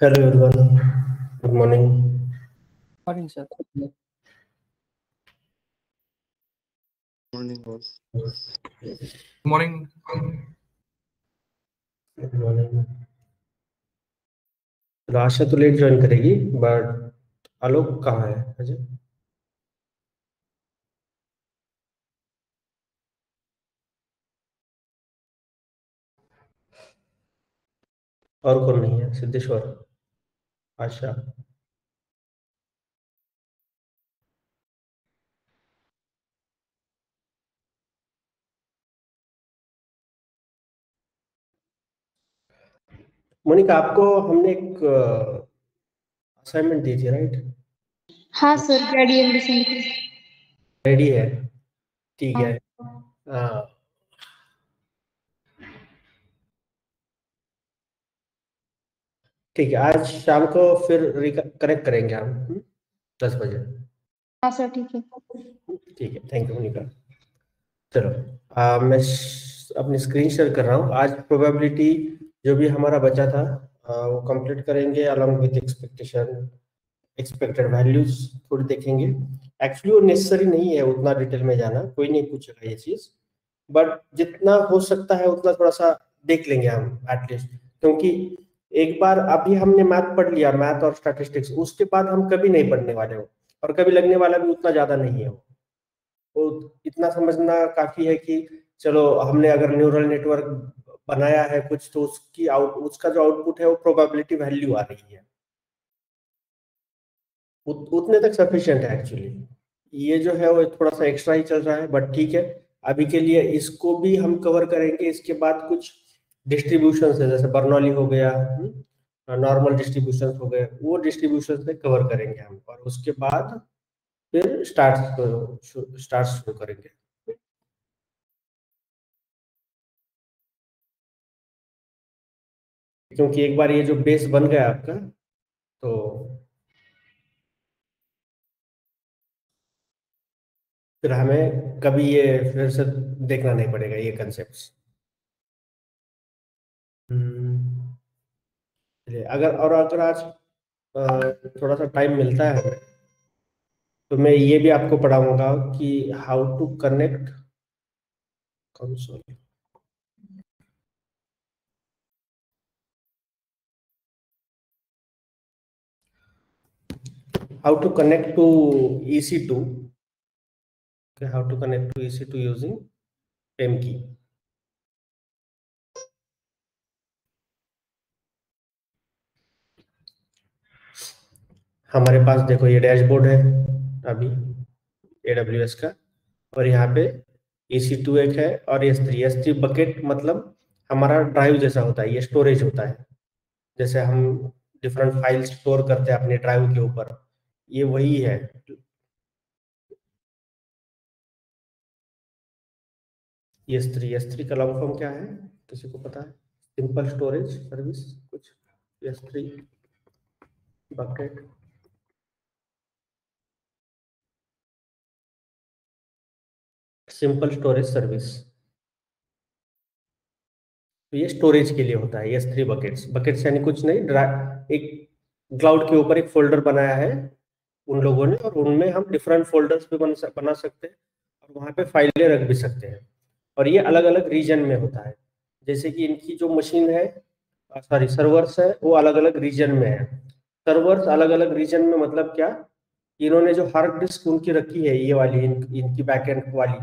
Hello everyone, good morning. Morning, sir. Morning, boss. Morning. Good morning. आशा तो late join करेगी but आलोक कहाँ है अजय? और कौन नहीं है? सिद्धेश्वर, आशा, मोनिका, आपको हमने एक असाइनमेंट दी थी, राइट? हाँ सर, ग्रेडियंट डिसेंट रेडी है? ठीक है। ठीक है, आज शाम को फिर कनेक्ट करेंगे हम 10 बजे। हाँ सर, ठीक है। ठीक है, थैंक यू मोनिका। चलो, मैं अपनी स्क्रीन शेयर कर रहा हूँ। आज प्रोबेबिलिटी जो भी हमारा बचा था वो कंप्लीट करेंगे along with expectation, expected values थोड़ी देखेंगे। एक्चुअली वो नेसेसरी नहीं है उतना डिटेल में जाना, कोई नहीं पूछेगा ये चीज, बट जितना हो सकता है उतना थोड़ा सा देख लेंगे हम एटलीस्ट, क्योंकि एक बार अभी हमने मैथ पढ़ लिया, मैथ और स्टैटिस्टिक्स, उसके बाद हम कभी नहीं पढ़ने वाले हो और कभी लगने वाला भी उतना ज्यादा नहीं है। वो इतना समझना काफी है कि चलो हमने अगर न्यूरल नेटवर्क बनाया है कुछ, तो उसका जो आउटपुट है वो प्रोबेबिलिटी वैल्यू आ रही है, उतने तक सफिशिएंट है एक्चुअली। ये जो है वो थोड़ा सा एक्स्ट्रा ही चल रहा है, बट ठीक है, अभी के लिए इसको भी हम कवर करेंगे। इसके बाद कुछ डिस्ट्रीब्यूशन है, जैसे बर्नौली हो गया, नॉर्मल डिस्ट्रीब्यूशन हो गए, वो डिस्ट्रीब्यूशन से कवर करेंगे हम, और उसके बाद फिर स्टार्ट शुरू करेंगे। क्योंकि एक बार ये जो बेस बन गया आपका, तो फिर हमें कभी ये फिर से देखना नहीं पड़ेगा ये कंसेप्ट। अगर आज थोड़ा सा टाइम मिलता है हमें, तो मैं ये भी आपको पढ़ाऊंगा कि how to connect console, how to connect to EC2, okay, how to connect to EC2 using PEM key। हमारे पास देखो ये डैशबोर्ड है अभी AWS का, और यहाँ पे EC2 एक है और S3 बकेट मतलब हमारा ड्राइव जैसा होता है, ये स्टोरेज होता है, जैसे हम डिफरेंट फाइल स्टोर करते हैं अपने ड्राइव के ऊपर, ये वही है। S3 का लॉन्ग फॉर्म क्या है, किसी को पता है? सिंपल स्टोरेज सर्विस कुछ, S3 bucket, simple storage service. तो ये स्टोरेज के लिए होता है S3 बकेट्स यानी कुछ नहीं, एक क्लाउड के ऊपर एक फोल्डर बनाया है उन लोगों ने, और उनमें हम डिफरेंट फोल्डर्स पे बना सकते हैं और वहां पे फाइलें रख भी सकते हैं, और ये अलग अलग रीजन में होता है। जैसे कि इनकी जो मशीन है, सॉरी सर्वर्स है, वो अलग अलग रीजन में है। सर्वर्स अलग अलग रीजन में मतलब क्या, इन्होंने जो हार्ड डिस्क उनकी रखी है, ये वाली इनकी बैकएंड वाली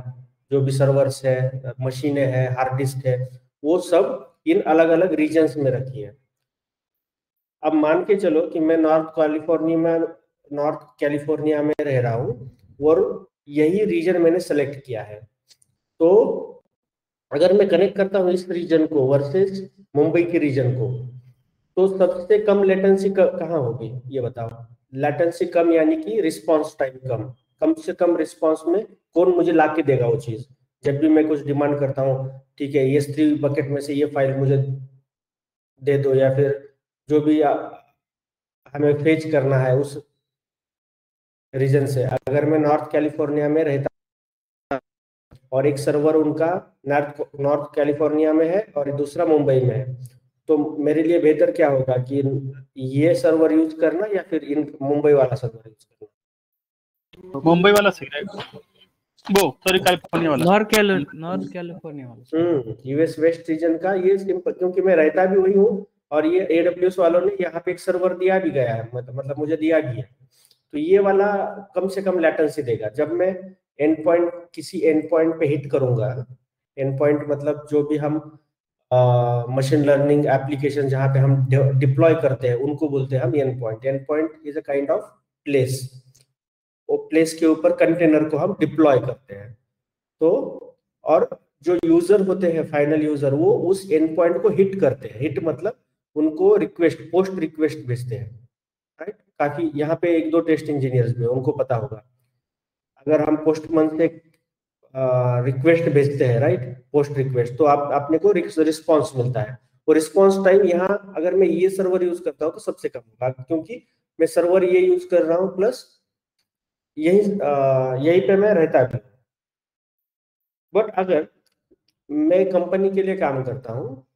जो भी सर्वर्स है, मशीनें हैं, हार्ड डिस्क है, वो सब इन अलग अलग रीजन्स में रखी है। अब मान के चलो कि मैं नॉर्थ कैलिफोर्निया में रह रहा हूँ और यही रीजन मैंने सेलेक्ट किया है, तो अगर मैं कनेक्ट करता हूँ इस रीजन को वर्सेस मुंबई के रीजन को, तो सबसे कम लेटेंसी कहाँ होगी ये बताओ? लेटेंसी कम यानी कि रिस्पांस टाइम कम से कम रिस्पांस में कौन मुझे ला के देगा वो चीज? जब भी मैं कुछ डिमांड करता हूँ, ठीक है S3 बकेट में से ये फाइल मुझे दे दो, या फिर जो भी हमें फेच करना है उस रीजन से, अगर मैं नॉर्थ कैलिफोर्निया में रहता और एक सर्वर उनका नॉर्थ कैलिफोर्निया में है और दूसरा मुंबई में है, तो मेरे लिए बेहतर क्या होगा कि ये सर्वर यूज करना या फिर इन मुंबई वाला सर्वर यूज करना? मुंबई वाला सही रहेगा, वो सॉरी कैलिफोर्निया वाला। नॉर्थ कैलिफोर्निया वाला। यूएस वेस्ट रीजन का ये सिंपल, क्योंकि मैं रहता भी वही हूँ और ये AWS वालों ने यहाँ पे एक सर्वर दिया भी गया है, मतलब मुझे दिया भी है। तो ये वाला कम से कम लेटेंसी देगा। जब मैं एंड पॉइंट किसी एंड पॉइंट पे हिट करूंगा, एंड पॉइंट मतलब जो भी हम मशीन लर्निंग एप्लीकेशन जहाँ पे हम डिप्लॉय करते हैं उनको बोलते हैं हम and point. And point is a kind of place, वो प्लेस के ऊपर कंटेनर को हम डिप्लॉय करते हैं। तो और जो यूजर होते हैं, फाइनल यूजर, वो उस एंड पॉइंट को हिट करते हैं। हिट मतलब उनको रिक्वेस्ट, पोस्ट रिक्वेस्ट भेजते हैं, राइट। काफी यहाँ पे एक दो टेस्ट इंजीनियर्स भी हैं, उनको पता होगा। अगर हम पोस्टमैन से रिक्वेस्ट भेजते हैं, राइट, पोस्ट रिक्वेस्ट, तो आप अपने को रिस्पॉन्स मिलता है। वो रिस्पॉन्स टाइम यहाँ अगर मैं ये सर्वर यूज करता हूँ तो सबसे कम होगा, क्योंकि मैं सर्वर ये यूज कर रहा हूँ प्लस यही पे मैं रहता भी। बट अगर मैं कंपनी के लिए काम करता हूँ,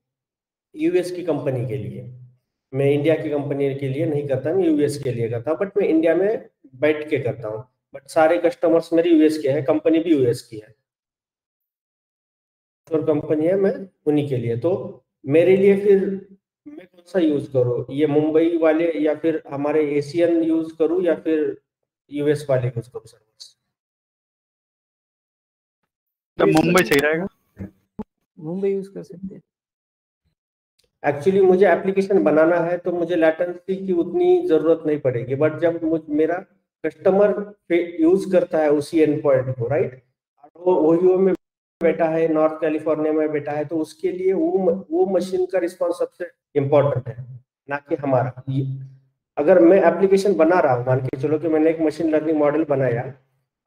यूएस की कंपनी के लिए, मैं इंडिया की कंपनी के लिए नहीं करता, मैं यूएस के लिए करता हूँ। बट मैं इंडिया में बैठ के करता हूँ, बट सारे कस्टमर्स मेरे यूएस के हैं, कंपनी भी यूएस की है और कंपनी है, मैं उन्हीं के लिए। तो मेरे लिए फिर मैं कौन सा यूज करूँ, ये मुंबई वाले या फिर हमारे एशियन यूज करूँ या फिर यूएस वाले यूज करूँ सर्विस? तो मुंबई सही रहेगा, मुंबई यूज कर सकते हैं। एक्चुअली मुझे एप्लीकेशन बनाना है तो मुझे लेटेंसी की उतनी जरूरत नहीं पड़ेगी। बट जब मेरा कस्टमर यूज करता है उसी एंड पॉइंट को, राइट, वो ओहियो में बैठा है, नॉर्थ कैलिफोर्निया में बैठा है, तो उसके लिए वो मशीन का रिस्पॉन्स सबसे इम्पोर्टेंट है, ना कि हमारा। अगर मैं एप्लीकेशन बना रहा हूँ, मान के चलो कि मैंने एक मशीन लर्निंग मॉडल बनाया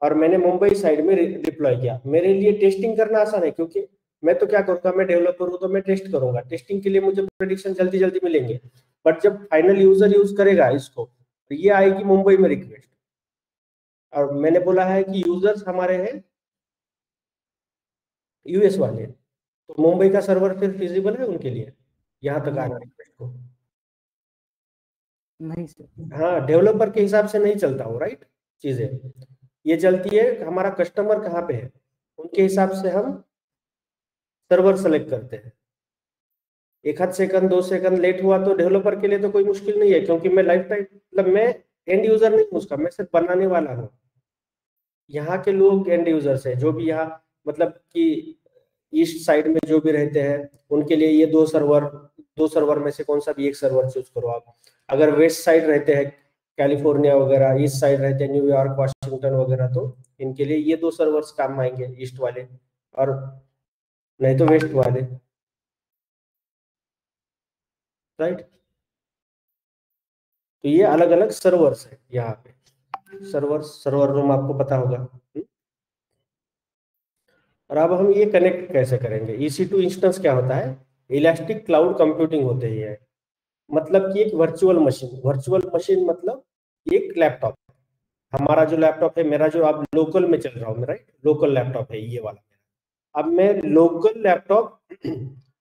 और मैंने मुंबई साइड में डिप्लॉय किया, मेरे लिए टेस्टिंग करना आसान है, क्योंकि मैं तो क्या करूंगा, मैं डेवलपर हूँ तो मैं टेस्ट करूंगा, टेस्टिंग के लिए मुझे प्रेडिक्शन जल्दी जल्दी मिलेंगे। बट जब फाइनल यूजर यूज करेगा इसको, तो ये आएगी मुंबई में रिक्वेस्ट, और मैंने बोला है कि यूजर्स हमारे हैं यूएस वाले, तो मुंबई का सर्वर फिर फिजिबल है उनके लिए यहाँ तक आना रिक्वेस्ट को? नहीं सर। हाँ, डेवलपर के हिसाब से नहीं चलता हो, राइट, चीजें ये चलती है हमारा कस्टमर कहाँ पे है उनके हिसाब से हम सर्वर सेलेक्ट करते हैं। एक आध सेकंड 2 सेकंड लेट हुआ तो डेवलपर के लिए तो कोई मुश्किल नहीं है, क्योंकि मैं लाइफ टाइम, मतलब मैं एंड यूजर नहीं हूँ उसका, मैं सिर्फ बनाने वाला हूँ। यहाँ के लोग एंड यूजर्स है, जो भी यहाँ मतलब कि ईस्ट साइड में जो भी रहते हैं, उनके लिए ये दो सर्वर में से कौन सा भी एक सर्वर चूज करो आप। अगर वेस्ट साइड रहते हैं, कैलिफोर्निया वगैरह, ईस्ट साइड रहते हैं, न्यूयॉर्क, वाशिंगटन वगैरह, तो इनके लिए ये दो सर्वर्स काम आएंगे, ईस्ट वाले, और नहीं तो वेस्ट वाले, राइट। तो ये अलग अलग सर्वर्स है यहाँ पे, सर्वर रूम आपको पता होगा। और अब हम ये कनेक्ट कैसे करेंगे? EC2 इंस्टेंस क्या होता है? इलास्टिक क्लाउड कंप्यूटिंग होते ही है, मतलब कि एक वर्चुअल मशीन मतलब एक लैपटॉप। हमारा जो लैपटॉप है, मेरा जो आप लोकल में चल रहा हूँ, राइट, लोकल लैपटॉप है ये वाला। अब मैं लोकल लैपटॉप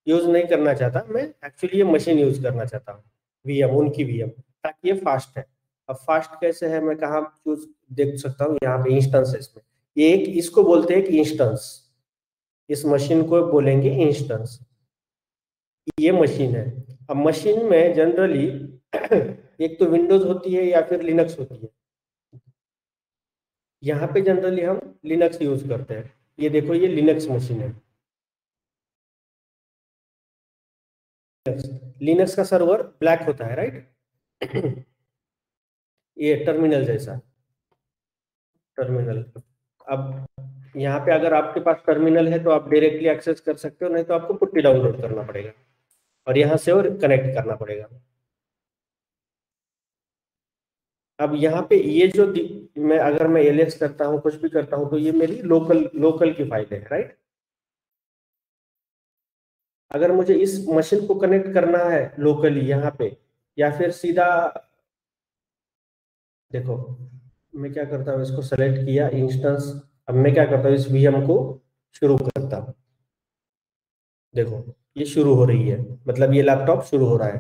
यूज नहीं करना चाहता, मैं एक्चुअली ये मशीन यूज करना चाहता हूँ, VM, उनकी VM, ताकि ये फास्ट है। अब फास्ट कैसे है, मैं कहाँ चूज देख सकता हूँ? यहाँ पे इंस्टेंसेस में, ये एक, इसको बोलते हैं कि इंस्टेंस, इस मशीन को बोलेंगे इंस्टेंस, ये मशीन है। अब मशीन में जनरली एक तो विंडोज होती है या फिर लिनक्स होती है। यहाँ पे जनरली हम लिनक्स यूज करते हैं। ये देखो, ये लिनक्स मशीन है। लिनक्स का सर्वर ब्लैक होता है, राइट, ये टर्मिनल जैसा, टर्मिनल। अब यहाँ पे अगर आपके पास टर्मिनल है तो आप डायरेक्टली एक्सेस कर सकते हो, नहीं तो आपको पुट्टी डाउनलोड करना पड़ेगा और यहाँ से और कनेक्ट करना पड़ेगा। अब यहाँ पे ये जो मैं अगर मैं एलएस करता हूँ, कुछ भी करता हूँ, तो ये मेरी लोकल की फाइल है, राइट। अगर मुझे इस मशीन को कनेक्ट करना है लोकली यहाँ पे, या फिर सीधा, देखो मैं क्या करता हूँ, इसको सेलेक्ट किया इंस्टेंस। अब मैं क्या करता हूँ, इस VM को शुरू करता हूँ। देखो ये शुरू हो रही है, मतलब ये लैपटॉप शुरू हो रहा है,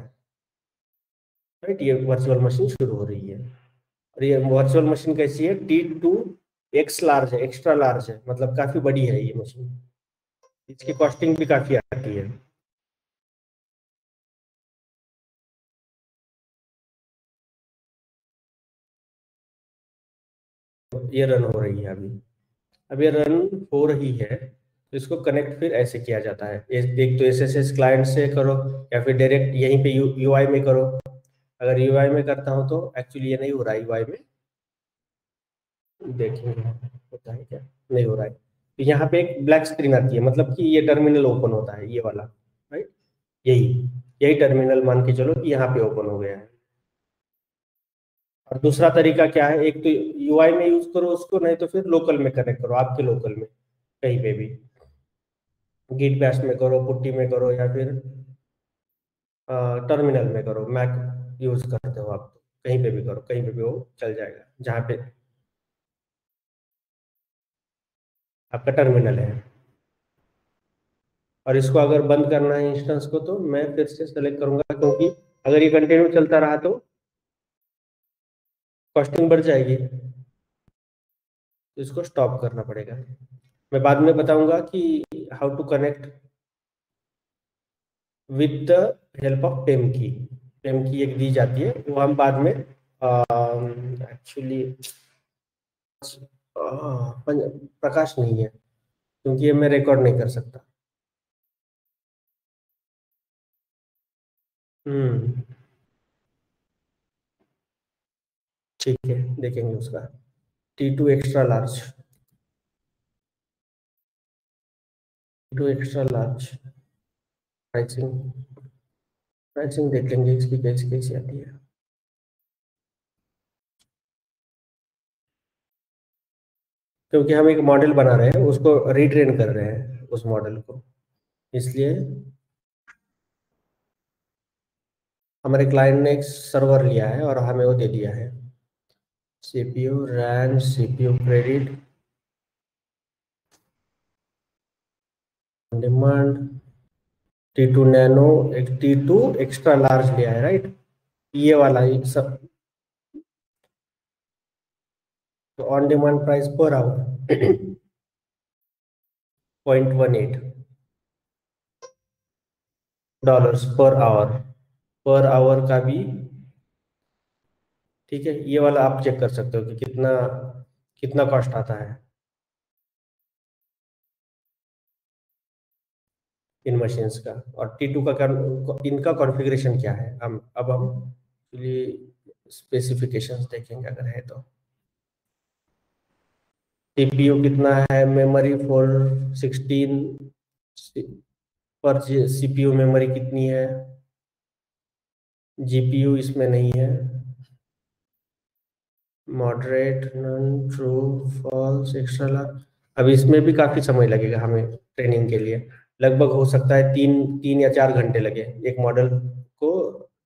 राइट। ये वर्चुअल मशीन शुरू हो रही है, और ये वर्चुअल मशीन कैसी है, T2X लार्ज है, एक्स्ट्रा लार्ज है, मतलब काफी बड़ी है ये मशीन। इसकी कॉस्टिंग भी काफी आती है। ये रन हो रही है अभी। अब ये रन हो रही है, तो इसको कनेक्ट फिर ऐसे किया जाता है। एक तो SSH क्लाइंट से करो, या फिर डायरेक्ट यहीं पे UI में करो। अगर UI में करता हूँ तो एक्चुअली ये नहीं हो रहा है, UI में देखेंगे होता है क्या, नहीं हो रहा है। तो यहाँ पे एक ब्लैक स्क्रीन आती है, मतलब कि ये टर्मिनल ओपन होता है, ये वाला, राइट। यही यही टर्मिनल मान के चलो कि यहाँ पे ओपन हो गया है। और दूसरा तरीका क्या है, एक तो UI में यूज करो उसको, नहीं तो फिर लोकल में कनेक्ट करो, आपके लोकल में कहीं पे भी, गिट बैश में करो, पुट्टी में करो, या फिर टर्मिनल में करो। मैक यूज करते हो आप तो कहीं पे भी करो, कहीं पे भी वो चल जाएगा जहाँ पे आपका टर्मिनल है। और इसको अगर बंद करना है इंस्टेंस को, तो मैं फिर से सेलेक्ट करूंगा, क्योंकि अगर ये कंटिन्यू चलता रहा तो कॉस्टिंग बढ़ जाएगी, तो इसको स्टॉप करना पड़ेगा। मैं बाद में बताऊंगा कि how to connect with the help of पेम की। पेम की एक दी जाती है, वो हम बाद में एक्चुअली प्रकाश नहीं है, क्योंकि ये मैं रिकॉर्ड नहीं कर सकता। हम्म, ठीक है, देखेंगे उसका। T2 extra large, T2 extra large pricing, pricing देख लेंगे इसकी कैसी कैसी आती है। क्योंकि हम एक मॉडल बना रहे हैं, उसको रिट्रेन कर रहे हैं उस मॉडल को, इसलिए हमारे क्लाइंट ने एक सर्वर लिया है और हमें वो दे दिया है। CPU RAM, CPU credit, demand, T2 nano, एक T2 एक्स्ट्रा लार्ज लिया है, राइट। ये वाला ही सब। तो on demand price per hour 0.18 dollars per hour का भी, ठीक है। ये वाला आप चेक कर सकते हो कि कितना कितना कॉस्ट आता है इन मशीन्स का। और T2 का इनका कॉन्फ़िगरेशन क्या है, हम अब हम स्पेसिफिकेशंस देखेंगे अगर है तो। CPU कितना है, मेमोरी 416 पर CPU मेमोरी कितनी है, GPU इसमें नहीं है, moderate, none, true, false, extra large. अब इसमें भी काफी समय लगेगा हमें ट्रेनिंग के लिए, लगभग हो सकता है 3 या 4 घंटे लगे एक मॉडल को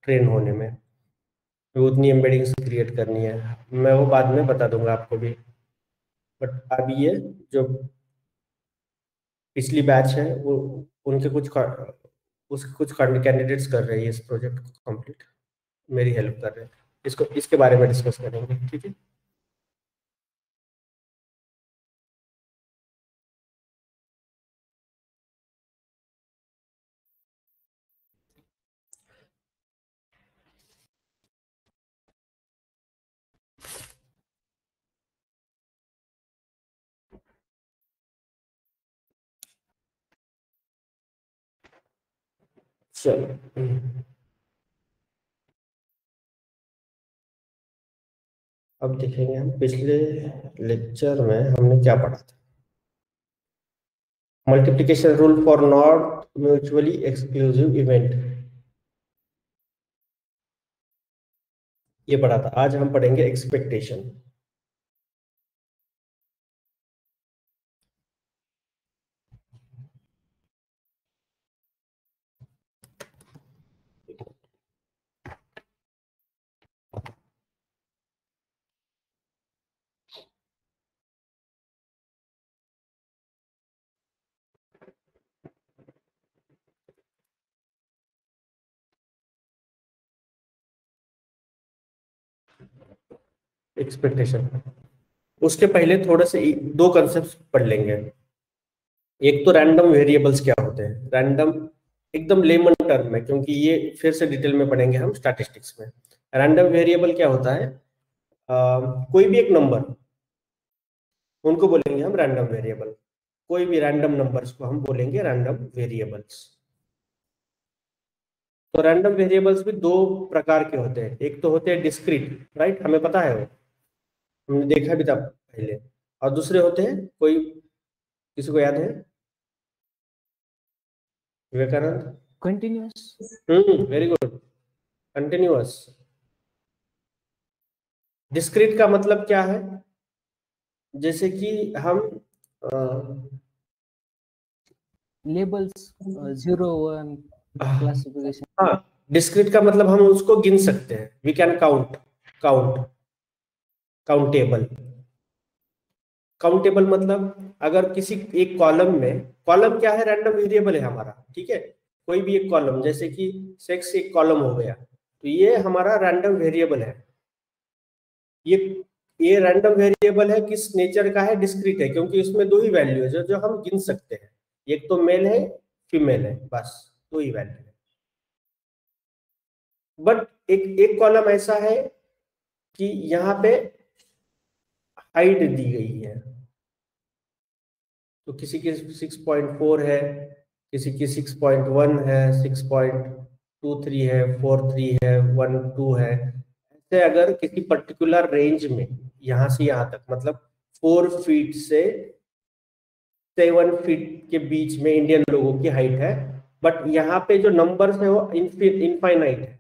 ट्रेन होने में। वो उतनी एम्बेडिंग्स क्रिएट करनी है, मैं वो बाद में बता दूंगा आपको भी। बट अभी ये जो पिछली बैच है, वो उनके कुछ कैंडिडेट्स कर रहे हैं इस प्रोजेक्ट को कंप्लीट, मेरी हेल्प कर रहे हैं। इसको इसके बारे में डिस्कस करेंगे, ठीक है। चलो, अब देखेंगे हम पिछले लेक्चर में हमने क्या पढ़ा था। Multiplication rule for not mutually exclusive event, ये पढ़ा था। आज हम पढ़ेंगे एक्सपेक्टेशन। एक्सपेक्टेशन। उसके पहले थोड़े से दो कंसेप्ट पढ़ लेंगे। एक तो रैंडम वेरिएबल्स क्या होते हैं, रैंडम एकदम लेमन टर्म है, क्योंकि ये फिर से डिटेल में पढ़ेंगे हम स्टैटिस्टिक्स में। रैंडम वेरिएबल क्या होता है, कोई भी एक नंबर, उनको बोलेंगे हम रैंडम वेरिएबल। कोई भी रैंडम नंबर्स को हम बोलेंगे रैंडम वेरिएबल्स। तो रैंडम वेरिएबल्स भी दो प्रकार के होते हैं। एक तो होते हैं डिस्क्रीट, राइट, हमें पता है वो, हमने देखा भी था पहले। और दूसरे होते हैं, कोई किसी को याद है, Vivekananda? Continuous. Very good, continuous. Discrete का मतलब क्या है, जैसे कि हम लेबल्स 0 1 क्लासिफिकेशन। हाँ, डिस्क्रीट का मतलब हम उसको गिन सकते हैं, we can count, countable. Countable मतलब अगर किसी एक कॉलम में, कॉलम क्या है, रैंडम वेरिएबल है हमारा, ठीक है। कोई भी एक कॉलम, जैसे कि सेक्स एक कॉलम हो गया, तो ये हमारा रैंडम वेरिएबल है। ये ये रैंडम वेरिएबल है, किस नेचर का है, डिस्क्रीट है, क्योंकि इसमें दो ही वैल्यू है जो हम गिन सकते हैं। एक तो मेल है, फीमेल है, बस दो ही वैल्यू है। बट एक कॉलम ऐसा है कि यहाँ पे हाइट दी गई है, तो किसी की 6.4 है, किसी की 6.1 है, 6.23 है, 43 है, 12 है। ऐसे अगर किसी पर्टिकुलर रेंज में यहाँ से यहाँ तक, मतलब 4 फीट से 7 फीट के बीच में इंडियन लोगों की हाइट है, बट यहाँ पे जो नंबर्स है वो इनफाइनाइट है,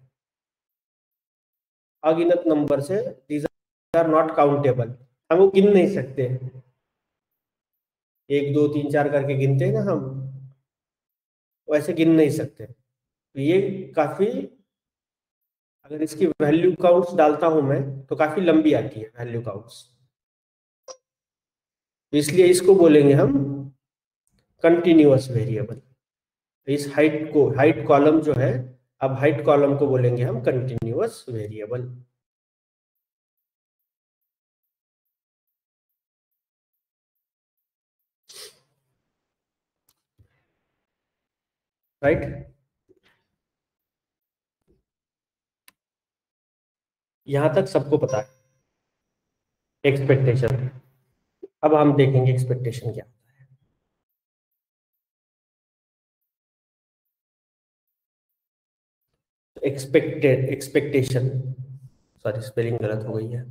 अगिनत नंबर्स है, दीज आर नॉट काउंटेबल, हम वो गिन नहीं सकते। 1 2 3 4 करके गिनते हैं ना हम, वैसे गिन नहीं सकते। तो ये काफी, अगर इसकी वैल्यू काउंट्स डालता हूं मैं तो काफी लंबी आती है वैल्यू काउंट्स, इसलिए इसको बोलेंगे हम कंटिन्यूअस वेरिएबल। इस हाइट को, हाइट कॉलम जो है, अब हाइट कॉलम को बोलेंगे हम कंटिन्यूअस वेरिएबल। राइट, यहां तक सबको पता है एक्सपेक्टेशन। अब हम देखेंगे एक्सपेक्टेशन क्या होता है। एक्सपेक्टेशन, सॉरी स्पेलिंग गलत हो गई है।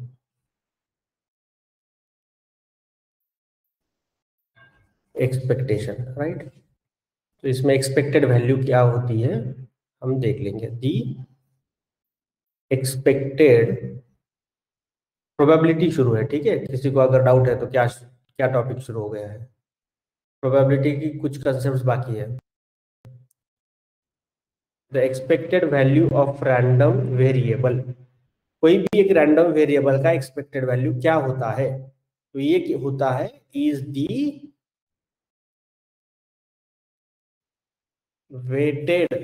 Expectation, right. तो इसमें एक्सपेक्टेड वैल्यू क्या होती है हम देख लेंगे। दी एक्सपेक्टेड प्रोबेबिलिटी शुरू है, ठीक है। किसी को अगर डाउट है तो क्या क्या टॉपिक शुरू हो गया है, प्रोबेबिलिटी की कुछ कंसेप्ट बाकी है। The expected value of random variable, कोई भी एक रैंडम वेरिएबल का एक्सपेक्टेड वैल्यू क्या होता है, तो ये होता है is the weighted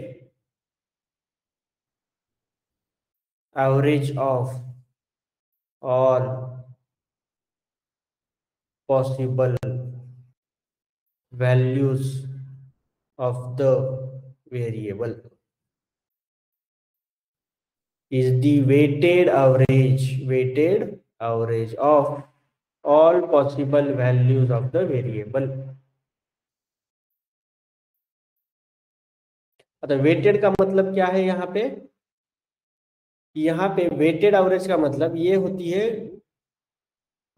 average of all possible values of the variable, is the weighted average of all possible values of the variable। अच्छा, वेटेड का मतलब क्या है यहाँ पे, यहाँ पे वेटेड एवरेज का मतलब ये होती है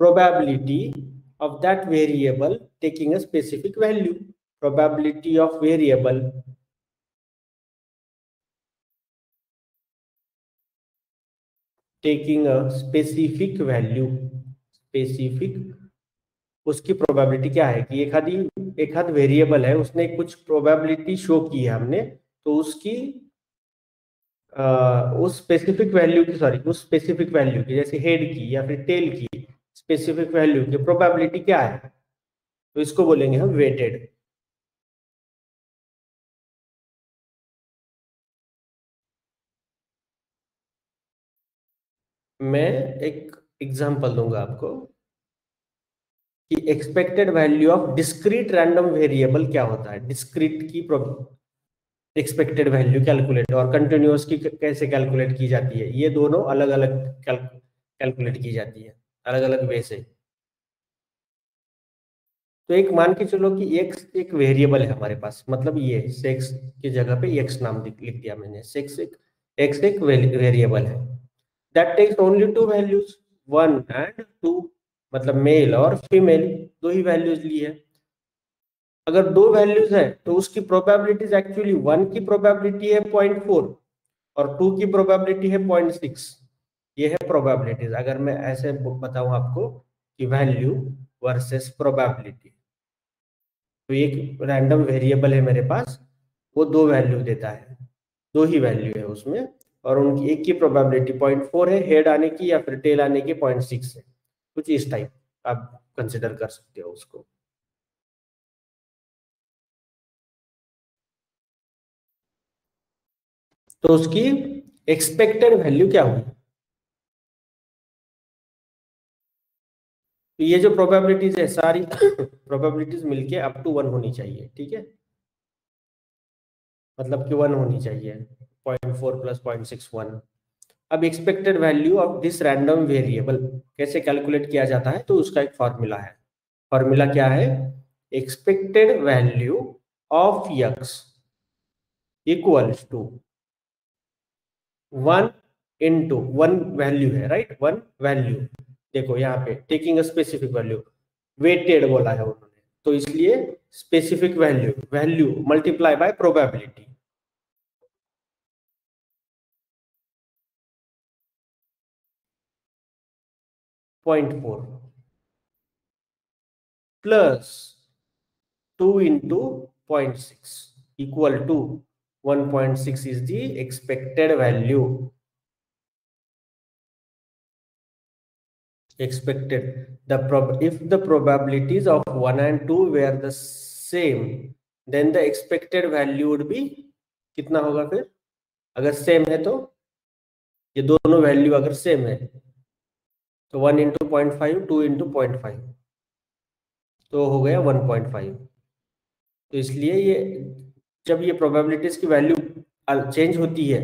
probability of that variable taking a specific value, probability of variable taking a specific value, specific, उसकी प्रोबेबिलिटी क्या है कि एक आध वेरिएबल है, उसने कुछ प्रोबेबिलिटी शो की है हमने, तो उसकी उस स्पेसिफिक वैल्यू की, सॉरी उस स्पेसिफिक वैल्यू की, जैसे हेड की या फिर टेल की स्पेसिफिक वैल्यू की प्रोबेबिलिटी क्या है, तो इसको बोलेंगे हम वेटेड। मैं एक एग्जाम्पल दूंगा आपको कि expected value of discrete random variable क्या होता है, डिस्क्रीट की एक्सपेक्टेड वैल्यू कैलकुलेट और कंटिन्यूअस की कैसे कैलकुलेट की जाती है, ये दोनों अलग अलग कैलकुलेट की जाती है अलग अलग वे से। तो एक मान के चलो कि x एक वेरिएबल है हमारे पास, मतलब ये सेक्स की जगह पे x नाम लिख दिया मैंने, x एक वेरिएबल है that takes only two values 1 and 2, मतलब मेल और फीमेल दो ही वैल्यूज ली है। अगर दो वैल्यूज है तो उसकी प्रोबेबिलिटीज एक्चुअली 1 की प्रोबेबिलिटी है 0.4 और 2 की प्रोबेबिलिटी है 0.6। ये है प्रोबेबिलिटीज। अगर मैं ऐसे बताऊं आपको कि वैल्यू वर्सेस प्रोबेबिलिटी, तो एक रैंडम वेरिएबल है मेरे पास, वो दो वैल्यू देता है, दो ही वैल्यू है उसमें, और उनकी एक की प्रोबेबिलिटी 0.4 है हेड आने की या फिर टेल आने की 0.6 है, कुछ इस टाइप आप कंसिडर कर सकते हो उसको। तो उसकी एक्सपेक्टेड वैल्यू क्या हुई, तो ये जो प्रोबेबिलिटीज है सारी प्रोबेबिलिटीज मिलके अप टू 1 होनी चाहिए, ठीक है, मतलब कि 1 होनी चाहिए, 0.4 प्लस 0.6 1। अब expected value of this random variable कैसे कैलकुलेट किया जाता है, तो उसका एक फॉर्मूला है। फॉर्मूला क्या है, expected value of x equals to 1 into 1 value है, राइट, 1 वैल्यू, देखो यहाँ पे taking a specific value, weighted बोला है उन्होंने, तो इसलिए specific value value multiply by probability, point 4 plus 2 into 0.6 equal to 1.6 is the expected value. Expected if the probabilities of 1 and 2 were the same, then the expected value would be कितना होगा फिर, अगर same है तो ये दोनों value अगर same है तो 1 into 0.5 2 into 0.5 तो हो गया 1.5। तो इसलिए ये जब ये प्रोबेबिलिटीज की वैल्यू चेंज होती है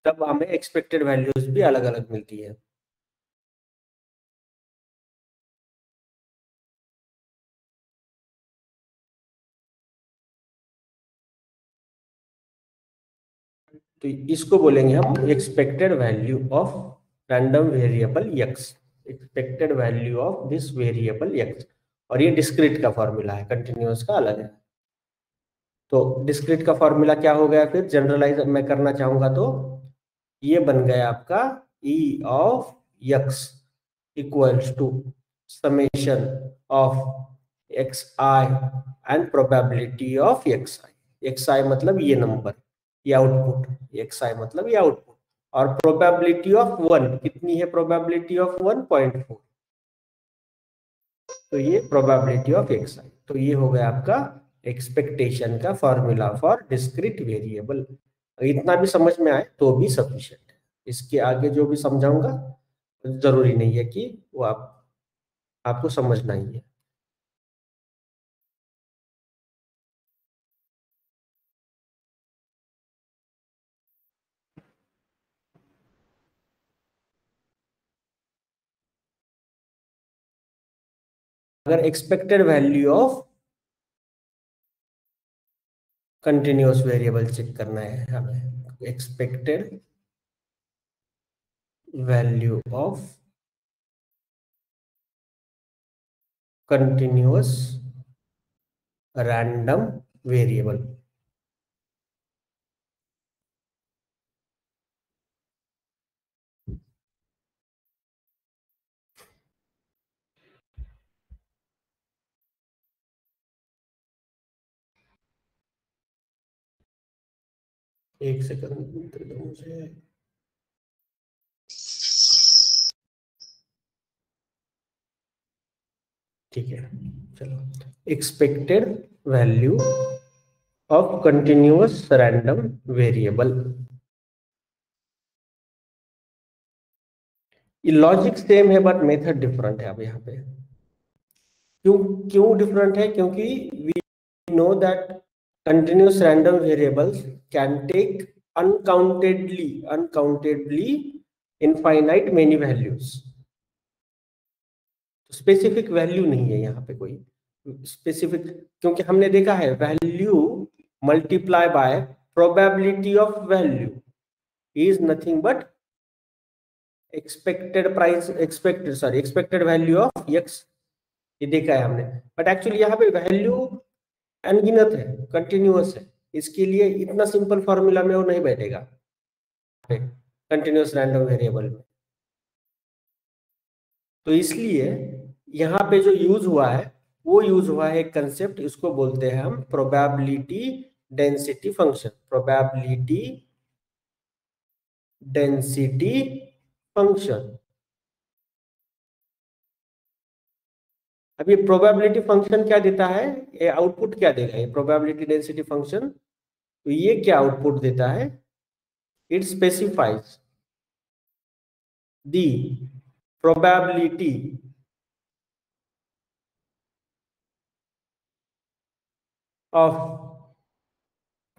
तब हमें एक्सपेक्टेड वैल्यूज भी अलग अलग मिलती है। तो इसको बोलेंगे हम expected value of random variable x, expected value of this variable x, और ये डिस्क्रीट का फॉर्मूला है, कंटिन्यूअस का अलग है। तो डिस्क्रीट का फॉर्मूला क्या हो गया, फिर जनरलाइज मैं करना चाहूंगा तो ये बन गया आपका e of x equals to summation of xi and probability of xi मतलब ये नंबर, ये आउटपुट, xi मतलब ये आउटपुट, और प्रोबेबिलिटी ऑफ 1 कितनी है, प्रोबेबिलिटी ऑफ 1.4, तो ये प्रोबेबिलिटी ऑफ xi। तो ये हो गया आपका एक्सपेक्टेशन का फॉर्मूला फॉर डिस्क्रीट वेरिएबल। इतना भी समझ में आए तो भी सफिशिएंट है, इसके आगे जो भी समझाऊंगा जरूरी नहीं है कि वो आपको समझना ही है। अगर expected value of continuous variable check करना है हमें, expected value of continuous random variable, एक सेकंड दे दो मुझे। ठीक है, चलो, expected value of continuous random variable, ये लॉजिक सेम है बट मेथड डिफरेंट है। अब यहाँ पे क्यों क्यों डिफरेंट है? क्योंकि we know that continuous random variables can take uncountably infinite many values. Specific value नहीं है यहाँ पे कोई स्पेसिफिक, क्योंकि हमने देखा है value multiply by probability of value is nothing but expected value of x, ये देखा है हमने। बट एक्चुअली यहाँ पे वैल्यू अनगिनत है, कंटिन्यूअस है, इसके लिए इतना सिंपल फॉर्मूला में वो नहीं बैठेगा कंटिन्यूअस रैंडम वेरिएबल में। तो इसलिए यहाँ पे जो यूज हुआ है वो यूज हुआ है एक कंसेप्ट, इसको बोलते हैं हम probability density function. Probability density function. अब ये प्रोबेबिलिटी फंक्शन क्या देता है, ये आउटपुट क्या देगा ये प्रोबेबिलिटी डेंसिटी फंक्शन? तो ये क्या आउटपुट देता है? It specifies the probability of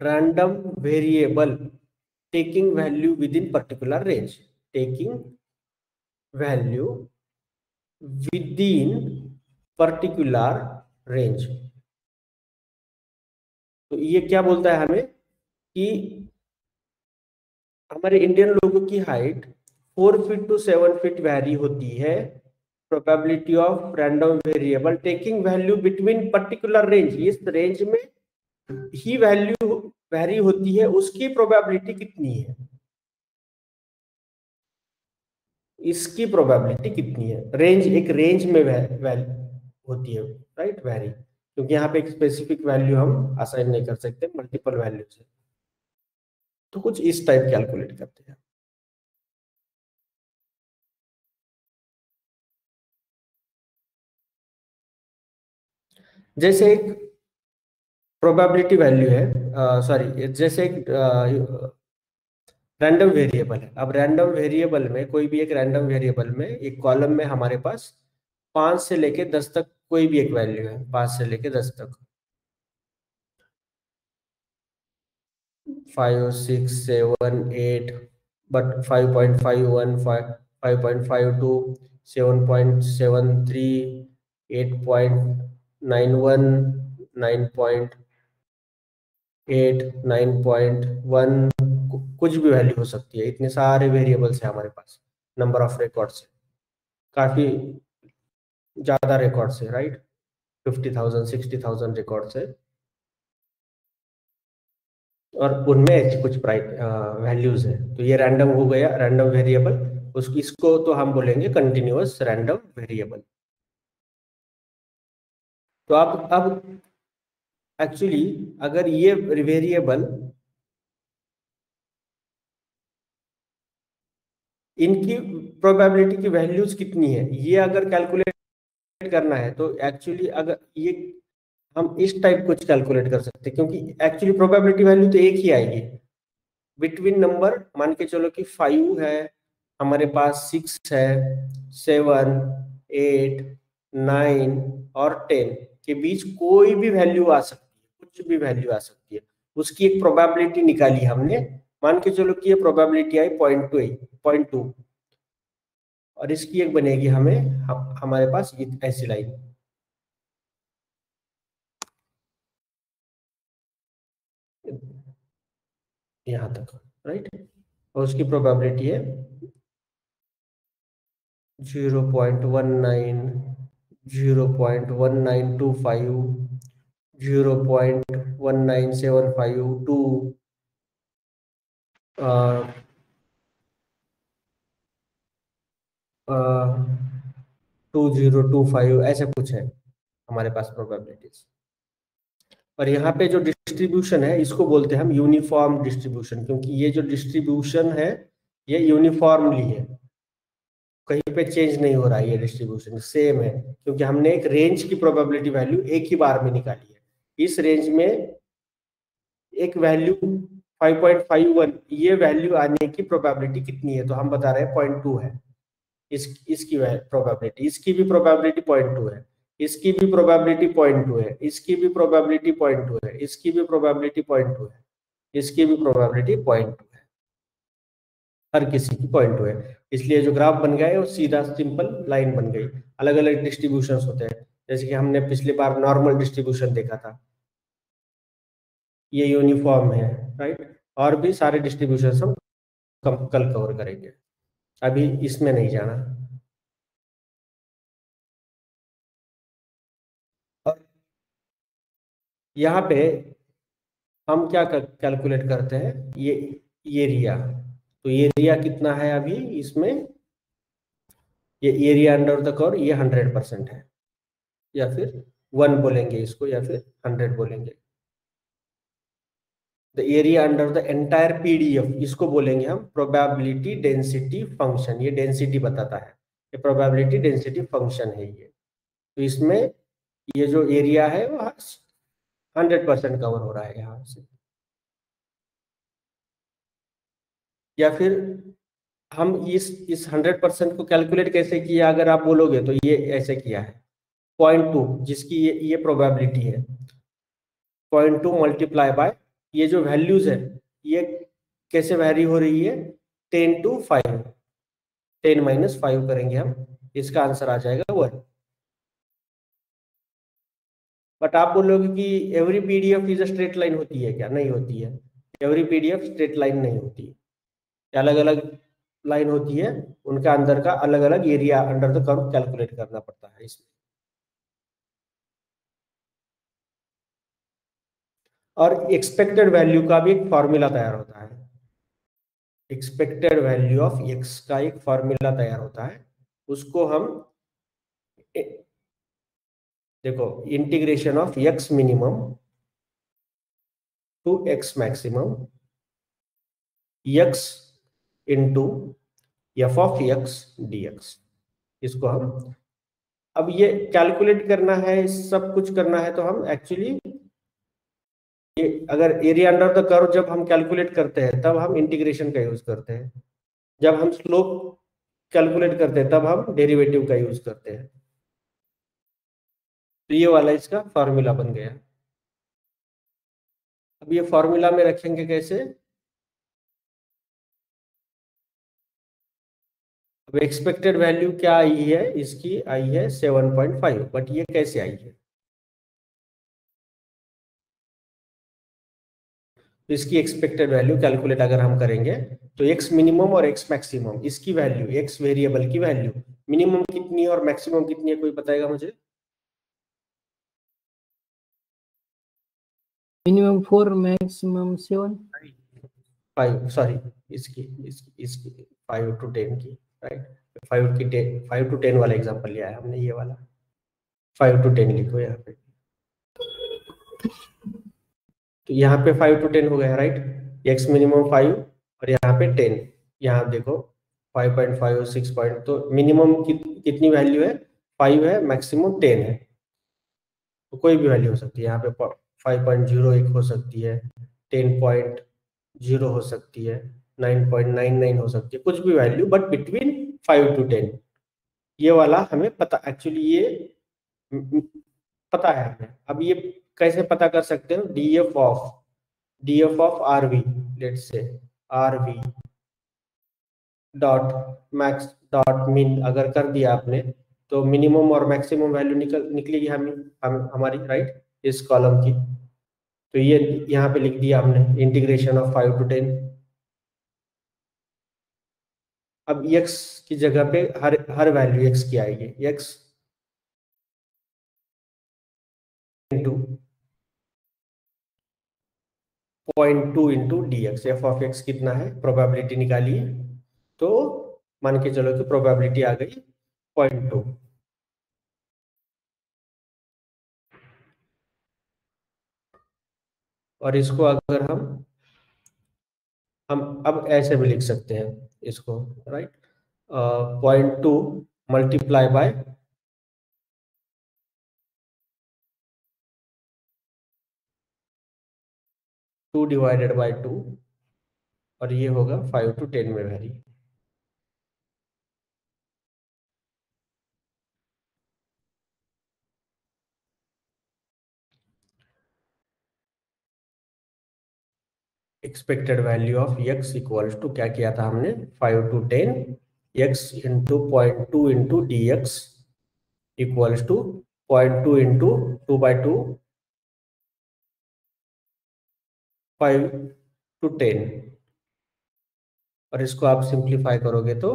random variable taking value within particular range, taking value within particular range। तो ये क्या बोलता है हमें कि हमारे इंडियन लोगों की height 4 feet to 7 feet vary होती है। Probability of random variable taking value between particular range, इस रेंज में ही वैल्यू वैरी होती है, उसकी प्रोबेबिलिटी कितनी है, इसकी प्रोबेबिलिटी कितनी है। रेंज, एक रेंज में वैल्यू होती है, राइट, वैरी, क्योंकि यहाँ पे एक स्पेसिफिक वैल्यू हम असाइन नहीं कर सकते, मल्टीपल वैल्यू से। तो कुछ इस टाइप कैलकुलेट करते हैं। जैसे एक प्रोबेबिलिटी वैल्यू है, सॉरी, जैसे एक रैंडम वेरिएबल है। अब रैंडम वेरिएबल में, कोई भी एक रैंडम वेरिएबल में एक कॉलम में हमारे पास 5 से लेके 10 तक कोई भी एक वैल्यू है, 5 से लेके 10 तक, 5 6 7 8, बट 5.51 5.52 7.73 8.91 9.8 9.1, कुछ भी वैल्यू हो सकती है। इतने सारे वेरिएबल्स है हमारे पास, नंबर ऑफ रिकॉर्ड्स है, काफी ज्यादा रिकॉर्ड्स है, राइट, 50,000 60,000 रिकॉर्ड्स है, और उनमें ऐसी कुछ वैल्यूज है। तो ये रैंडम हो गया, रैंडम वेरिएबल। इसको तो हम बोलेंगे कंटिन्यूअस रैंडम वेरिएबल। तो अब एक्चुअली अगर ये वेरिएबल, इनकी प्रोबेबिलिटी की वैल्यूज कितनी है, ये अगर कैलकुलेट करना है तो एक्चुअली अगर ये हम इस टाइप कुछ कैलकुलेट कर सकते हैं, क्योंकि एक्चुअली प्रोबेबिलिटी वैल्यू तो एक ही आएगी बिटवीन नंबर, मान के चलो कि 5 है हमारे पास, 6 है, 7 8 9 और 10 के बीच कोई भी वैल्यू आ सकती है, कुछ भी वैल्यू आ सकती है, उसकी एक प्रोबेबिलिटी निकाली हमने। मान के चलो कि ये प्रोबेबिलिटी आई 0.2, और इसकी एक बनेगी हमें हमारे पास ये ऐसी लाइन, यहां तक, राइट, और उसकी प्रोबेबिलिटी है 0.19 0.1925 0.1975 टू 2025, ऐसे कुछ है हमारे पास प्रोबेबिलिटीज। और यहाँ पे जो डिस्ट्रीब्यूशन है इसको बोलते हैं हम यूनिफॉर्म डिस्ट्रीब्यूशन, क्योंकि ये जो डिस्ट्रीब्यूशन है ये यूनिफॉर्मली है, कहीं पे चेंज नहीं हो रहा है, ये डिस्ट्रीब्यूशन सेम है, क्योंकि हमने एक रेंज की प्रोबेबिलिटी वैल्यू एक ही बार में निकाली है। इस रेंज में एक वैल्यू 5.51, ये वैल्यू आने की प्रोबेबिलिटी कितनी है, तो हम बता रहे हैं 0.2 है। इसकी प्रोबेबिलिटी, इसकी भी प्रोबेबिलिटी 0.2 है, इसकी भी प्रोबेबिलिटी 0.2 है, इसकी भी प्रोबेबिलिटी 0.2 है, इसकी भी प्रोबेबिलिटी 0.2 है, इसकी भी प्रोबेबिलिटी 0.2 है, हर किसी की 0.2 है। इसलिए जो ग्राफ बन गया है वो सीधा सिंपल लाइन बन गई। अलग अलग डिस्ट्रीब्यूशंस होते हैं, जैसे कि हमने पिछली बार नॉर्मल डिस्ट्रीब्यूशन देखा था, ये यूनिफॉर्म है, राइट। और भी सारे डिस्ट्रीब्यूशन हम कल कवर करेंगे, अभी इसमें नहीं जाना। और यहाँ पे हम क्या कैलकुलेट करते हैं, ये एरिया, तो एरिया कितना है अभी इसमें, ये एरिया अंडर द कर्व ये 100% है, या फिर 1 बोलेंगे इसको, या फिर 100 बोलेंगे। The area under the entire PDF, इसको बोलेंगे हम प्रोबेबिलिटी डेंसिटी फंक्शन। ये डेंसिटी बताता है, ये प्रोबेबिलिटी डेंसिटी फंक्शन है ये। तो इसमें ये जो एरिया है वो 100% कवर हो रहा है यहाँ से। या फिर हम इस 100% को कैलकुलेट कैसे किया, अगर आप बोलोगे तो ये ऐसे किया है, 0.2 जिसकी ये प्रोबेबिलिटी है, 0.2 मल्टीप्लाई बाय ये जो वैल्यूज है ये कैसे वैरी हो रही है, 10 to 5, 10 - 5 करेंगे हम, इसका आंसर आ जाएगा 1। बट आप बोलोगे कि every PDF is a straight line होती है क्या? नहीं होती है, एवरी पीडीएफ स्ट्रेट लाइन नहीं होती है, अलग अलग लाइन होती है, उनका अंदर का अलग अलग area under the curve calculate करना पड़ता है इसमें। और एक्सपेक्टेड वैल्यू का भी एक फॉर्मूला तैयार होता है, एक्सपेक्टेड वैल्यू ऑफ एक्स का एक फॉर्मूला तैयार होता है, उसको हम देखो, integration of X minimum to X maximum X into F of X DX, इसको हम अब ये कैलकुलेट करना है, सब कुछ करना है, तो हम एक्चुअली ये अगर एरिया अंडर द कर्व जब हम कैलकुलेट करते हैं तब हम इंटीग्रेशन का यूज करते हैं, जब हम स्लोप कैलकुलेट करते हैं तब हम डेरिवेटिव का यूज करते हैं। तो ये वाला इसका फॉर्मूला बन गया। अब ये फॉर्मूला में रखेंगे कैसे, अब एक्सपेक्टेड वैल्यू क्या आई है, इसकी आई है 7.5, बट ये कैसे आई है, तो इसकी एक्सपेक्टेड वैल्यू कैलकुलेट अगर हम करेंगे तो एक्स मिनिमम और एक्स मैक्सिमम, इसकी वैल्यू, एक्स वेरिएबल की वैल्यू मिनिमम कितनी है और मैक्सिमम कितनी है, कोई बताएगा मुझे? Minimum 4, maximum 7। 5, सॉरी, इसकी इसकी इसकी 5 to 10 की, राइट। 5 to 10 वाला एग्जांपल लिया है हमने, ये वाला 5 to 10 लिखो यहाँ पे, तो यहाँ पे 5 to 10 हो गया, राइट। एक्स मिनिमम 5 और यहाँ पे 10, यहाँ देखो 5.5 और 6 पॉइंट, तो मिनिमम कितनी वैल्यू है, 5 है, मैक्सिमम 10 है, तो कोई भी वैल्यू हो सकती है, यहाँ पे 5.01 हो सकती है, 10.0 हो सकती है, 9.99 हो सकती है, कुछ भी वैल्यू, बट बिटवीन 5 to 10। ये वाला हमें पता, एक्चुअली ये पता है हमें। अब ये कैसे पता कर सकते हो, DF of RV, let's say RV dot max dot min अगर कर दिया आपने, तो मिनिमम और मैक्सिमम वैल्यू निकलेगी हमारी, राइट, इस कॉलम की। तो ये यहाँ पे लिख दिया हमने, इंटीग्रेशन ऑफ 5 to 10। अब x की जगह पे हर वैल्यू x की आएगी, x into 0.2 into D x, F of x कितना है, प्रोबेबिलिटी निकालिए, तो मान के चलो कि प्रोबेबिलिटी आ गई 0.2। और इसको अगर हम अब ऐसे भी लिख सकते हैं इसको, right, 0.2 multiply by 2 divided by 2, और ये होगा 5 to 10 में vary. Expected value of x equals to, क्या किया था हमने, 5 to 10 x into 0.2 into D X equals to 0.2 into 2/2 5 to 10, और इसको आप सिंप्लीफाई करोगे तो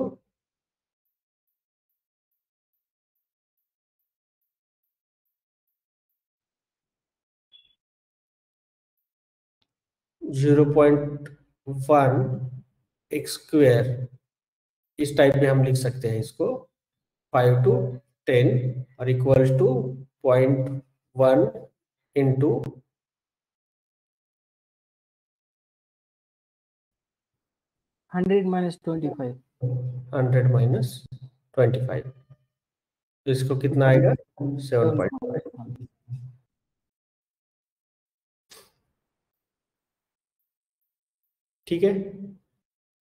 0.1 x स्क्वेयर, इस टाइप में हम लिख सकते हैं इसको, 5 to 10 और equals to 0.1 into 100 minus 25. 100 minus 25, तो इसको कितना आएगा, 7.5। ठीक है,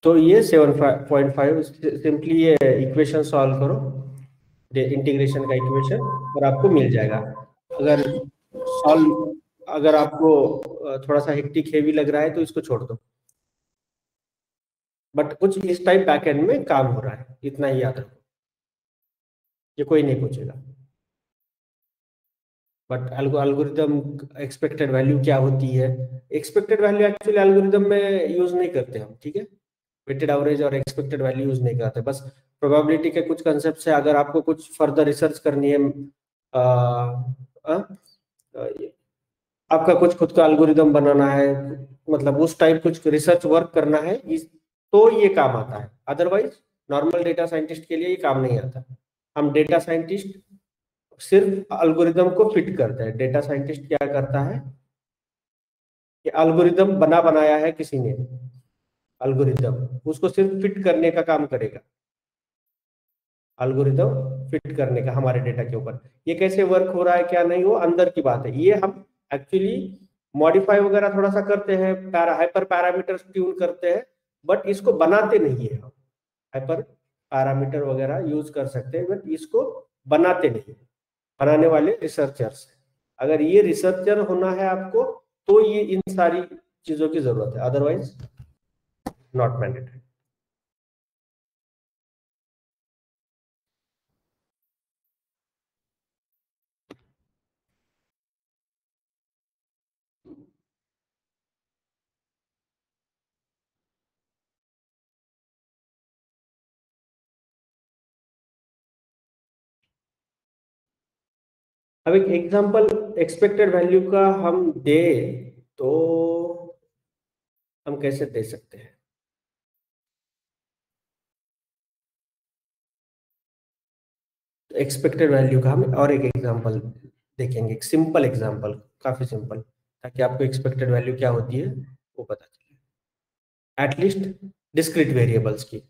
तो ये 7.5, सिंपली ये इक्वेशन सॉल्व करो, इंटीग्रेशन का इक्वेशन, और आपको मिल जाएगा। अगर आपको थोड़ा सा हेक्टिक हेवी लग रहा है तो इसको छोड़ दो, बट कुछ इस टाइप बैकएंड में काम हो रहा है, इतना ही याद रखो, ये कोई नहीं पूछेगा। बट एल्गोरिदम एक्सपेक्टेड वैल्यू क्या होती है, एक्सपेक्टेड वैल्यू एक्चुअली एल्गोरिदम में यूज नहीं करते हम, ठीक है, वेटेड एवरेज और एक्सपेक्टेड वैल्यू यूज नहीं करते, बस प्रोबेबिलिटी के कुछ कंसेप्ट है। अगर आपको कुछ फर्दर रिसर्च करनी है, आपका कुछ खुद का एल्गोरिदम बनाना है, मतलब उस टाइप कुछ रिसर्च वर्क करना है, तो ये काम आता है, अदरवाइज नॉर्मल डेटा साइंटिस्ट के लिए ये काम नहीं आता। हम डेटा साइंटिस्ट सिर्फ एल्गोरिदम को फिट करते हैं। डेटा साइंटिस्ट क्या करता है कि एल्गोरिदम बनाया है किसी ने, एल्गोरिदम उसको सिर्फ फिट करने का काम करेगा, एल्गोरिदम फिट करने का हमारे डेटा के ऊपर। ये कैसे वर्क हो रहा है क्या नहीं, वो अंदर की बात है। ये हम एक्चुअली मॉडिफाई वगैरह थोड़ा सा करते हैं, हाइपर पैरामीटर्स ट्यून करते हैं, बट इसको बनाते नहीं है हम। हाइपर पैरामीटर वगैरह यूज कर सकते हैं, बट इसको बनाते नहीं, बनाने वाले रिसर्चर्स। अगर ये रिसर्चर होना है आपको तो ये इन सारी चीजों की जरूरत है, अदरवाइज नॉट मैंडेटरी। अब एक एग्जांपल एक्सपेक्टेड वैल्यू का हम दे तो हम कैसे दे सकते हैं। एक्सपेक्टेड वैल्यू का हम और एक एग्जांपल देखेंगे, एक सिंपल एग्जांपल, काफी सिंपल, ताकि आपको एक्सपेक्टेड वैल्यू क्या होती है वो पता चले, एटलीस्ट डिस्क्रीट वेरिएबल्स की।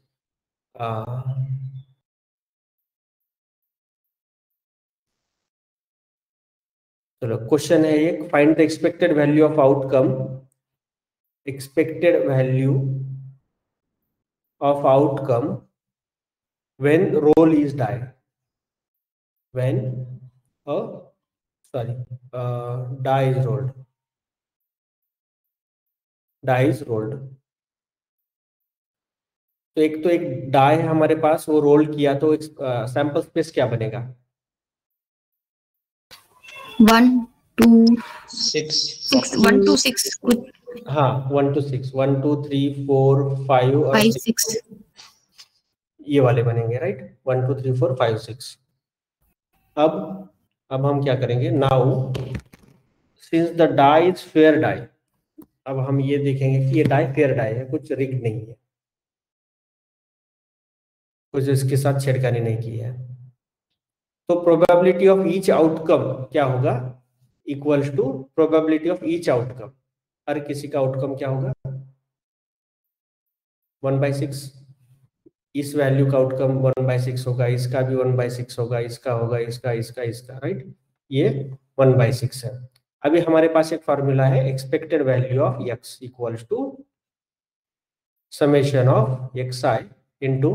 चलो क्वेश्चन है एक, find the expected value of outcome, expected value of outcome when roll is die, when die is rolled, die is rolled। तो एक डाई है हमारे पास, वो रोल किया, तो एक सैंपल स्पेस क्या बनेगा, 1 2 6, 1 2 6 कुछ, हाँ 1 to 6, 1 2 3 4 5 और 5 6, ये वाले बनेंगे, राइट, 1 2 3 4 5 6। अब हम क्या करेंगे, now since the die is fair die, अब हम ये देखेंगे कि ये डाई फेयर डाई है, कुछ रिग्ड नहीं है, कुछ इसके साथ छेड़खानी नहीं की है। तो प्रोबेबिलिटी ऑफ ईच आउटकम क्या होगा, equals to probability of each outcome, हर किसी का आउटकम क्या होगा 1/6, इस वैल्यू का आउटकम 1/6 होगा, इसका भी 1/6 होगा, इसका होगा, इसका, राइट, ये 1/6 है। अभी हमारे पास एक फॉर्मूला है, expected value of x equals to summation of xi into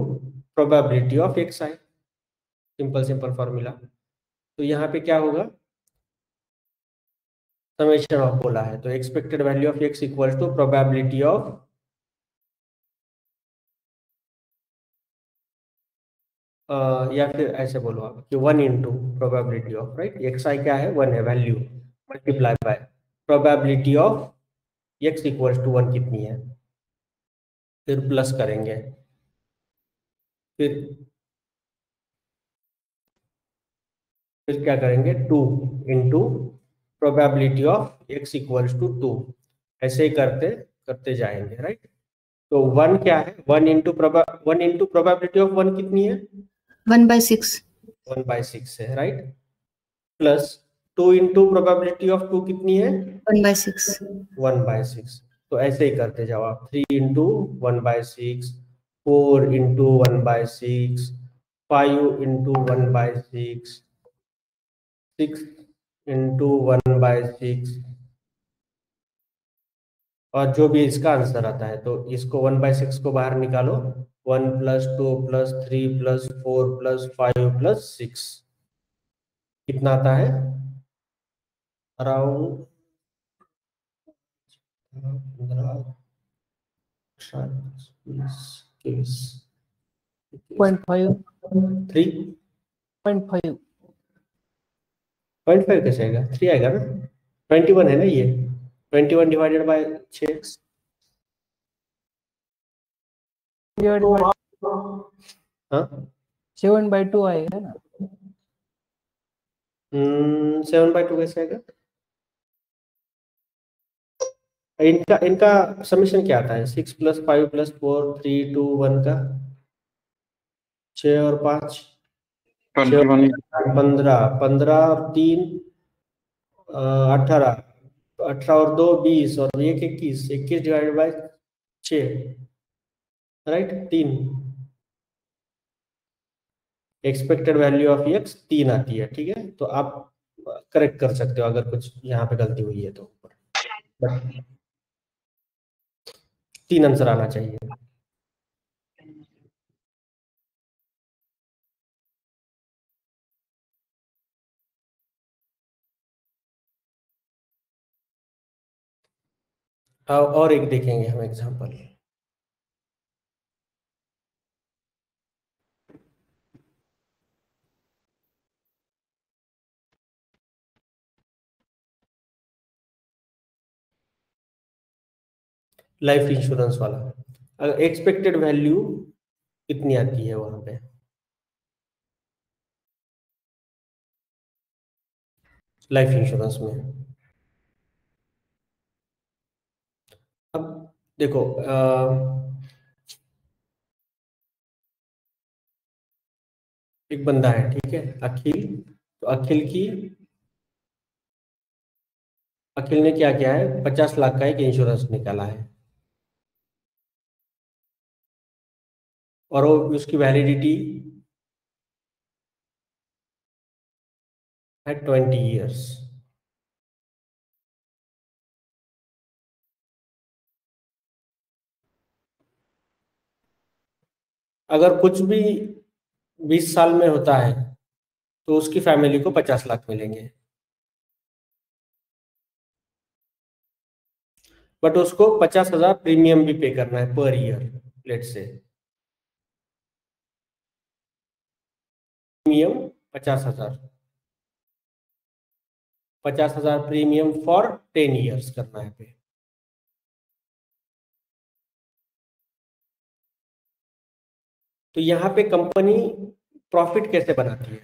probability of xi, simple formula. तो यहाँ पे क्या होगा, समेशन ऑफ बोला है, तो expected value of x equal to probability of या फिर ऐसे बोलो आप कि 1 into probability of, right, X I क्या है, 1 है value, multiply by probability of x equal to 1 कितनी है, फिर प्लस करेंगे, फिर क्या करेंगे 2 into probability of x equals to 2, ऐसे ही करते करते जाएंगे, राइट। तो 1 क्या है, 1 इंटू प्रोबेबिलिटी ऑफ 1 कितनी है, 1/6. 1/6 है, right, plus 2 into probability of 2 कितनी है, 1/6. 1/6। तो ऐसे ही करते जाओ आप, 3 इंटू 1/6, 4 इंटू 1/6, 5 इंटू 1/6, 6 इंटू 1/6, और जो भी इसका आंसर आता है, तो इसको 1/6 को बाहर निकालो, 1 plus 2 plus 3 plus 4 plus 5 plus 6, कितना आता है, अराउंड 0.5. 3.5 0.5. कैसे आएगा, 3 आएगा ना, 21 है ना ये, 21 डिवाइडेड बाय 6, divided by हाँ 7/2 आएगा ना. 7/2 कैसे आएगा, इनका इनका समीशन क्या आता है, 6 प्लस 5 प्लस 4 3 2 1 का 6 और 5 21 15 15 और 3 18 18 और 2 20 और 1 21 21 divided by 6, right, 3, expected value of x 3 आती है, ठीक है। तो आप करेक्ट कर सकते हो अगर कुछ यहाँ पे गलती हुई है तो, बट 3 आंसर आना चाहिए। और एक देखेंगे हम एग्जांपल, लाइफ इंश्योरेंस वाला, अगर एक्सपेक्टेड वैल्यू कितनी आती है वहां पे, लाइफ इंश्योरेंस में। अब देखो एक बंदा है, ठीक है, अखिल, तो अखिल ने क्या किया है, 50 लाख का एक इंश्योरेंस निकाला है, और वो उसकी वैलिडिटी है 20 ईयर्स। अगर कुछ भी 20 साल में होता है तो उसकी फैमिली को 50 लाख मिलेंगे, बट उसको 50,000 प्रीमियम भी पे करना है पर ईयर, लेट से प्रीमियम 50,000, 50,000 प्रीमियम फॉर 10 ईयर्स करना है पे। तो यहाँ पे कंपनी प्रॉफिट कैसे बनाती है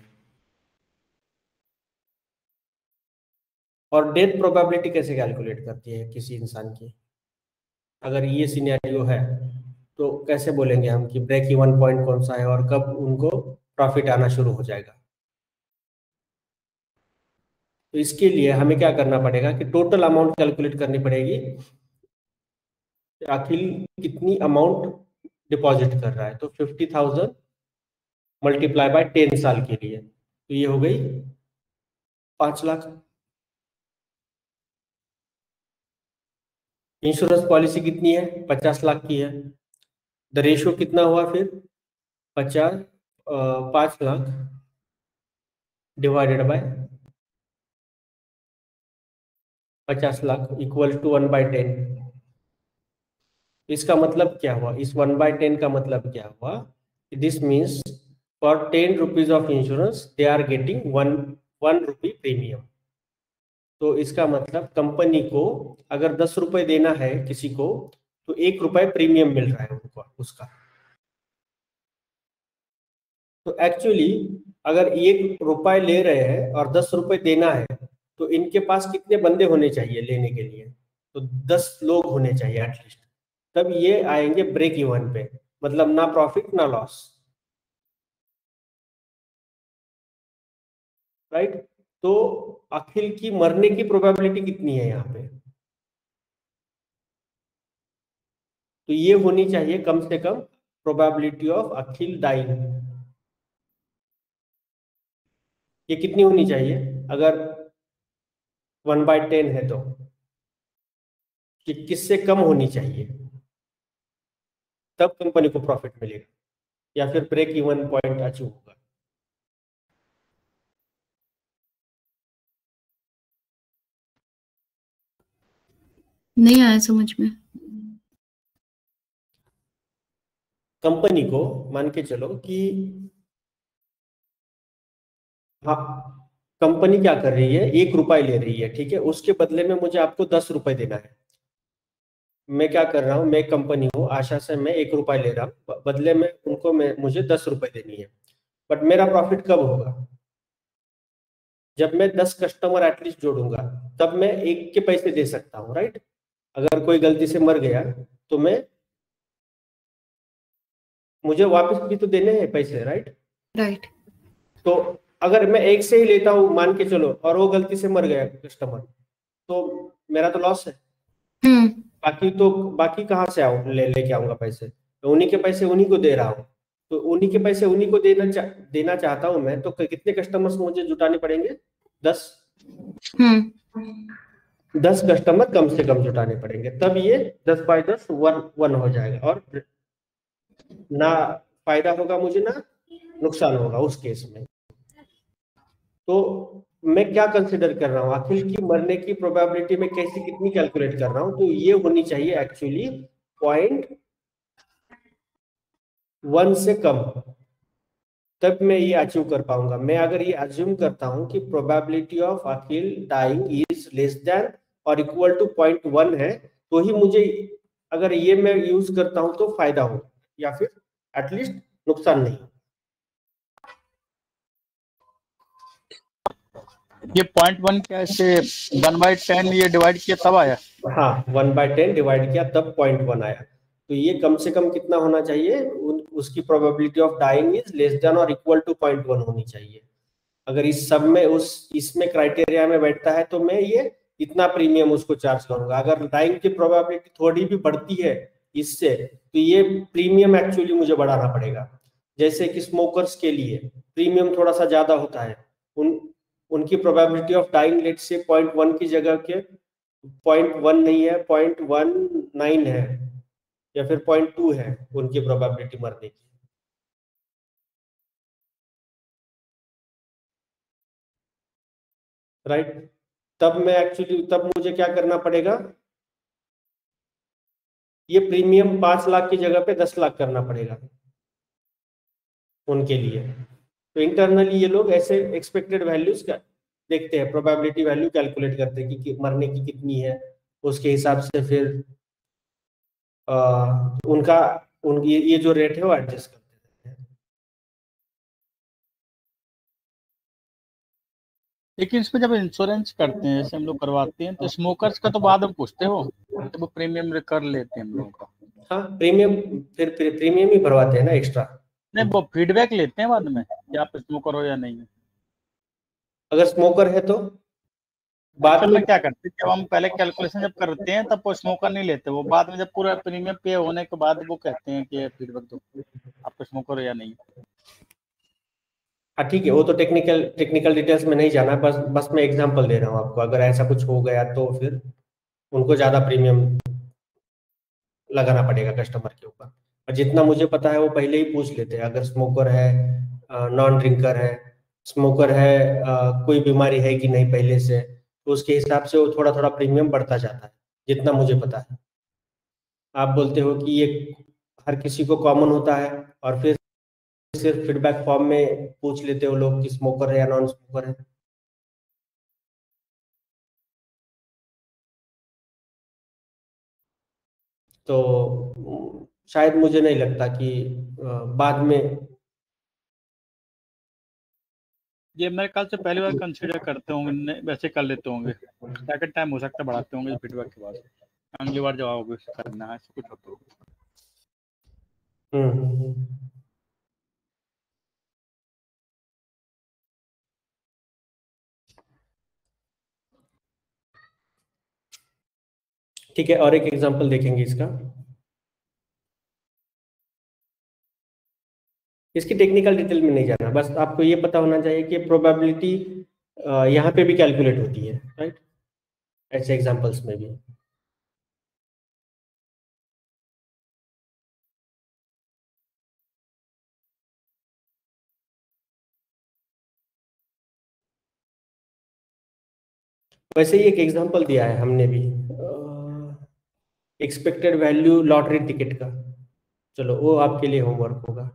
और डेथ प्रोबेबिलिटी कैसे कैलकुलेट करती है किसी इंसान की, अगर ये सिनेरियो है तो कैसे बोलेंगे हम कि ब्रेक इवन पॉइंट कौन सा है और कब उनको प्रॉफिट आना शुरू हो जाएगा। तो इसके लिए हमें क्या करना पड़ेगा कि टोटल अमाउंट कैलकुलेट करनी पड़ेगी, अखिल कितनी अमाउंट डिपॉजिट कर रहा है, तो 50,000 मल्टीप्लाई बाय 10 साल के लिए, तो ये हो गई 5 लाख। इंश्योरेंस पॉलिसी कितनी है, 50 लाख की है, द रेशियो कितना हुआ फिर 5 lakh divided by 50 lakh equal to 1/10। इसका मतलब क्या हुआ, इस 1/10 का मतलब क्या हुआ, this means for 10 rupees of insurance they are getting 1 rupee premium. तो इसका मतलब कंपनी को अगर 10 रुपए देना है किसी को, तो 1 रुपए प्रीमियम मिल रहा है उनको उसका। तो एक्चुअली अगर 1 रुपए ले रहे हैं और 10 रुपए देना है, तो इनके पास कितने बंदे होने चाहिए लेने के लिए, तो 10 लोग होने चाहिए एटलीस्ट, तब ये आएंगे ब्रेक इवन पे, मतलब ना प्रॉफिट ना लॉस, राइट। तो अखिल की मरने की प्रोबेबिलिटी कितनी है यहाँ पे, तो ये होनी चाहिए कम से कम प्रोबेबिलिटी ऑफ अखिल डाइंग, ये कितनी होनी चाहिए अगर 1/10 है तो, कि किससे कम होनी चाहिए, तब कंपनी को प्रॉफिट मिलेगा या फिर ब्रेक इवन पॉइंट अचीव होगा। नहीं आया समझ में। कंपनी को मान के चलो कि हाँ, कंपनी क्या कर रही है, 1 रुपए ले रही है, ठीक है, उसके बदले में मुझे आपको 10 रुपए देना है। मैं क्या कर रहा हूँ, मैं कंपनी हूँ, आशा से मैं 1 रुपए ले रहा हूँ, बदले में उनको मुझे 10 रुपए देनी है। बट मेरा प्रॉफिट कब होगा, जब मैं 10 कस्टमर एटलीस्ट जोड़ूंगा, तब मैं 1 के पैसे दे सकता हूँ, राइट। अगर कोई गलती से मर गया तो मुझे वापस भी तो देने हैं पैसे, राइट। राइट। तो अगर मैं 1 से ही लेता हूँ मान के चलो, और वो गलती से मर गया कस्टमर, तो मेरा तो लॉस है। बाकी कहाँ से लेके आऊंगा पैसे, तो उन्हीं के पैसे उन्हीं को दे रहा हूँ, तो उन्हीं के पैसे उन्हीं को देना चाहता हूँ मैं, तो कितने कस्टमर्स मुझे जुटाने पड़ेंगे, 10 कस्टमर कम से कम जुटाने पड़ेंगे, तब ये 10/10 1 हो जाएगा, और ना फायदा होगा मुझे ना नुकसान होगा उस केस में। तो मैं क्या कंसिडर कर रहा हूँ, अखिल की मरने की प्रोबेबिलिटी में कैसी कितनी कैलकुलेट कर रहा हूँ, तो ये होनी चाहिए एक्चुअली 0.1 से कम, तब मैं ये अचीव कर पाऊंगा। मैं अगर ये अज्यूम करता हूँ कि probability of Akhil dying is less than और इक्वल टू 0.1 है, तो ही मुझे, अगर ये मैं यूज करता हूँ तो फायदा हो, या फिर एटलीस्ट नुकसान नहीं। ये 0.1 क्या ऐसे 1/10 ये डिवाइड किया तब आया? हाँ, 1/10 डिवाइड किया तब 0.1 आया। तो ये कम से कम कितना होना चाहिए, उसकी probability of dying is less than और इक्वल टू 0.1 होनी चाहिए। अगर इस सब में इसमें क्राइटेरिया में बैठता है तो मैं ये इतना प्रीमियम उसको चार्ज करूंगा। अगर डाइंग की प्रोबेबिलिटी थोड़ी भी बढ़ती है इससे, तो ये प्रीमियम एक्चुअली मुझे बढ़ाना पड़ेगा। जैसे कि स्मोकर्स के लिए प्रीमियम थोड़ा सा ज्यादा होता है, उनकी प्रोबेबिलिटी ऑफ डाइंग लेट से 0.1 की जगह के 0.1 नहीं है, 0.19 है, या फिर 0.2 है उनकी प्रोबेबिलिटी मरने की, राइट। तब मुझे क्या करना पड़ेगा, ये प्रीमियम 5 लाख की जगह पे 10 लाख करना पड़ेगा उनके लिए। तो इंटरनली ये लोग ऐसे एक्सपेक्टेड वैल्यूज का देखते हैं, प्रोबेबिलिटी वैल्यू कैलकुलेट करते हैं कि मरने की कितनी है, उसके हिसाब से फिर ये जो रेट है वो एडजस्ट करते हैं। लेकिन इसमें जब इंश्योरेंस करते हैं, जैसे हम लोग करवाते हैं, तो स्मोकर्स का तो बाद में पूछते हो, तो वो प्रीमियम कर लेते हैं हम लोगों का। हाँ, प्रीमियम ही भरवाते हैं ना एक्स्ट्रा। नहीं, वो फीडबैक लेते हैं बाद में कि आप स्मोकर हो या नहीं। अगर स्मोकर है तो बाद में क्या करते हैं, जब हम पहले कैलकुलेशन जब करते हैं तब वो स्मोकर नहीं लेते, वो बाद में जब पूरा प्रीमियम पे होने के बाद वो कहते हैं कि फीडबैक दो आप स्मोकर हो या नहीं। हाँ ठीक है, वो तो टेक्निकल डिटेल्स में नहीं जाना, बस मैं एग्जांपल दे रहा हूँ आपको। अगर ऐसा कुछ हो गया तो फिर उनको ज्यादा प्रीमियम लगाना पड़ेगा कस्टमर के ऊपर। और जितना मुझे पता है वो पहले ही पूछ लेते हैं, अगर स्मोकर है, नॉन ड्रिंकर है, स्मोकर है, कोई बीमारी है कि नहीं पहले से, तो उसके हिसाब से वो थोड़ा थोड़ा प्रीमियम बढ़ता जाता है, जितना मुझे पता है। आप बोलते हो कि ये हर किसी को कॉमन होता है, और फिर सिर्फ फीडबैक फॉर्म में पूछ लेते हो लोग कि स्मोकर है या नॉन स्मोकर है। तो शायद मुझे नहीं लगता कि बाद में ये मेरे ख्याल से पहली बार कंसीडर करते होंगे, वैसे कर लेते होंगे, सेकंड टाइम हो सकता है बढ़ाते होंगे फीडबैक के बाद, अगली बार जवाब करना है, ऐसा कुछ होता होगा। ठीक है, और एक एग्जांपल देखेंगे इसका। इसकी टेक्निकल डिटेल में नहीं जाना, बस आपको ये पता होना चाहिए कि प्रोबेबिलिटी यहाँ पे भी कैलकुलेट होती है, राइट, ऐसे एग्जांपल्स में भी। वैसे ही एक एग्जांपल दिया है हमने भी, एक्सपेक्टेड वैल्यू लॉटरी टिकट का। चलो वो आपके लिए होमवर्क होगा।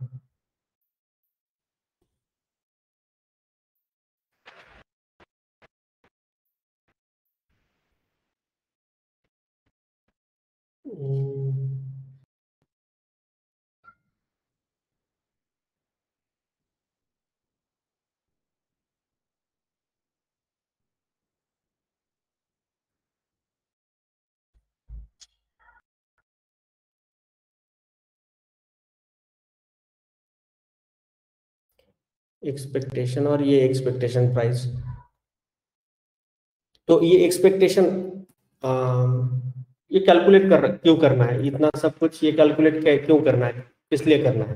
एक्सपेक्टेशन और ये एक्सपेक्टेशन प्राइस, तो ये एक्सपेक्टेशन ये कैलकुलेट क्यों करना है, इतना सब कुछ ये कैलकुलेट क्यों करना है, किस लिए करना है?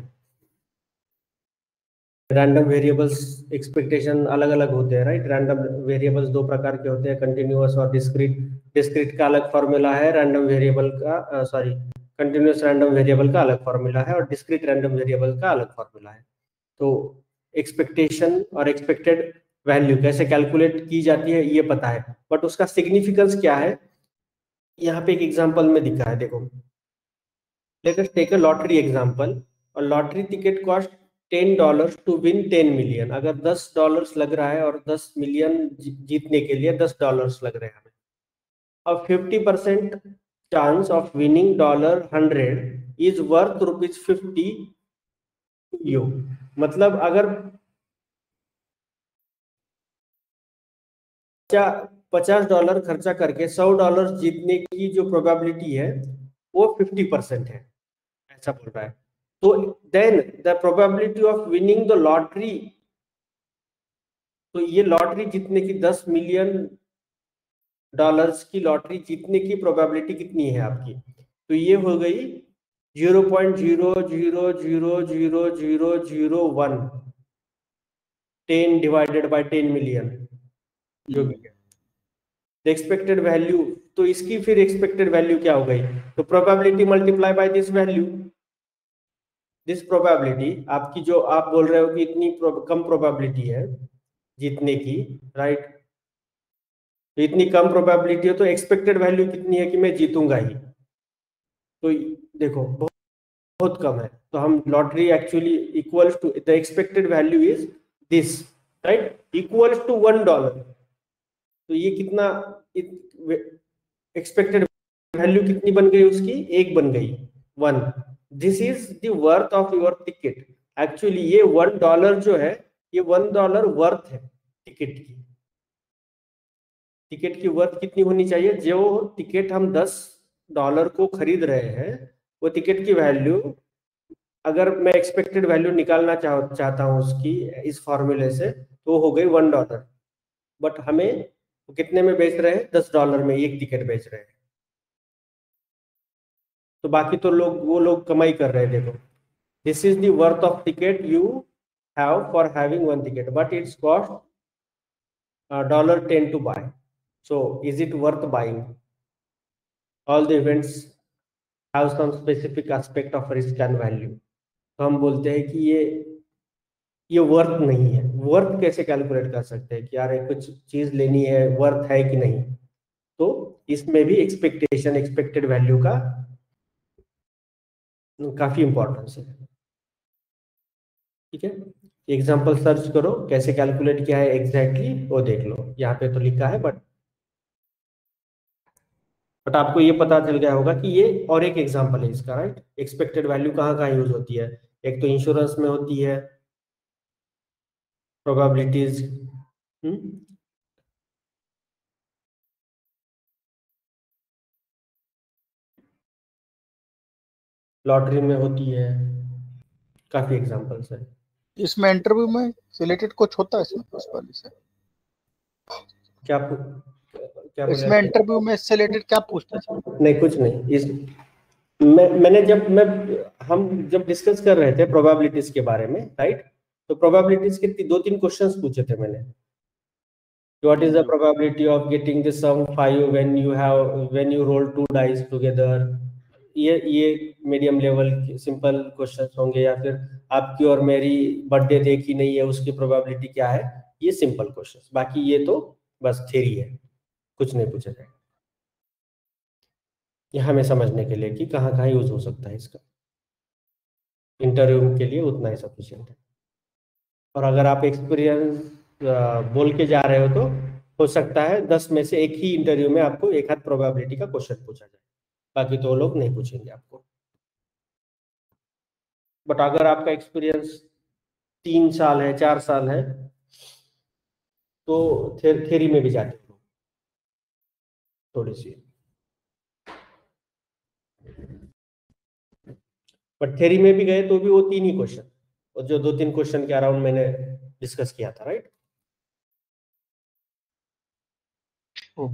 रैंडम वेरिएबल्स एक्सपेक्टेशन अलग अलग होते हैं, राइट। रैंडम वेरिएबल्स दो प्रकार के होते हैं, कंटिन्यूअस और डिस्क्रीट। डिस्क्रीट का अलग फॉर्मूला है, रैंडम वेरिएबल का सॉरी कंटिन्यूअस रैंडम वेरिएबल का अलग फॉर्मूला है, और डिस्क्रीट रैंडम वेरिएबल का अलग फॉर्मूला है। तो एक्सपेक्टेशन और एक्सपेक्टेड वैल्यू कैसे कैलकुलेट की जाती है ये पता है, बट उसका सिग्निफिकेंस क्या है यहाँ पे एक एग्जांपल में दिखा है। देखो, let us take a lottery example, और lottery ticket cost $10 to win 10 million. अगर $10 लग रहा है और 10 मिलियन जीतने के लिए $10 लग रहे हैं हमें, और 50% chance of winning $100 is worth ₹50 you. मतलब अगर $50 खर्चा करके $100 जीतने की जो प्रोबेबिलिटी है वो 50% है, ऐसा बोल रहा है। तो then the probability of winning the lottery, तो ये लॉटरी जीतने की $10 मिलियन की लॉटरी जीतने की प्रोबेबिलिटी कितनी है आपकी? तो ये हो गई 0.0000001, 10 डिवाइडेड बाय 10 मिलियन जो भी है एक्सपेक्टेड वैल्यू। तो इसकी फिर एक्सपेक्टेड वैल्यू क्या हो गई? तो probability multiply by this value, this probability आपकी जो आप बोल रहे हो कि इतनी कम प्रोबेबिलिटी है जीतने की, राइट। तो इतनी कम प्रोबेबिलिटी है तो एक्सपेक्टेड वैल्यू कितनी है कि मैं जीतूंगा ही? तो देखो बहुत कम है, तो हम lottery actually equals to the expected value is this, right, equals to $1। तो ये कितना एक्सपेक्टेड वैल्यू कितनी बन गई उसकी? 1 बन गई, 1। This is the worth of your ticket. Actually ये $1 जो है, ये $1 वर्थ है टिकट की। टिकट की वर्थ कितनी होनी चाहिए? जो टिकट हम $10 को खरीद रहे हैं, वो टिकट की वैल्यू, अगर मैं एक्सपेक्टेड वैल्यू निकालना चाहता हूं उसकी इस फॉर्मूले से, तो हो गई $1। बट हमें वो कितने में बेच रहे हैं? $10 में एक टिकट बेच रहे हैं। तो बाकी तो वो लोग कमाई कर रहे हैं। देखो, this is the worth of ticket you have for having one ticket, but it's cost $10 to buy. So is it worth buying? All the events have some specific aspect of risk and value. तो हम बोलते हैं कि ये ये worth नहीं है। Worth कैसे कैलकुलेट कर सकते हैं कि यार ये कुछ चीज लेनी है, वर्थ है कि नहीं? तो इसमें भी एक्सपेक्टेड वैल्यू का काफी इंपॉर्टेंस है। ठीक है, एग्जाम्पल सर्च करो कैसे कैलकुलेट किया है एग्जैक्टली वो देख लो, यहाँ पे तो लिखा है बट आपको ये पता चल गया होगा कि ये और एक एग्जाम्पल है इसका, राइट? एक्सपेक्टेड वैल्यू कहाँ कहाँ यूज होती है? एक तो इंश्योरेंस में होती है, प्रोबेबिलिटीज, लॉटरी में होती है, काफी एग्जांपल्स है। इसमें इंटरव्यू में रिलेटेड कुछ होता है इसमें उस वाले से? क्या क्या बोले इसमें आप? इंटरव्यू में इससे रिलेटेड क्या पूछते हैं? नहीं, कुछ नहीं। इस मैंने हम जब डिस्कस कर रहे थे प्रोबेबिलिटीज के बारे में, राइट? तो प्रोबेबिलिटीज के 2-3 क्वेश्चंस पूछे थे मैंने। What is the probability of getting the sum 5 when you roll 2 dice together? ये मीडियम लेवल सिंपल क्वेश्चंस होंगे। या फिर आपकी और मेरी बर्थडे एक ही नहीं है, उसकी प्रोबेबिलिटी क्या है? ये सिंपल क्वेश्चंस। बाकी ये तो बस थ्योरी है, कुछ नहीं पूछा जाए। ये हमें समझने के लिए कि कहाँ कहाँ यूज हो सकता है इसका। इंटरव्यू के लिए उतना ही सफिशिएंट है। और अगर आप एक्सपीरियंस बोल के जा रहे हो तो हो सकता है 10 में से एक ही इंटरव्यू में आपको एक हाथ प्रोबेबिलिटी का क्वेश्चन पूछा जाए, बाकी तो लोग नहीं पूछेंगे आपको। बट अगर आपका एक्सपीरियंस 3 साल है, 4 साल है, तो थ्योरी में भी जाते हो थोड़ी सी। बट थ्योरी में भी गए तो भी वो 3 ही क्वेश्चन, और जो 2-3 क्वेश्चन के अराउंड मैंने डिस्कस किया था, राइट?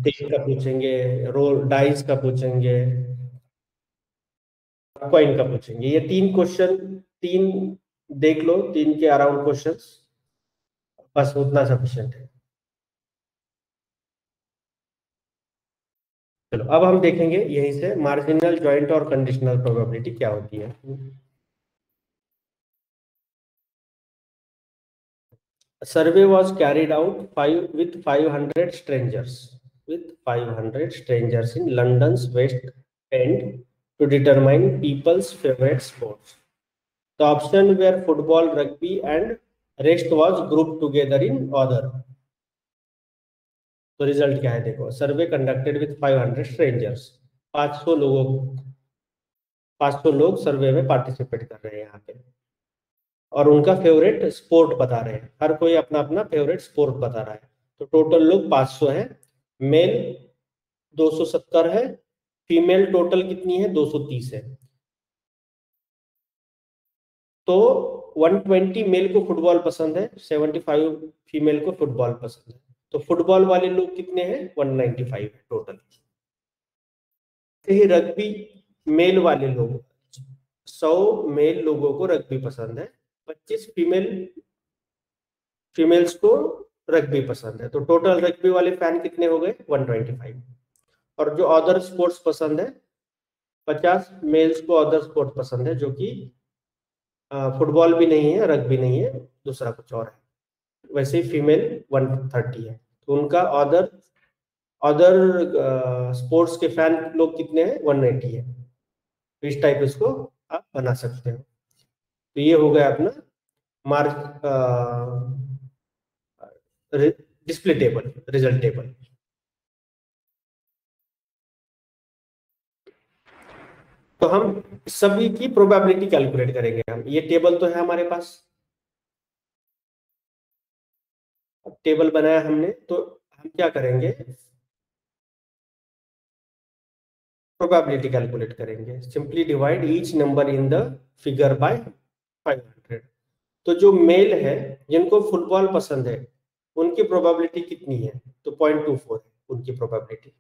टेक का पूछेंगे, रोल डाइस का पूछेंगे, कॉइन का पूछेंगे। ये 3 क्वेश्चन, 3 देख लो, 3 के अराउंड क्वेश्चंस, बस उतना सफिशिएंट है। चलो अब हम देखेंगे यहीं से मार्जिनल, जॉइंट और कंडीशनल प्रोबेबिलिटी क्या होती है। सर्वे was carried out 500 strangers in London's West End to determine people's favorite sports. The options were football, rugby, and rest was grouped together in other. तो रिजल्ट क्या है देखो, सर्वे कंडक्टेड विथ 500 स्ट्रेंजर्स। 500 लोग सर्वे में participate कर रहे हैं यहाँ पे, और उनका फेवरेट स्पोर्ट बता रहे हैं। हर कोई अपना अपना फेवरेट स्पोर्ट बता रहा है। तो टोटल लोग 500 है, मेल 270 है, फीमेल टोटल कितनी है? 230 है। तो 120 मेल को फुटबॉल पसंद है, 75 फीमेल को फुटबॉल पसंद है। तो फुटबॉल वाले लोग कितने हैं? 195 है टोटल। ही रग्बी मेल वाले लोग, 100 मेल लोगों को रग्बी पसंद है, 25 फीमेल्स को रग्बी पसंद है। तो टोटल रग्बी वाले फैन कितने हो गए? 125। और जो अदर स्पोर्ट्स पसंद है, 50 मेल्स को अदर स्पोर्ट पसंद है, जो कि फुटबॉल भी नहीं है, रग्बी नहीं है, दूसरा कुछ और है। वैसे ही फीमेल 130 है। तो उनका अदर स्पोर्ट्स के फैन लोग कितने हैं? 180 है। तो इस टाइप इसको आप बना सकते हो। तो ये हो गया अपना mark display table, result table. तो हम सभी की प्रोबेबिलिटी कैलकुलेट करेंगे। हम ये टेबल तो है हमारे पास, टेबल बनाया हमने, तो हम क्या करेंगे? प्रोबेबिलिटी कैलकुलेट करेंगे। Simply divide each number in the figure by 500। तो जो मेल है जिनको फुटबॉल पसंद है, उनकी प्रोबेबिलिटी कितनी है? तो 0.24 है उनकी probability.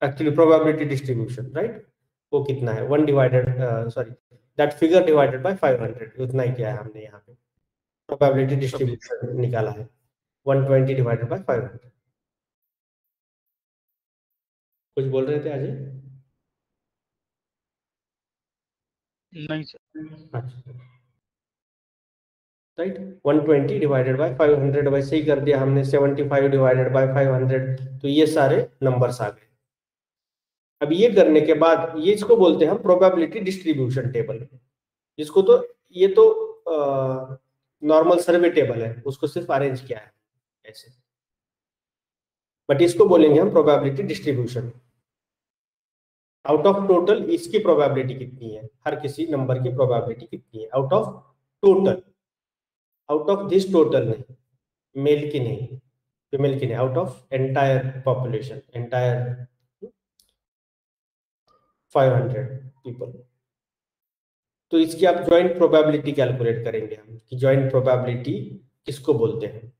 Actually probability distribution, right? वो कितना है? 1 divided, sorry, that figure divided by 500, उतना ही किया है हमने यहाँ पे। प्रोबेबिलिटी डिस्ट्रीब्यूशन निकाला है 120 डिवाइडेड बाय 500। कुछ बोल रहे थे अजय? नहीं सर। अच्छा, राइट। 120 डिवाइडेड बाय 500, वैसे ही कर दिया हमने 75 डिवाइडेड बाय 500, तो ये सारे नंबर्स आ गए। अब ये करने के बाद ये इसको बोलते हैं हम प्रोबेबिलिटी डिस्ट्रीब्यूशन टेबल, जिसको तो ये तो नॉर्मल सर्वे टेबल है, उसको सिर्फ अरेंज किया है ऐसे, बट इसको बोलेंगे हम probability distribution. Out of total इसकी प्रोबेबिलिटी कितनी है, हर किसी नंबर की प्रोबेबिलिटी कितनी है out of total, out of this total नहीं, मेल की नहीं, फीमेल की नहीं, out of entire population, entire 500 people. तो इसकी आप ज्वाइंट प्रोबेबिलिटी कैलकुलेट करेंगे हम कि ज्वाइंट प्रोबेबिलिटी किसको बोलते हैं।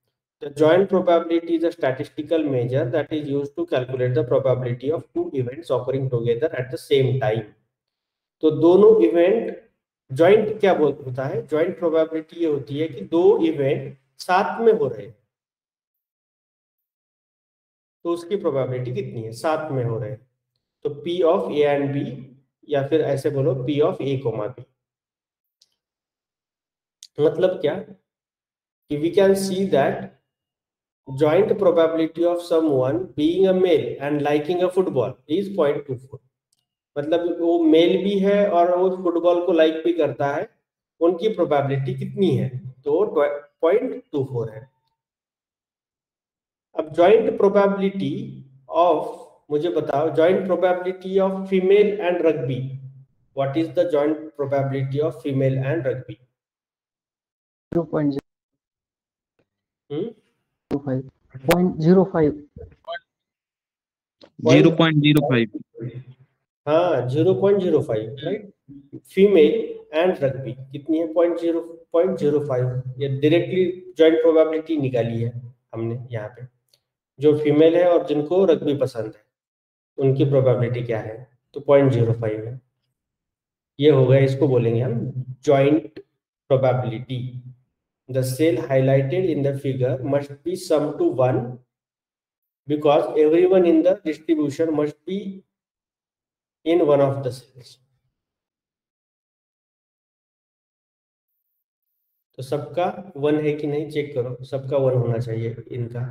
The joint probability is a statistical measure that is used to calculate the probability of two events occurring together at the same time. तो दोनों इवेंट ज्वाइंट क्या होता है, ज्वाइंट प्रोबेबिलिटी ये होती है कि दो इवेंट साथ में हो रहे हैं, तो उसकी प्रोबेबिलिटी कितनी है, साथ में हो रहे हैं। तो P of A and B, या फिर ऐसे बोलो P ऑफ A, B। मतलब क्या कि we can see that joint probability of someone being a male and liking a football is 0.24। मतलब वो मेल भी है और वो फुटबॉल को लाइक भी करता है, उनकी प्रोबेबिलिटी कितनी है, तो 0.24 है। अब जॉइंट प्रोबेबिलिटी ऑफ, मुझे बताओ joint probability of female and rugby, what is the joint probability of female and rugby? 0.05. 0.05 हाँ 0.05, राइट। फीमेल एंड रग्बी कितनी है, 0.05। ये डायरेक्टली जॉइंट प्रोबेबिलिटी निकाली है हमने यहाँ पे, जो फीमेल है और जिनको रग्बी पसंद है उनकी प्रोबेबिलिटी क्या है, तो 0.05 है। ये हो गया, इसको बोलेंगे हम joint probability. The cell highlighted in the figure must be sum to 1 because everyone in the distribution must be in one of the cells। तो सबका 1 है कि नहीं चेक करो, सबका 1 होना चाहिए इनका।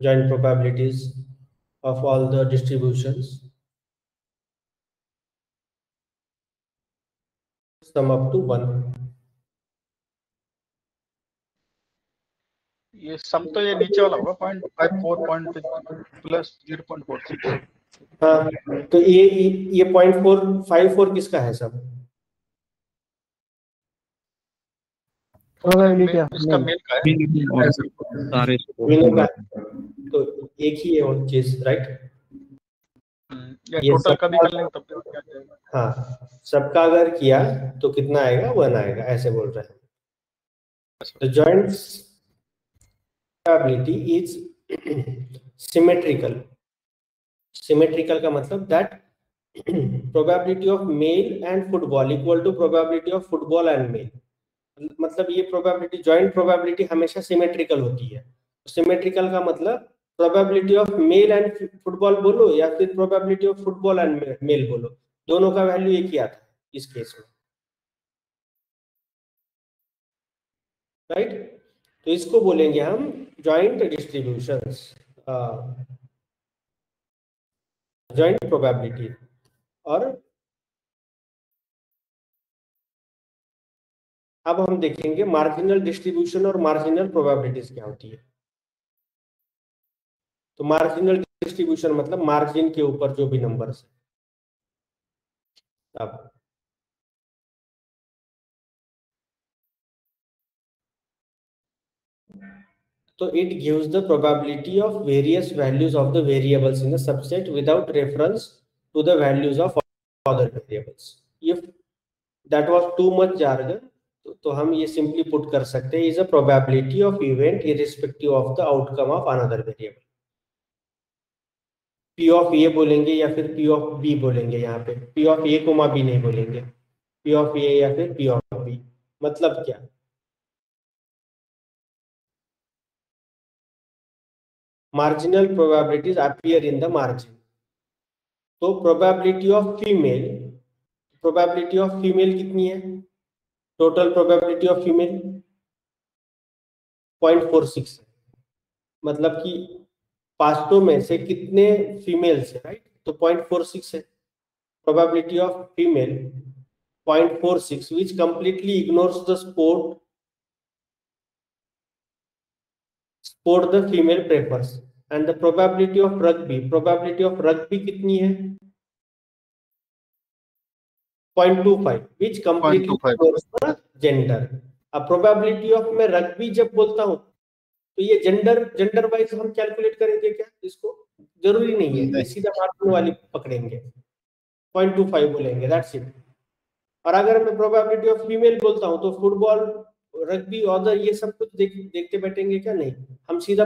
joint probabilities of all the distributions sum up to 1। ये सम तो ये नीचे वाला होगा 0.54 प्लस 0.46। हाँ तो ये 0.454 किसका है सब? Probability of इसका male. मेल का है। और सारे विनोद का, तो एक ही है और चीज, राइट। या ये टोटल सब का भी कर लेंगे तब क्या जाएगा। हाँ सबका अगर किया तो कितना आएगा, 1 आएगा, ऐसे बोल रहे हैं। The joint probability is symmetrical। Symmetrical का मतलब that probability of male and football equal to probability of football and male। मतलब ये प्रोबेबिलिटी, जॉइंट प्रोबेबिलिटी हमेशा सिमेट्रिकल होती है। सिमेट्रिकल का मतलब probability of male and football बोलो या फिर probability of football and male बोलो, दोनों का वैल्यू एक ही आता है इस केस में, राइट। तो इसको बोलेंगे हम जॉइंट डिस्ट्रीब्यूशंस, जॉइंट प्रोबेबिलिटी। और अब हम देखेंगे मार्जिनल डिस्ट्रीब्यूशन और मार्जिनल प्रोबेबिलिटीज क्या होती है। तो मार्जिनल डिस्ट्रीब्यूशन मतलब मार्जिन के ऊपर जो भी नंबर्स है। अब तो it gives the probability of various values of the variables in the subset without reference to the values of other variables। if that was too much jargon, तो हम ये simply put कर सकते हैं is a probability of event irrespective of the outcome of another variable। P of A बोलेंगे या फिर P of B बोलेंगे, यहाँ पे P of A, B नहीं बोलेंगे, P of A या फिर P of B। मतलब क्या, marginal probabilities appear in the margin। तो probability of female कितनी है, total probability of female 0.46 है, मतलब कि 500 में से कितने फीमेल्स है, राइट? तो 0.46 है probability of female 0.46 which completely ignores the sport the female prefers, and the probability of rugby कितनी है? 0.25 which completely 0.25 ignores the gender. अब प्रोबेबिलिटी ऑफ मैं रग्बी जब बोलता हूँ तो ये जेंडर वाइज हम कैलकुलेट करेंगे क्या इसको? जरूरी नहीं है, ये सीधा मार्जिन वाली पकड़ेंगे, 0.25 बोलेंगे, दैट्स इट। और अगर मैं प्रोबेबिलिटी ऑफ फीमेल बोलता हूँ तो फुटबॉल, रग्बी, अदर ये सब कुछ देखते बैठेंगे क्या? नहीं, हम सीधा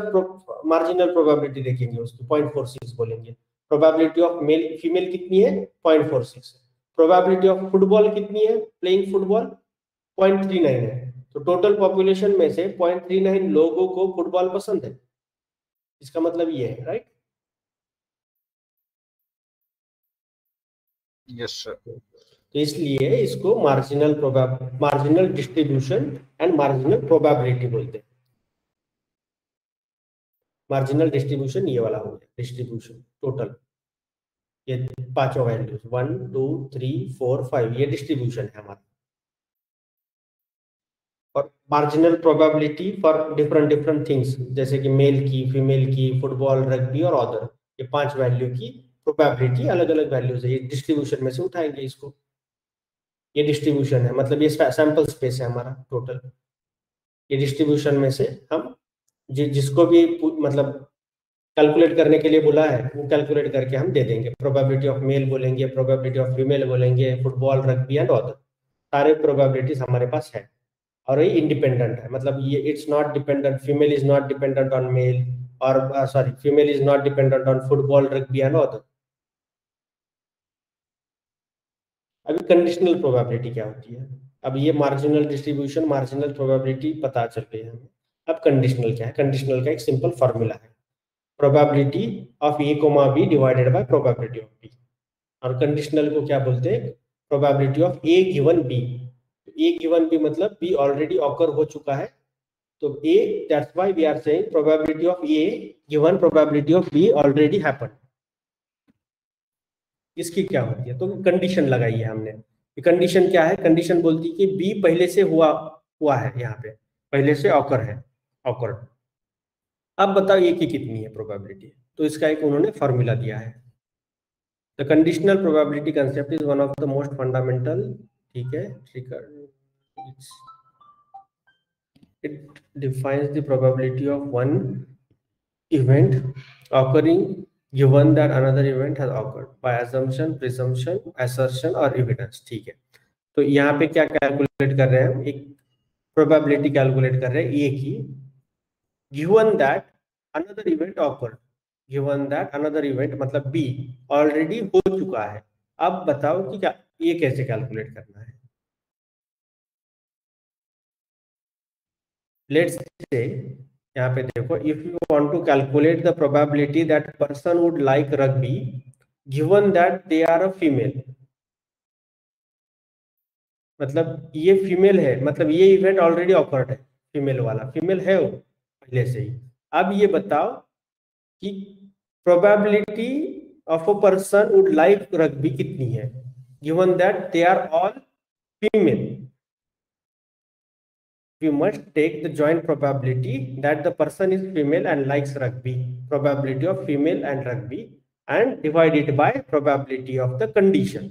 मार्जिनल प्रोबेबिलिटी देखेंगे, उसकी 0.46 बोलेंगे। प्रोबेबिलिटी ऑफ फीमेल कितनी है? 0.46। प्रोबेबिलिटी ऑफ फुटबॉल कितनी है? प्लेइंग फुटबॉल 0.39 है। तो टोटल पॉपुलेशन में से 0.39 लोगों को फुटबॉल पसंद है, इसका मतलब ये है, राइट? Yes sir. तो इसलिए इसको marginal distribution and marginal probability बोलते हैं। मार्जिनल डिस्ट्रीब्यूशन ये वाला हो गया, डिस्ट्रीब्यूशन टोटल, ये पांचों वैल्यूज 1 2 3 4 5 ये डिस्ट्रीब्यूशन है हमारा। और marginal probability for different things, जैसे कि मेल की, फीमेल की, फुटबॉल, रग्बी और अदर, ये 5 वैल्यू की प्रोबेबिलिटी अलग अलग वैल्यूज है, ये डिस्ट्रीब्यूशन में से उठाएंगे इसको। ये डिस्ट्रीब्यूशन है, मतलब ये सैंपल स्पेस है हमारा टोटल। ये डिस्ट्रीब्यूशन में से हम जिसको भी मतलब कैलकुलेट करने के लिए बोला है वो कैलकुलेट करके हम दे देंगे। प्रोबेबिलिटी ऑफ मेल बोलेंगे, प्रोबेबिलिटी ऑफ फीमेल बोलेंगे, फुटबॉल, रग्बी एंड अदर, सारे प्रोबेबिलिटीज हमारे पास है। और ये इंडिपेंडेंट है, मतलब ये it's not dependent, female is not dependent on male, और sorry, female is not dependent on football, rugby and other. अभी कंडीशनल प्रोबेबिलिटी क्या होती है? अब ये मार्जिनल डिस्ट्रीब्यूशन, मार्जिनल प्रोबेबिलिटी पता चल गई है हमें। अब कंडीशनल क्या है? कंडीशनल का एक सिंपल फॉर्मूला है, probability of A comma B divided by probability of B. और कंडीशनल को क्या बोलते हैं? Probability of A given B. A given B मतलब बी ऑलरेडी ऑकर हो चुका है, तो A, that's why we are saying probability of A given probability of B already happened. इसकी क्या होती है? तो कंडीशन लगाई है हमने। कंडीशन क्या है? कंडीशन बोलती है कि बी पहले से हुआ है, यहाँ पे पहले से ऑकर है, ऑकर्ड। अब बताओ ए की कितनी है प्रोबेबिलिटी? तो इसका एक उन्होंने फॉर्मूला दिया है। The conditional probability concept is one of the most fundamental, ठीक है, it defines the probability of one event occurring given that another event has occurred by assumption, presumption, assertion और evidence, ठीक है। तो यहाँ पे क्या कैलकुलेट कर रहे हैं हम? एक प्रोबेबिलिटी कैलकुलेट कर रहे हैं ए की, given that another event occurred, given that another event मतलब बी ऑलरेडी हो चुका है। अब बताओ कि क्या ये कैसे कैलकुलेट करना है? लेट्स से यहाँ पे देखो, if you want to calculate the probability that person would like rugby given that they are a female, मतलब ये फीमेल है, मतलब ये इवेंट ऑलरेडी ऑकर्ड है, फीमेल वाला, फीमेल है वो पहले से ही। अब ये बताओ कि probability of a person would like rugby कितनी है given that they are all female. We must take the joint probability that the person is female and likes rugby, probability of female and rugby, and divide it by probability of the condition.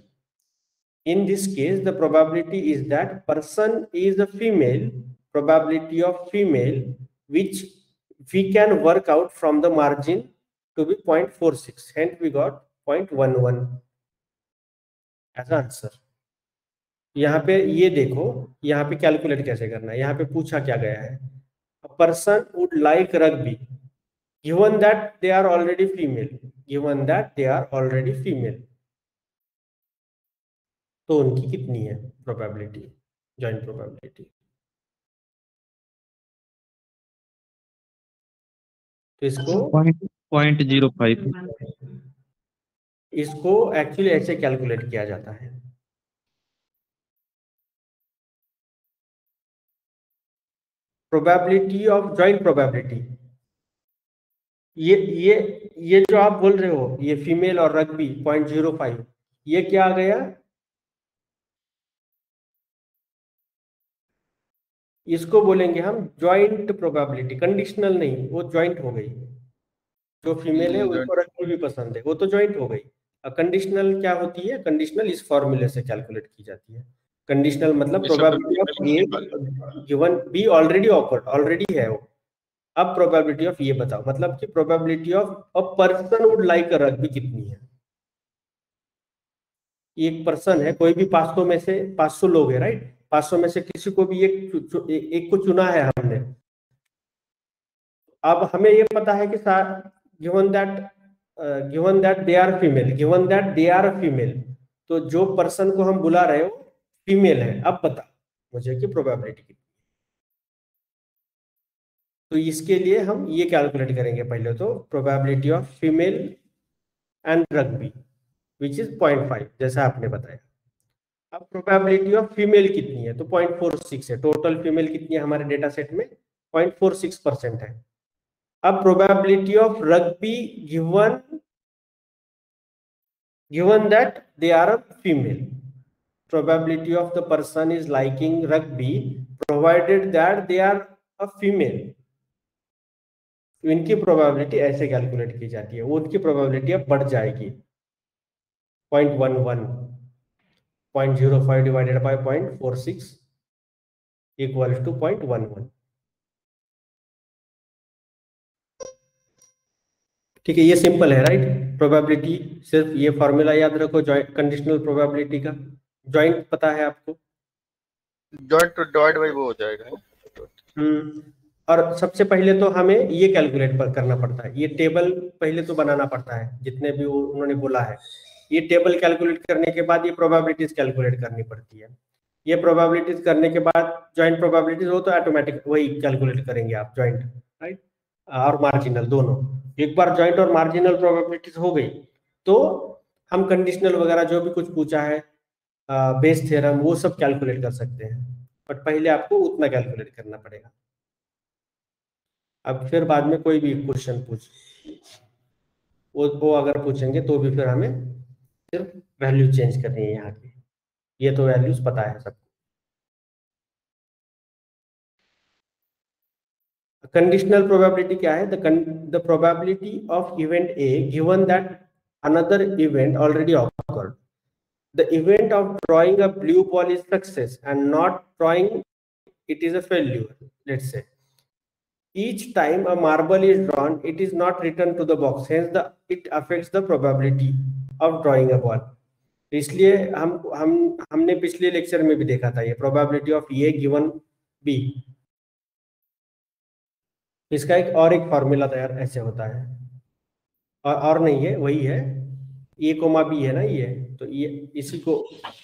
In this case, the probability is that person is a female, probability of female, which we can work out from the margin to be 0.46. Hence, we got 0.11 as answer. यहाँ पे ये देखो, यहाँ पे calculate कैसे करना है। यहाँ पे पूछा क्या गया है? Person would like rugby given that they are already female, given that they are already female, तो उनकी कितनी है प्रोबेबिलिटी, जॉइंट प्रोबेबिलिटी? तो इसको 0.05, इसको एक्चुअली ऐसे कैलकुलेट किया जाता है। प्रोबेबिलिटी ऑफ जॉइंट प्रोबेबिलिटी, ये जो आप बोल रहे हो, ये फीमेल और रग्बी 0.05, ये क्या आ गया? इसको बोलेंगे हम जॉइंट प्रोबेबिलिटी, कंडीशनल नहीं, वो जॉइंट हो गई। जो फीमेल है उसको रग्बी भी पसंद है, वो तो जॉइंट हो गई। कंडीशनल क्या होती है? कंडीशनल इस फॉर्मूले से कैलकुलेट की जाती है। कंडीशनल मतलब probability of A given B already occurred, already है वो। अब प्रोबेबिलिटी ऑफ ये बताओ, मतलब कि probability of a person would like a rugby कितनी है? एक पर्सन है, कोई भी 500 में से 500 लोग है, राइट? 500 में से किसी को भी एक को चुना है हमने। अब हमें ये पता है कि given that they are female, तो जो पर्सन को हम बुला रहे हो फीमेल है। अब बता मुझे कि प्रोबेबिलिटी कितनी। तो इसके लिए हम ये कैलकुलेट करेंगे पहले, तो probability of female and rugby which is 0.5, जैसा आपने बताया। अब प्रोबेबिलिटी ऑफ फीमेल कितनी है? तो 0.46 है। टोटल फीमेल कितनी है हमारे डेटा सेट में? 0.46% है। अब probability of rugby given that they are a female, probability of the person is liking rugby provided that they are a female, इनकी प्रोबेबिलिटी ऐसे कैलकुलेट की जाती है। उनकी प्रोबेबिलिटी अब बढ़ जाएगी 0.11, 0.05 डिवाइडेड बाय 0.46 इक्वल टू 0.11। ठीक है, ये सिंपल है, राइट? प्रोबेबिलिटी, सिर्फ ये फॉर्मूला याद रखो कंडीशनल प्रोबेबिलिटी का। जॉइंट पता है आपको? जॉइंट टू डिवाइड बाय वो हो जाएगा। और सबसे पहले तो हमें ये कैलकुलेट करना पड़ता है, ये टेबल पहले तो बनाना पड़ता है, जितने भी उन्होंने बोला है। ये टेबल कैलकुलेट करने के बाद ये प्रोबेबिलिटीज कैलकुलेट करनी पड़ती है। ये प्रोबेबिलिटीज करने के बाद जॉइंट प्रोबेबिलिटीज हो तो ऑटोमेटिक वही कैलकुलेट करेंगे आप, जॉइंट, राइट, और मार्जिनल दोनों। एक बार जॉइंट और मार्जिनल प्रोबेबिलिटीज हो गई तो हम कंडीशनल वगैरह जो भी कुछ पूछा है, बेस थ्योरम, वो सब कैलकुलेट कर सकते हैं। बट पहले आपको उतना कैलकुलेट करना पड़ेगा। अब फिर बाद में कोई भी क्वेश्चन पूछ, वो अगर पूछेंगे तो भी फिर हमें सिर्फ वैल्यू चेंज करनी है यहाँ की। ये तो वैल्यूज पता है सबको। कंडीशनल प्रोबेबिलिटी क्या है? The probability of event A given that another event already awkward, the event of drawing a blue ball is success and not drawing it is a failure. Let's say each time a marble is drawn, it is not returned to the box, hence it affects the probability of drawing a ball. इसलिए हमने पिछले lecture में भी देखा था ये probability of A given B. इसका एक फॉर्मूला तैयार ऐसे होता है, और नहीं है, वही है, ए कोमा बी है ना ये, तो ये इसी को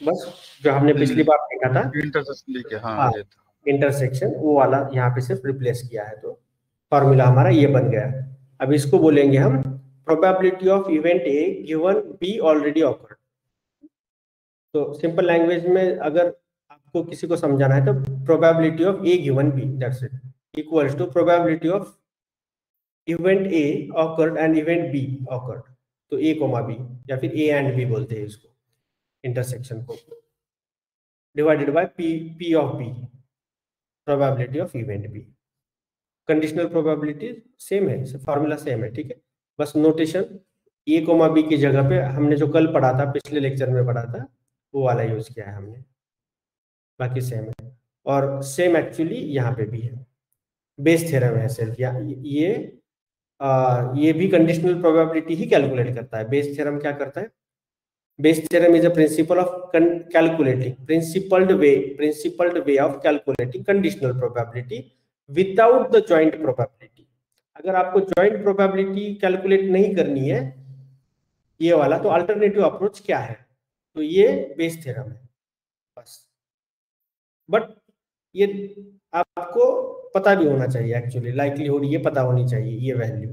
बस जो हमने पिछली बार देखा था इंटरसेक्शन लिखे, हाँ ये था इंटरसेक्शन, वो वाला यहाँ पे सिर्फ रिप्लेस किया है, तो फॉर्मूला हमारा ये बन गया। अब इसको बोलेंगे हम probability of event A given B already occurred. तो सिंपल लैंग्वेज में अगर आपको किसी को समझाना है तो probability of A given B, that's it, equals to probability of event A occurred and event B occurred. तो ए कोमा बी, या फिर ए एंड बी बोलते हैं इसको, इंटरसेक्शन को, divided by P of B, probability of event B. Conditional probability same है, formula same है, ठीक है। बस नोटेशन ए कोमा बी की जगह पे हमने जो कल पढ़ा था, पिछले लेक्चर में पढ़ा था, वो वाला यूज किया है हमने, बाकी सेम है। और सेम एक्चुअली यहाँ पे भी है, बेस थ्योरम है सिर्फ। ये भी कंडीशनल प्रोबेबिलिटी ही कैलकुलेट करता है। बेस थ्योरम क्या करता है? Bayes theorem is a principle of calculating, principled way of calculating conditional probability without the joint probability. अगर आपको जॉइंट प्रोबेबिलिटी कैलकुलेट नहीं करनी है ये वाला, तो अल्टरनेटिव अप्रोच क्या है? तो ये बेस थ्योरम है बस। बट ये आपको पता भी होना चाहिए, एक्चुअली लाइक्लीहुड ये पता होनी चाहिए, ये वैल्यू,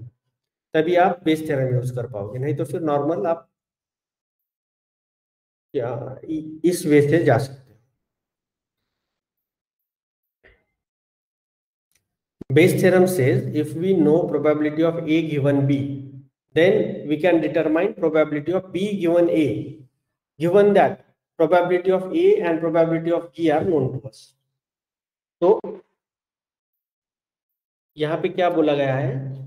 तभी आप बेस थ्योरम यूज कर पाओगे। नहीं तो फिर नॉर्मल आप इस वे से जा सकते हैं। Bayes theorem says if we know probability of A given B, then we can determine probability of B given A, given that probability of A and probability of B are known to us. तो यहाँ पे क्या बोला गया है,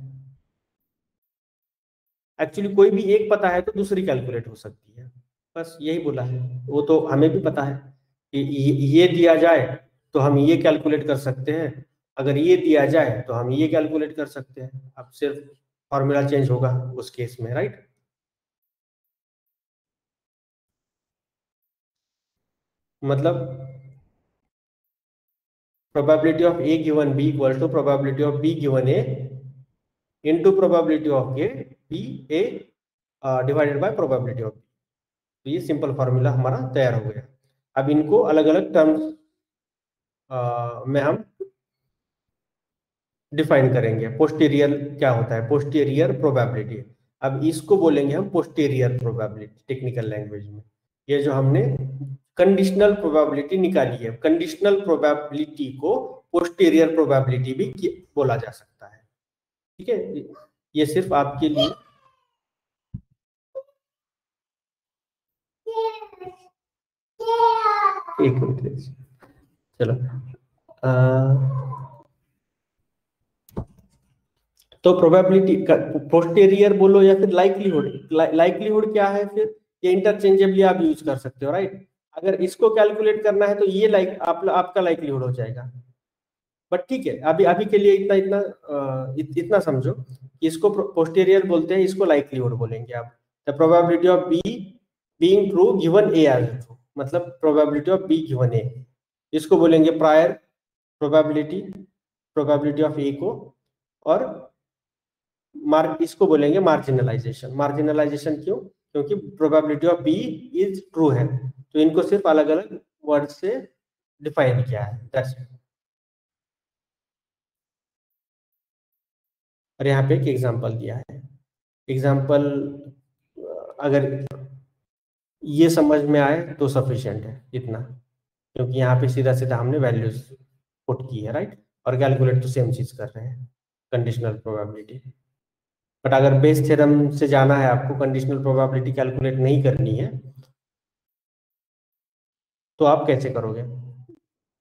actually कोई भी एक पता है तो दूसरी कैलकुलेट हो सकती है, बस यही बोला है। वो तो हमें भी पता है कि ये दिया जाए तो हम ये कैलकुलेट कर सकते हैं, अगर ये दिया जाए तो हम ये कैलकुलेट कर सकते हैं। अब सिर्फ फॉर्मूला चेंज होगा उस केस में, राइट। मतलब probability of A given B equal to probability of B given A into probability of A B A divided by probability of B। तो ये सिंपल फॉर्मूला हमारा तैयार हो गया। अब इनको अलग अलग टर्म्स में हम डिफाइन करेंगे। पोस्टीरियर क्या होता है, पोस्टीरियर प्रोबेबिलिटी। अब इसको बोलेंगे हम पोस्टीरियर प्रोबेबिलिटी टेक्निकल लैंग्वेज में। ये जो हमने कंडीशनल प्रोबेबिलिटी निकाली है, कंडीशनल प्रोबेबिलिटी को पोस्टीरियर प्रोबेबिलिटी भी बोला जा सकता है, ठीक है। ये सिर्फ आपके लिए एक मिनट, चलो। तो प्रोबेबिलिटी पोस्टीरियर बोलो या फिर लाइक्लीहुड, लाइक्लीहुड क्या है, फिर ये इंटरचेंजेबली आप यूज कर सकते हो, राइट। अगर इसको कैलकुलेट करना है तो ये आपका लाइक्लीहुड हो जाएगा। बट ठीक है, अभी के लिए इतना समझो कि इसको पोस्टीरियर बोलते हैं, इसको लाइक्लीहुड बोलेंगे आप। The probability of B being true given A as true, मतलब probability of B given A, इसको बोलेंगे प्रायर प्रोबेबिलिटी ऑफ ए को, और इसको बोलेंगे मार्जिनलाइजेशन। मार्जिनलाइजेशन क्यों, क्योंकि probability of B is true है, तो इनको सिर्फ अलग अलग वर्ड से डिफाइन किया है, दैट्स इट। और यहाँ पे एक एग्जांपल दिया है। एग्जांपल अगर ये समझ में आए तो सफिशिएंट है इतना, क्योंकि यहाँ पे सीधा सीधा हमने वैल्यूज पुट की है, राइट, और कैलकुलेट तो सेम चीज कर रहे हैं, कंडीशनल प्रोबेबिलिटी। बट अगर बेस थ्योरम से जाना है आपको, कंडीशनल प्रोबेबिलिटी कैलकुलेट नहीं करनी है, तो आप कैसे करोगे।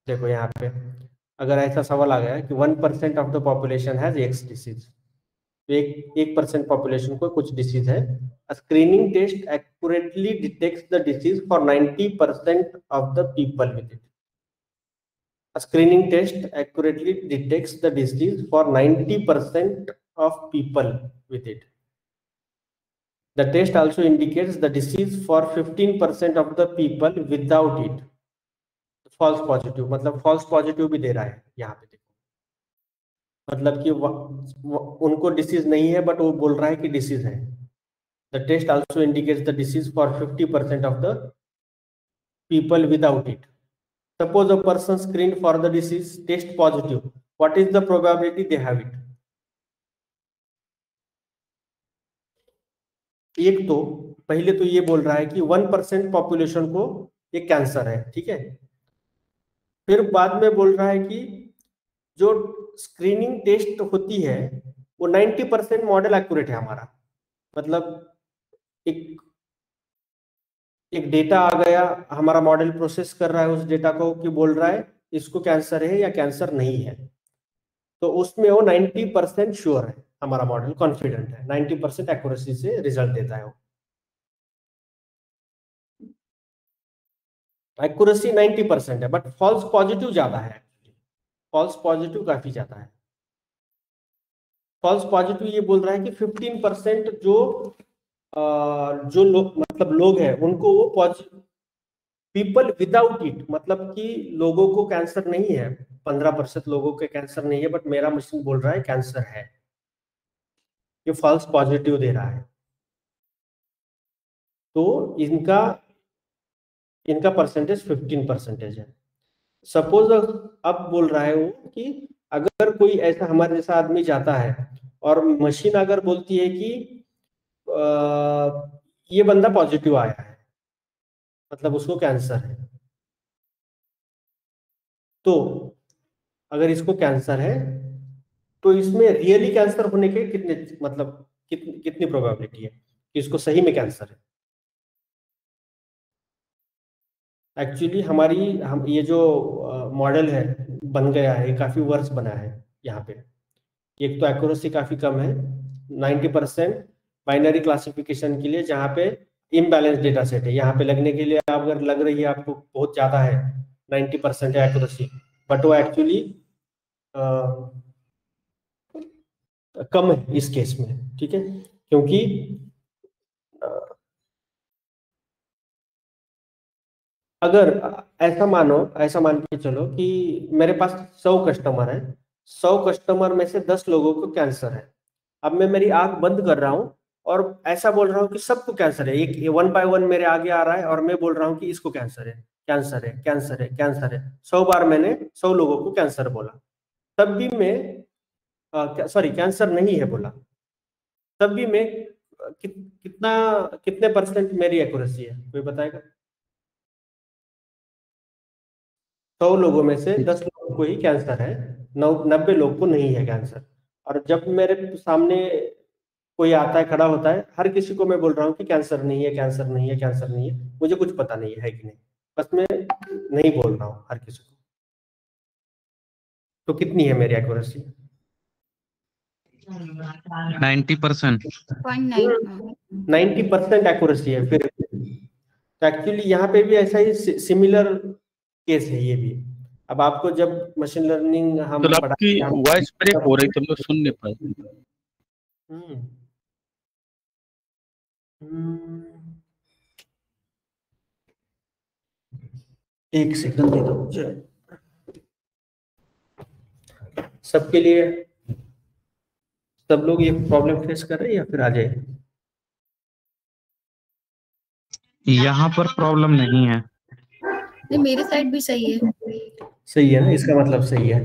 देखो यहाँ पे अगर ऐसा सवाल आ गया कि 1% of the population has X disease, तो 1% पॉपुलेशन को कुछ डिसीज है। Screening test accurately detects the disease for 90% of the people with it. Screening test accurately detects the disease for 90% of people with it. The test also indicates the disease for 15% of the people without it. False positive, मतलब false positive भी दे रहा है यहाँ पे, देखो, मतलब कि उनको डिसीज नहीं है बट वो बोल रहा है कि डिसीज है। The test also indicates the disease for 50% of the people without it. Suppose a person screened for the disease test positive. What is the probability they have it? एक तो पहले तो ये बोल रहा है कि 1% पॉपुलेशन को ये कैंसर है, ठीक है। फिर बाद में बोल रहा है कि जो स्क्रीनिंग टेस्ट होती है वो 90% मॉडल एक्यूरेट है हमारा, मतलब एक डेटा आ गया, हमारा मॉडल प्रोसेस कर रहा है उस डेटा को कि बोल रहा है इसको कैंसर है या कैंसर नहीं है, तो उसमें वो 90% श्योर है, हमारा मॉडल कॉन्फिडेंट है, 90% एक्यूरेसी से रिजल्ट देता है। वो एक्यूरेसी 90% है, बट फॉल्स पॉजिटिव ज्यादा है, फॉल्स पॉजिटिव काफी ज्यादा है। फॉल्स पॉजिटिव ये बोल रहा है कि 15% जो लोग मतलब लोग हैं उनको वो पॉजिटिव, पीपल विदाउट इट, मतलब कि लोगों को कैंसर नहीं है, 15% लोगों के कैंसर नहीं है, बट मेरा मशीन बोल रहा है कैंसर है, ये फॉल्स पॉजिटिव दे रहा है। तो इनका परसेंटेज 15% है। सपोज अब बोल रहा है वो कि अगर कोई ऐसा हमारे जैसा आदमी जाता है और मशीन अगर बोलती है कि ये बंदा पॉजिटिव आया है, मतलब उसको कैंसर है, तो अगर इसको कैंसर है तो इसमें रियली कैंसर होने के कितने मतलब कितनी प्रोबेबिलिटी है कि इसको सही में कैंसर है? एक्चुअली हम ये जो मॉडल है बन गया है, काफी वर्ष बना है यहाँ पे। एक तो एक्यूरेसी काफी कम है, 90% बाइनरी क्लासिफिकेशन के लिए, जहाँ पे इम्बैलेंस डेटा सेट है। यहाँ पे लगने के लिए अगर लग रही है आपको बहुत ज्यादा है, 90% है एक्यूरेसी, बट वो एक्चुअली कम है इस केस में, ठीक है? क्योंकि अगर ऐसा मान के चलो कि मेरे पास 100 कस्टमर है, 100 कस्टमर में से 10 लोगों को कैंसर है। अब मैं मेरी आंख बंद कर रहा हूं और ऐसा बोल रहा हूं कि सबको कैंसर है, एक 1 बाय 1 मेरे आगे आ रहा है और मैं बोल रहा हूं कि इसको कैंसर है, कैंसर है, कैंसर है, कैंसर है। 100 बार मैंने 100 लोगों को कैंसर बोला, तब भी मैं कैंसर नहीं है बोला, तब भी मैं कितने परसेंट मेरी एक्यूरेसी है, कोई बताएगा? 100 लोगों में से 10 लोगों को ही कैंसर है, 90 लोग को नहीं है कैंसर। और जब मेरे सामने कोई आता है, खड़ा होता है, हर किसी को मैं बोल रहा हूँ कि कैंसर नहीं है, कैंसर नहीं है, कैंसर नहीं है, मुझे कुछ पता नहीं है कि नहीं, बस मैं नहीं बोल रहा हूँ हर किसी को। तो कितनी है मेरी एक्यूरेसी? 90%। 90% एक्यूरेसी है। फिर तो एक्चुअली यहाँ पे भी ऐसा ही सिमिलर केस है ये भी। अब आपको जब मशीन लर्निंग हम तो आपकी वॉइस ब्रेक हो रही, तुम लोग सुन नहीं पाए। एक सेकंड दे दो मुझे। सबके लिए सब लोग ये प्रॉब्लम फेस कर रहे हैं या फिर आ जाए? यहाँ पर प्रॉब्लम नहीं है। नहीं, मेरे साइड भी सही है। सही है ना, इसका मतलब सही है।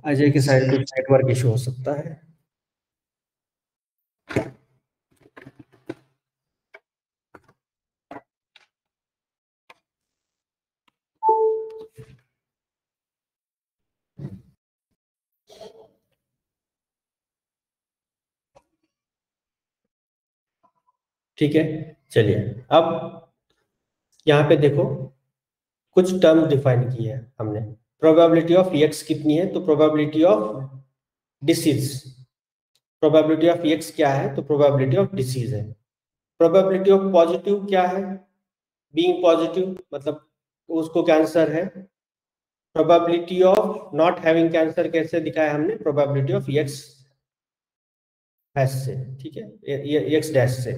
अजय की साइड पे नेटवर्क इशू हो सकता है। ठीक है, चलिए अब यहाँ पे देखो कुछ टर्म डिफाइन किए हैं हमने। प्रोबेबिलिटी ऑफ एक्स कितनी है? तो probability of disease. Probability of x क्या है? तो प्रोबेबिलिटी ऑफ डिसीज है। प्रोबेबिलिटी ऑफ पॉजिटिव क्या है? बीइंग पॉजिटिव, मतलब उसको कैंसर है। Probability of not having cancer कैसे दिखाया हमने? प्रोबेबिलिटी ऑफ एक्स से, ठीक है, एक्स डैश से।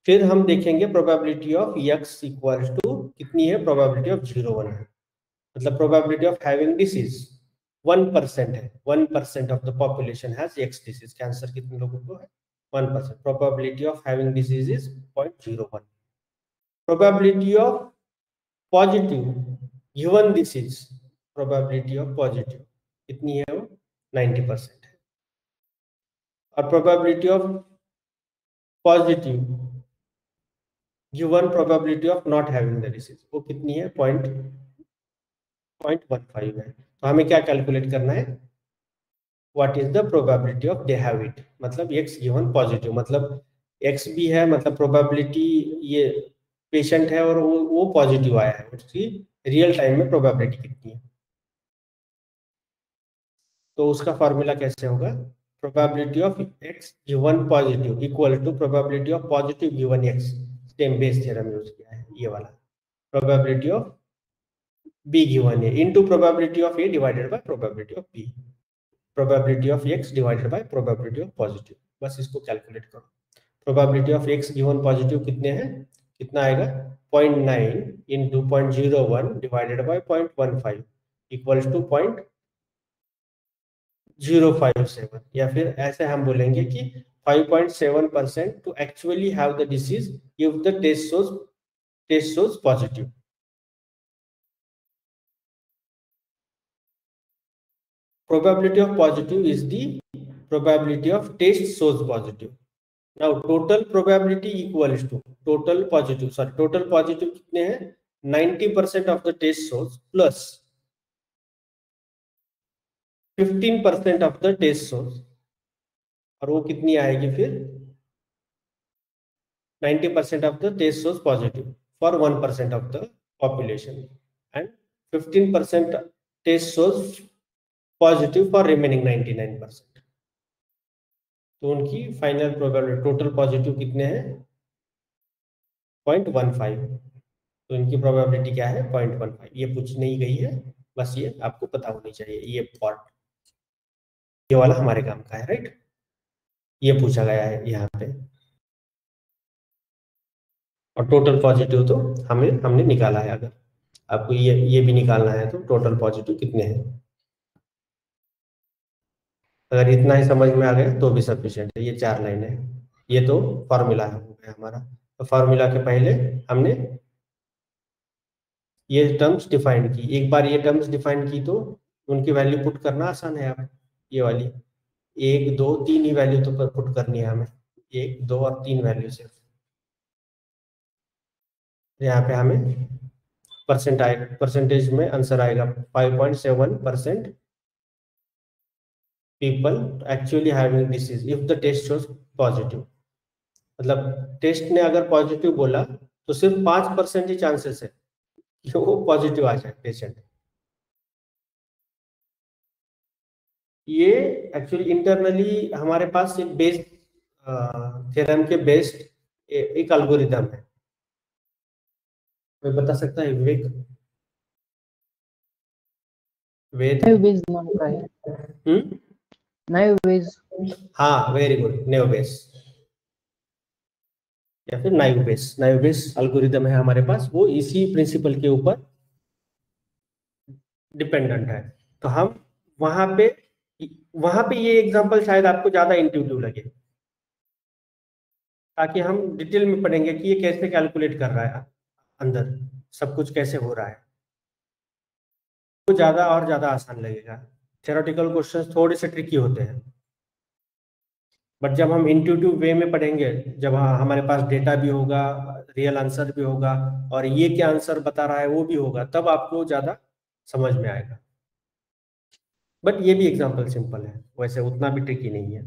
फिर हम देखेंगे probability of X equal to कितनी है? प्रोबेबिलिटी ऑफ 0 1 है, मतलब प्रोबेबिलिटी ऑफ हैविंग डिसीज 1% है। 1% of the population has X disease. Cancer कितने लोगों को है? 1%। Probability of having disease is 0.01। Probability of positive given disease, probability of positive कितनी है? वो 90% है। और probability of positive given probability of not having the disease, वो कितनी है? 0.15 है। तो हमें क्या कैलकुलेट करना है? What is the probability of they have it, मतलब एक्स गिवन पॉजिटिव, मतलब एक्स भी है, मतलब प्रोबेबिलिटी ये पेशेंट है और वो पॉजिटिव आया है, उसकी रियल टाइम में प्रोबेबिलिटी कितनी है? तो उसका फॉर्मूला कैसे होगा? Probability of X given positive equal to probability of positive given X. Same Bayes theorem use किया है ये वाला। प्रोबेबिलिटी ऑफ बी गिवन है into probability of A divided by probability of B. Probability of X divided by probability of positive, बस इसको calculate करो। Probability of X given positive कितने हैं? कितना आएगा? 0.9 into 0.01 divided by 0.15 equals to 0.057, या फिर ऐसे हम बोलेंगे कि 5.7% to actually have the disease if the test shows positive. Probability of positive is the probability of test shows positive. Now total probability equals to total positive कितने हैं? 90% of the test shows plus 15% of the test shows और वो कितनी आएगी फिर 90% of the test shows positive for 1% of the population and 15% test shows positive for remaining 99%। तो उनकी final probability total positive कितने हैं 0.15। तो इनकी प्रोबेबिलिटी क्या है 0.15। ये पूछ नहीं गई है, बस ये आपको पता होनी चाहिए। ये पार्ट ये वाला हमारे काम का है, राइट। ये पूछा गया है यहाँ पे। और टोटल पॉजिटिव तो हमने निकाला है। अगर आपको ये भी निकालना है तो टोटल पॉजिटिव कितने हैं, अगर इतना ही समझ में आ गया तो भी सफिशिएंट है। ये 4 लाइन है, ये तो फॉर्मूला हो गया हमारा। तो फॉर्मूला के पहले हमने ये टर्म्स डिफाइन की। एक बार ये टर्म्स डिफाइन की तो उनकी वैल्यू पुट करना आसान है। आप ये वाली 1 2 3 ही वैल्यू तो पुट करनी है हमें, 1 2 और 3 वैल्यू सिर्फ। यहाँ पे हमें परसेंटेज में आंसर आएगा 5.7% people actually having disease if the test shows positive. मतलब टेस्ट ने अगर पॉजिटिव बोला तो सिर्फ 5% ही चांसेस है कि वो पॉजिटिव आ जाए पेशेंट। ये एक्चुअली इंटरनली हमारे पास एक बेस्ड थ्योरम के बेस्ड एक एल्गोरिथम है। कोई बता सकता है विवेक? वेद? हाँ, वेरी गुड, नेओबेस या फिर नाइओबेस एल्गोरिथम है हमारे पास। वो इसी प्रिंसिपल के ऊपर डिपेंडेंट है। तो हम वहां पे ये एग्जांपल शायद आपको ज्यादा इंट्यूटिव लगे, ताकि हम डिटेल में पढ़ेंगे कि ये कैसे कैलकुलेट कर रहा है, अंदर सब कुछ कैसे हो रहा है, तो ज्यादा और ज्यादा आसान लगेगा। थ्योरेटिकल क्वेश्चंस थोड़े से ट्रिकी होते हैं, बट जब हम इंट्यूटिव वे में पढ़ेंगे, जब हमारे पास डेटा भी होगा, रियल आंसर भी होगा, और ये क्या आंसर बता रहा है वो भी होगा, तब आपको ज्यादा समझ में आएगा। बट ये भी एग्जांपल सिंपल है, वैसे उतना भी ट्रिकी नहीं है।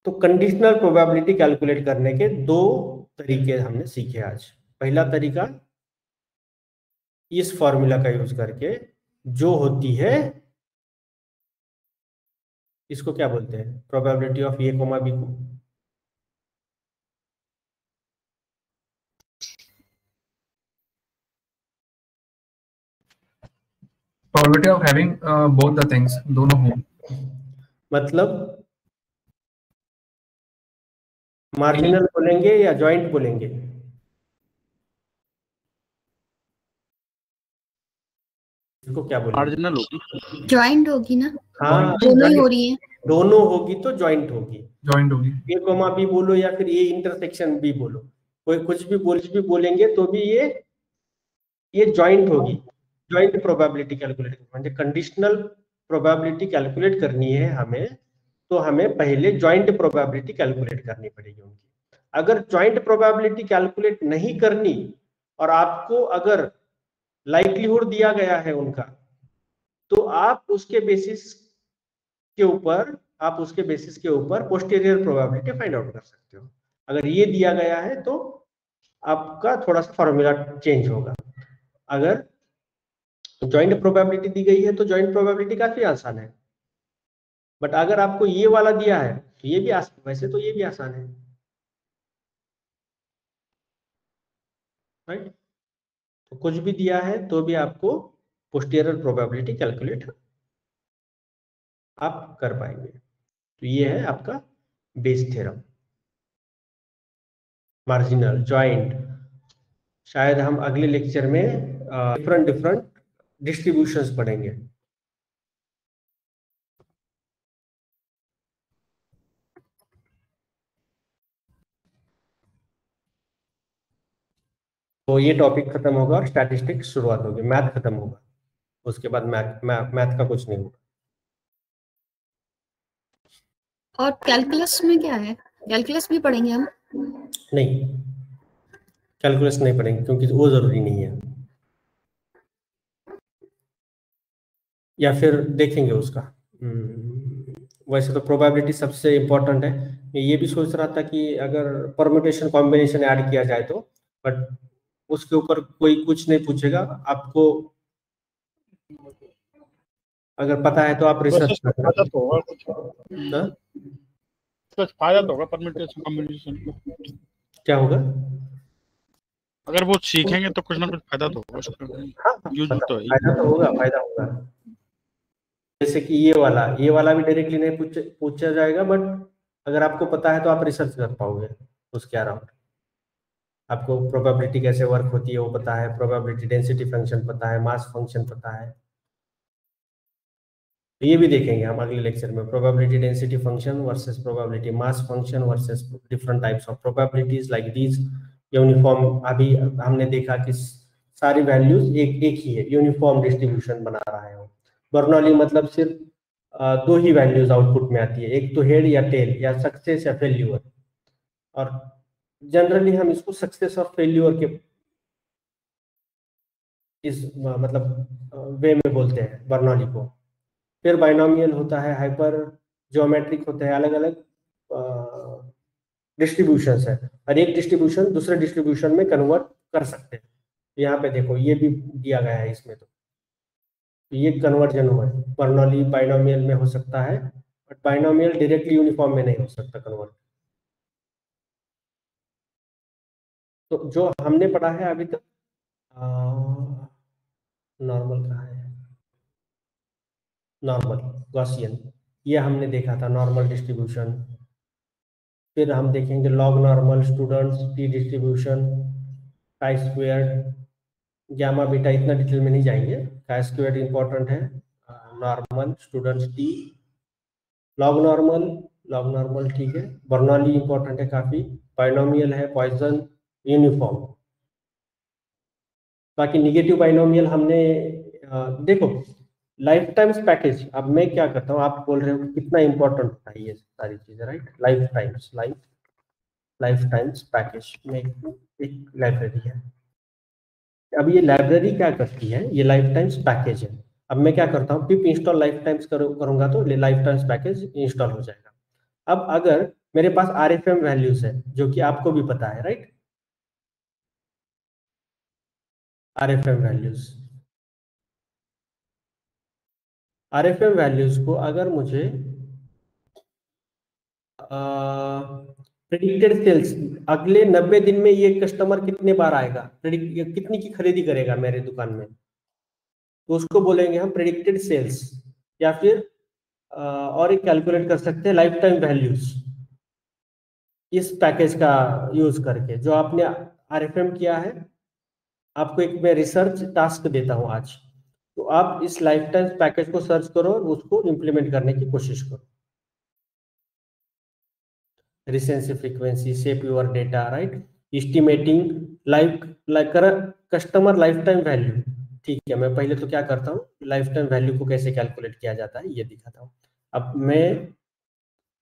तो कंडीशनल प्रोबेबिलिटी कैलकुलेट करने के 2 तरीके हमने सीखे आज। पहला तरीका इस फॉर्मूला का यूज करके, जो होती है, इसको क्या बोलते हैं, probability of A comma B को Probability of having both the things, दोनों हो। मतलब मार्जिनल बोलेंगे या जॉइंट बोलेंगे? इसको क्या बोलेंगे? मार्जिनल होगी, ज्वाइंट होगी ना। हाँ, दोनों ही हो रही है। दोनों होगी तो जॉइंट होगी। जॉइंट होगी। ए कोमा बी बोलो या फिर ए इंटरसेक्शन बी बोलो, कोई कुछ भी बोलेंगे तो भी ये जॉइंट होगी। जॉइंट प्रोबेबिलिटी कैलकुलेट म्हणजे कंडीशनल प्रोबेबिलिटी कैलकुलेट करनी है हमें, तो हमें पहले जॉइंट प्रोबेबिलिटी कैलकुलेट करनी पड़ेगी उनकी। अगर जॉइंट प्रोबेबिलिटी कैलकुलेट नहीं करनी और आपको अगर लाइक्लीहुड दिया गया है उनका, तो आप उसके बेसिस के ऊपर पोस्टीरियर प्रोबेबिलिटी फाइंड आउट कर सकते हो। अगर ये दिया गया है तो आपका थोड़ा सा फॉर्मूला चेंज होगा। अगर जॉइंट प्रोबेबिलिटी दी गई है तो जॉइंट प्रोबेबिलिटी काफी आसान है, बट अगर आपको ये वाला दिया है तो ये भी वैसे तो ये भी आसान है, राइट। तो कुछ भी दिया है तो भी आपको पोस्टीरियर प्रोबेबिलिटी कैलकुलेट आप कर पाएंगे। तो ये है आपका बेस थ्योरम। मार्जिनल, जॉइंट, शायद हम अगले लेक्चर में डिफरेंट डिस्ट्रीब्यूशंस पढ़ेंगे। तो ये टॉपिक खत्म होगा और स्टैटिस्टिक्स शुरुआत होगी, मैथ खत्म होगा, उसके बाद मैथ का कुछ नहीं होगा। और कैलकुलस में क्या है? कैलकुलस भी पढ़ेंगे हम? नहीं, कैलकुलस नहीं पढ़ेंगे क्योंकि वो जरूरी नहीं है। या फिर देखेंगे उसका। वैसे तो प्रोबेबिलिटी सबसे इम्पोर्टेंट है। मैं ये भी सोच रहा था कि अगर परम्यूटेशन कॉम्बिनेशन ऐड किया जाए तो, बट उसके ऊपर कोई कुछ नहीं पूछेगा आपको। अगर पता है तो आप रिसर्च कर फायदा सकते तो होगा कुछ, हैं। कुछ फायदा तो होगा परम्यूटेशन कॉम्बिनेशन का। क्या होगा? अगर वो सीखेंगे तो कुछ ना कुछ फायदा तो होगा उसका, यूज तो है ही। फायदा तो होगा, फायदा होगा। जैसे कि ये वाला भी डायरेक्टली नहीं पूछा जाएगा, बट अगर आपको पता है तो आप रिसर्च कर पाओगे उसके अराउंड। आपको प्रोबेबिलिटी कैसे वर्क होती है वो पता है, प्रोबेबिलिटी डेंसिटी फंक्शन पता है, मास फंक्शन पता है। तो ये भी देखेंगे हम अगले लेक्चर में, probability density function versus probability mass function versus different types of probabilities like these. Uniform, अभी हमने देखा कि सारी वैल्यूज एक ही है, यूनिफॉर्म डिस्ट्रीब्यूशन बना रहा है वो। बर्नौली मतलब सिर्फ दो ही वैल्यूज आउटपुट में आती है, एक तो हेड या टेल, या सक्सेस या फेल्यूर। और जनरली हम इसको सक्सेस और फेल्यूर के इस मतलब वे में बोलते हैं बर्नौली को। फिर बाइनोमियल होता है, हाइपर ज्योमेट्रिक होते हैं, अलग अलग डिस्ट्रीब्यूशंस है, और एक डिस्ट्रीब्यूशन दूसरे डिस्ट्रीब्यूशन में कन्वर्ट कर सकते हैं। यहाँ पे देखो ये भी दिया गया है इसमें, तो ये कन्वर्जन हुआ है। बर्नौली बाइनोमियल में हो सकता है, बट बाइनोमियल डायरेक्टली यूनिफॉर्म में नहीं हो सकता कन्वर्ट। तो जो हमने पढ़ा है अभी तक, नॉर्मल कहाँ है, नॉर्मल गॉसियन, ये हमने देखा था नॉर्मल डिस्ट्रीब्यूशन। फिर हम देखेंगे log normal, students, T distribution, काई स्क्वायर्ड, गामा बीटा, इतना डिटेल में नहीं जाएंगे। काई स्क्वायर्ड इंपॉर्टेंट है, normal, students, T, log normal ठीक है। बर्नौली इंपॉर्टेंट है काफी, बाइनोमियल है, पॉइसन, यूनिफॉर्म। बाकी निगेटिव बाइनोमियल हमने देखो लाइफ टाइम्स पैकेज। अब मैं क्या करता हूँ, आप बोल रहे हो कि कितना इंपॉर्टेंट है ये सारी चीजें, राइट। लाइफ टाइम्स पैकेज में एक लाइब्रेरी है। अब ये लाइब्रेरी क्या करती है, ये लाइफ टाइम्स पैकेज है। अब मैं क्या करता हूँ, पिप इंस्टॉल लाइफ टाइम्स करूंगा तो लाइफ टाइम्स पैकेज इंस्टॉल हो जाएगा। अब अगर मेरे पास RFM वैल्यूज है, जो कि आपको भी पता है, राइट, RFM वैल्यूज को अगर मुझे प्रेडिक्टेड सेल्स, अगले 90 दिन में ये कस्टमर कितने बार आएगा, कितनी की खरीदी करेगा मेरे दुकान में, तो उसको बोलेंगे हम प्रेडिक्टेड सेल्स। या फिर और एक कैलकुलेट कर सकते हैं लाइफ टाइम वैल्यूज, इस पैकेज का यूज करके। जो आपने RFM किया है, आपको एक मैं रिसर्च टास्क देता हूं आज, तो आप इस लाइफ टाइम पैकेज को सर्च करो और उसको इम्प्लीमेंट करने की कोशिश करो। Recency frequency, shape your data, right, estimating customer lifetime value. ठीक है, मैं पहले तो क्या करता हूँ, लाइफ टाइम वैल्यू को कैसे कैलकुलेट किया जाता है ये दिखाता हूँ। अब मैं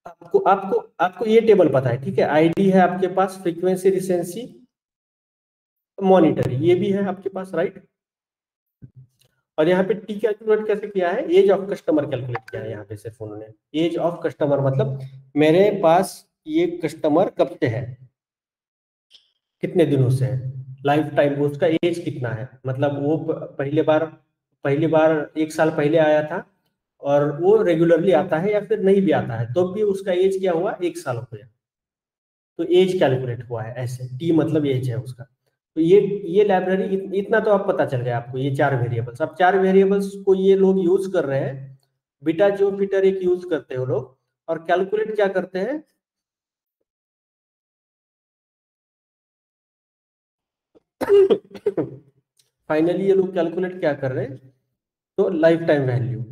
आपको आपको आपको ये टेबल पता है, ठीक है। आईडी है आपके पास, फ्रीक्वेंसी, रिसेंसी, मॉनिटरी, ये भी है आपके पास, राइट। और यहाँ पे टी कैलकुलेट कैसे किया है, एज ऑफ कस्टमर कैलकुलेट किया है यहाँ पे सिर्फ उन्होंने। एज ऑफ कस्टमर मतलब मेरे पास ये कस्टमर कब से है, कितने दिनों से है, लाइफ टाइम उसका एज कितना है, मतलब वो पहली बार 1 साल पहले आया था, और वो रेगुलरली आता है या फिर नहीं भी आता है तो भी उसका एज क्या हुआ, 1 साल हो गया, तो एज कैलकुलेट हुआ है ऐसे। टी मतलब एज है उसका। तो ये लाइब्रेरी, इतना तो आप पता चल गया आपको, ये 4 वेरिएबल्स। अब 4 वेरिएबल्स को ये लोग यूज कर रहे हैं, बीटा जोफिटर एक यूज करते हो लोग, और कैलकुलेट क्या करते हैं, फाइनली ये लोग कैलकुलेट क्या कर रहे हैं, तो life time value,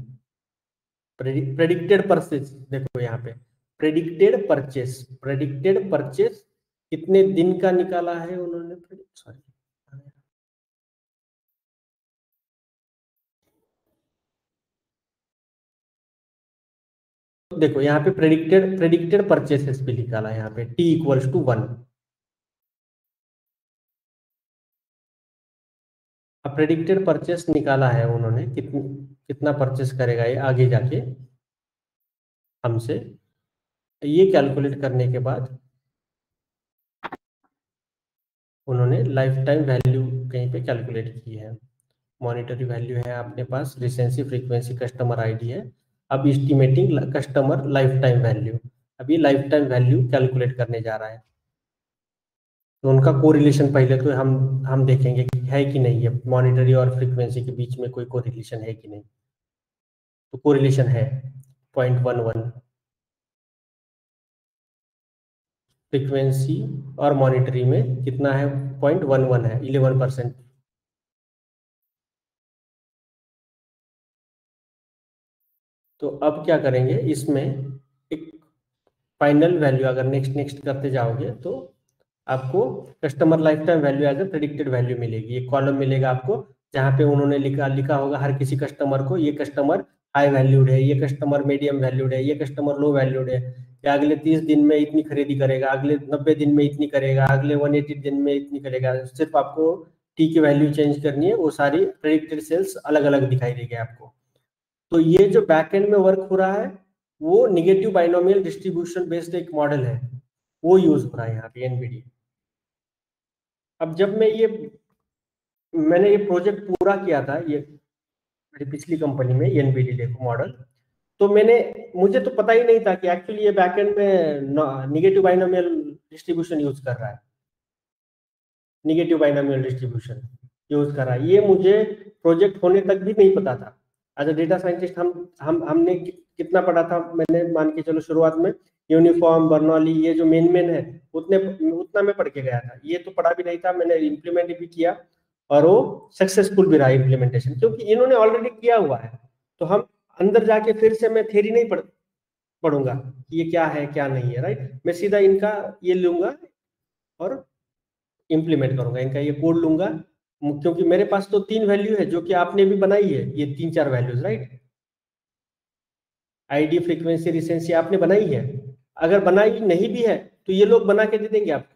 predicted purchase, देखो यहाँ पे प्रेडिक्टेड परचेज कितने दिन का निकाला है उन्होंने, सॉरी, देखो यहाँ पे प्रेडिक्टेड परचेसेस पे निकाला है, यहाँ पे T = 1। अब प्रेडिक्टेड परचेस निकाला है उन्होंने, कितना परचेस करेगा ये आगे जाके हमसे। ये कैलकुलेट करने के बाद उन्होंने लाइफ टाइम वैल्यू कहीं पे कैलकुलेट की है। मॉनिटरी वैल्यू है अपने पास, रिसेंसी, फ्रीक्वेंसी, कस्टमर आईडी है। अब estimating customer lifetime value, अभी लाइफ टाइम वैल्यू कैलकुलेट करने जा रहा है। तो उनका कोरिलेशन पहले तो हम देखेंगे कि है कि नहीं है, मॉनिटरी और फ्रीक्वेंसी के बीच में कोई कोरिलेशन है कि नहीं। तो कोरिलेशन है 0.11, फ्रीक्वेंसी और मॉनिटरी में कितना है, 0.11 है, 11%। तो अब क्या करेंगे, इसमें एक फाइनल वैल्यू अगर नेक्स्ट करते जाओगे तो आपको customer lifetime value as a predicted value मिलेगी। एक कॉलम मिलेगा आपको जहाँ पे उन्होंने लिखा होगा हर किसी कस्टमर को, ये कस्टमर हाई वैल्यूड है, ये कस्टमर मीडियम वैल्यूड है, ये कस्टमर लो वैल्यूड है, या अगले 30 दिन में इतनी खरीदी करेगा, अगले 90 दिन में इतनी करेगा, अगले 180 दिन में इतनी करेगा। सिर्फ आपको टी की वैल्यू चेंज करनी है, वो सारी प्रेडिक्टेड सेल्स अलग अलग दिखाई देगी आपको। तो ये जो बैकएंड में वर्क हो रहा है वो निगेटिव बाइनोमियल डिस्ट्रीब्यूशन बेस्ड एक मॉडल है, वो यूज हो रहा है यहाँ पे एनवीडी। अब जब मैंने ये प्रोजेक्ट पूरा किया था, ये मेरी पिछली कंपनी में एनवीडी देखो मॉडल, तो मुझे तो पता ही नहीं था कि एक्चुअली ये बैकएंड में निगेटिव बाइनोमियल डिस्ट्रीब्यूशन यूज कर रहा है, निगेटिव बाइनोमियल डिस्ट्रीब्यूशन यूज कर रहा है। ये मुझे प्रोजेक्ट होने तक भी नहीं पता था। एज अ डेटा साइंटिस्ट हमने कितना पढ़ा था, मैंने मान के चलो शुरुआत में यूनिफॉर्म, बर्नौली, ये जो मेन है उतना मैं पढ़ के गया था। ये तो पढ़ा भी नहीं था, मैंने इम्प्लीमेंट भी किया और वो सक्सेसफुल भी रहा इम्प्लीमेंटेशन, क्योंकि इन्होंने ऑलरेडी किया हुआ है। तो हम अंदर जाके फिर से मैं थ्योरी नहीं पढ़ूंगा कि ये क्या है क्या नहीं है, राइट। मैं सीधा इनका ये लूंगा और इम्प्लीमेंट करूंगा, इनका ये कोड लूंगा, क्योंकि मेरे पास तो 3 वैल्यू है जो कि आपने भी बनाई है, ये 3-4 values, right. ID, frequency, recency आपने बनाई है। अगर बनाई नहीं भी है तो ये लोग बना के दे देंगे आपको,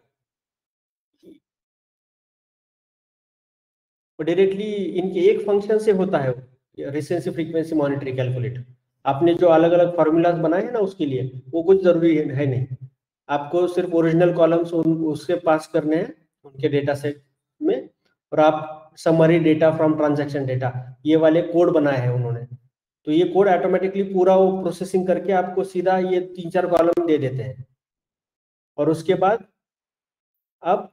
डायरेक्टली इनके एक फंक्शन से होता है रिसेंसी, फ्रीक्वेंसी, मॉनिटरी कैलकुलेट। आपने जो अलग अलग फॉर्मूलाज बनाए हैं ना उसके लिए, वो कुछ जरूरी है नहीं। आपको सिर्फ ओरिजिनल कॉलम्स उसके पास करने हैं उनके डेटा सेट में, और आप summary data from transaction data, ये वाले कोड बनाए हैं उन्होंने। तो ये कोड ऑटोमेटिकली पूरा वो प्रोसेसिंग करके आपको सीधा ये 3-4 कॉलम दे देते हैं, और उसके बाद आप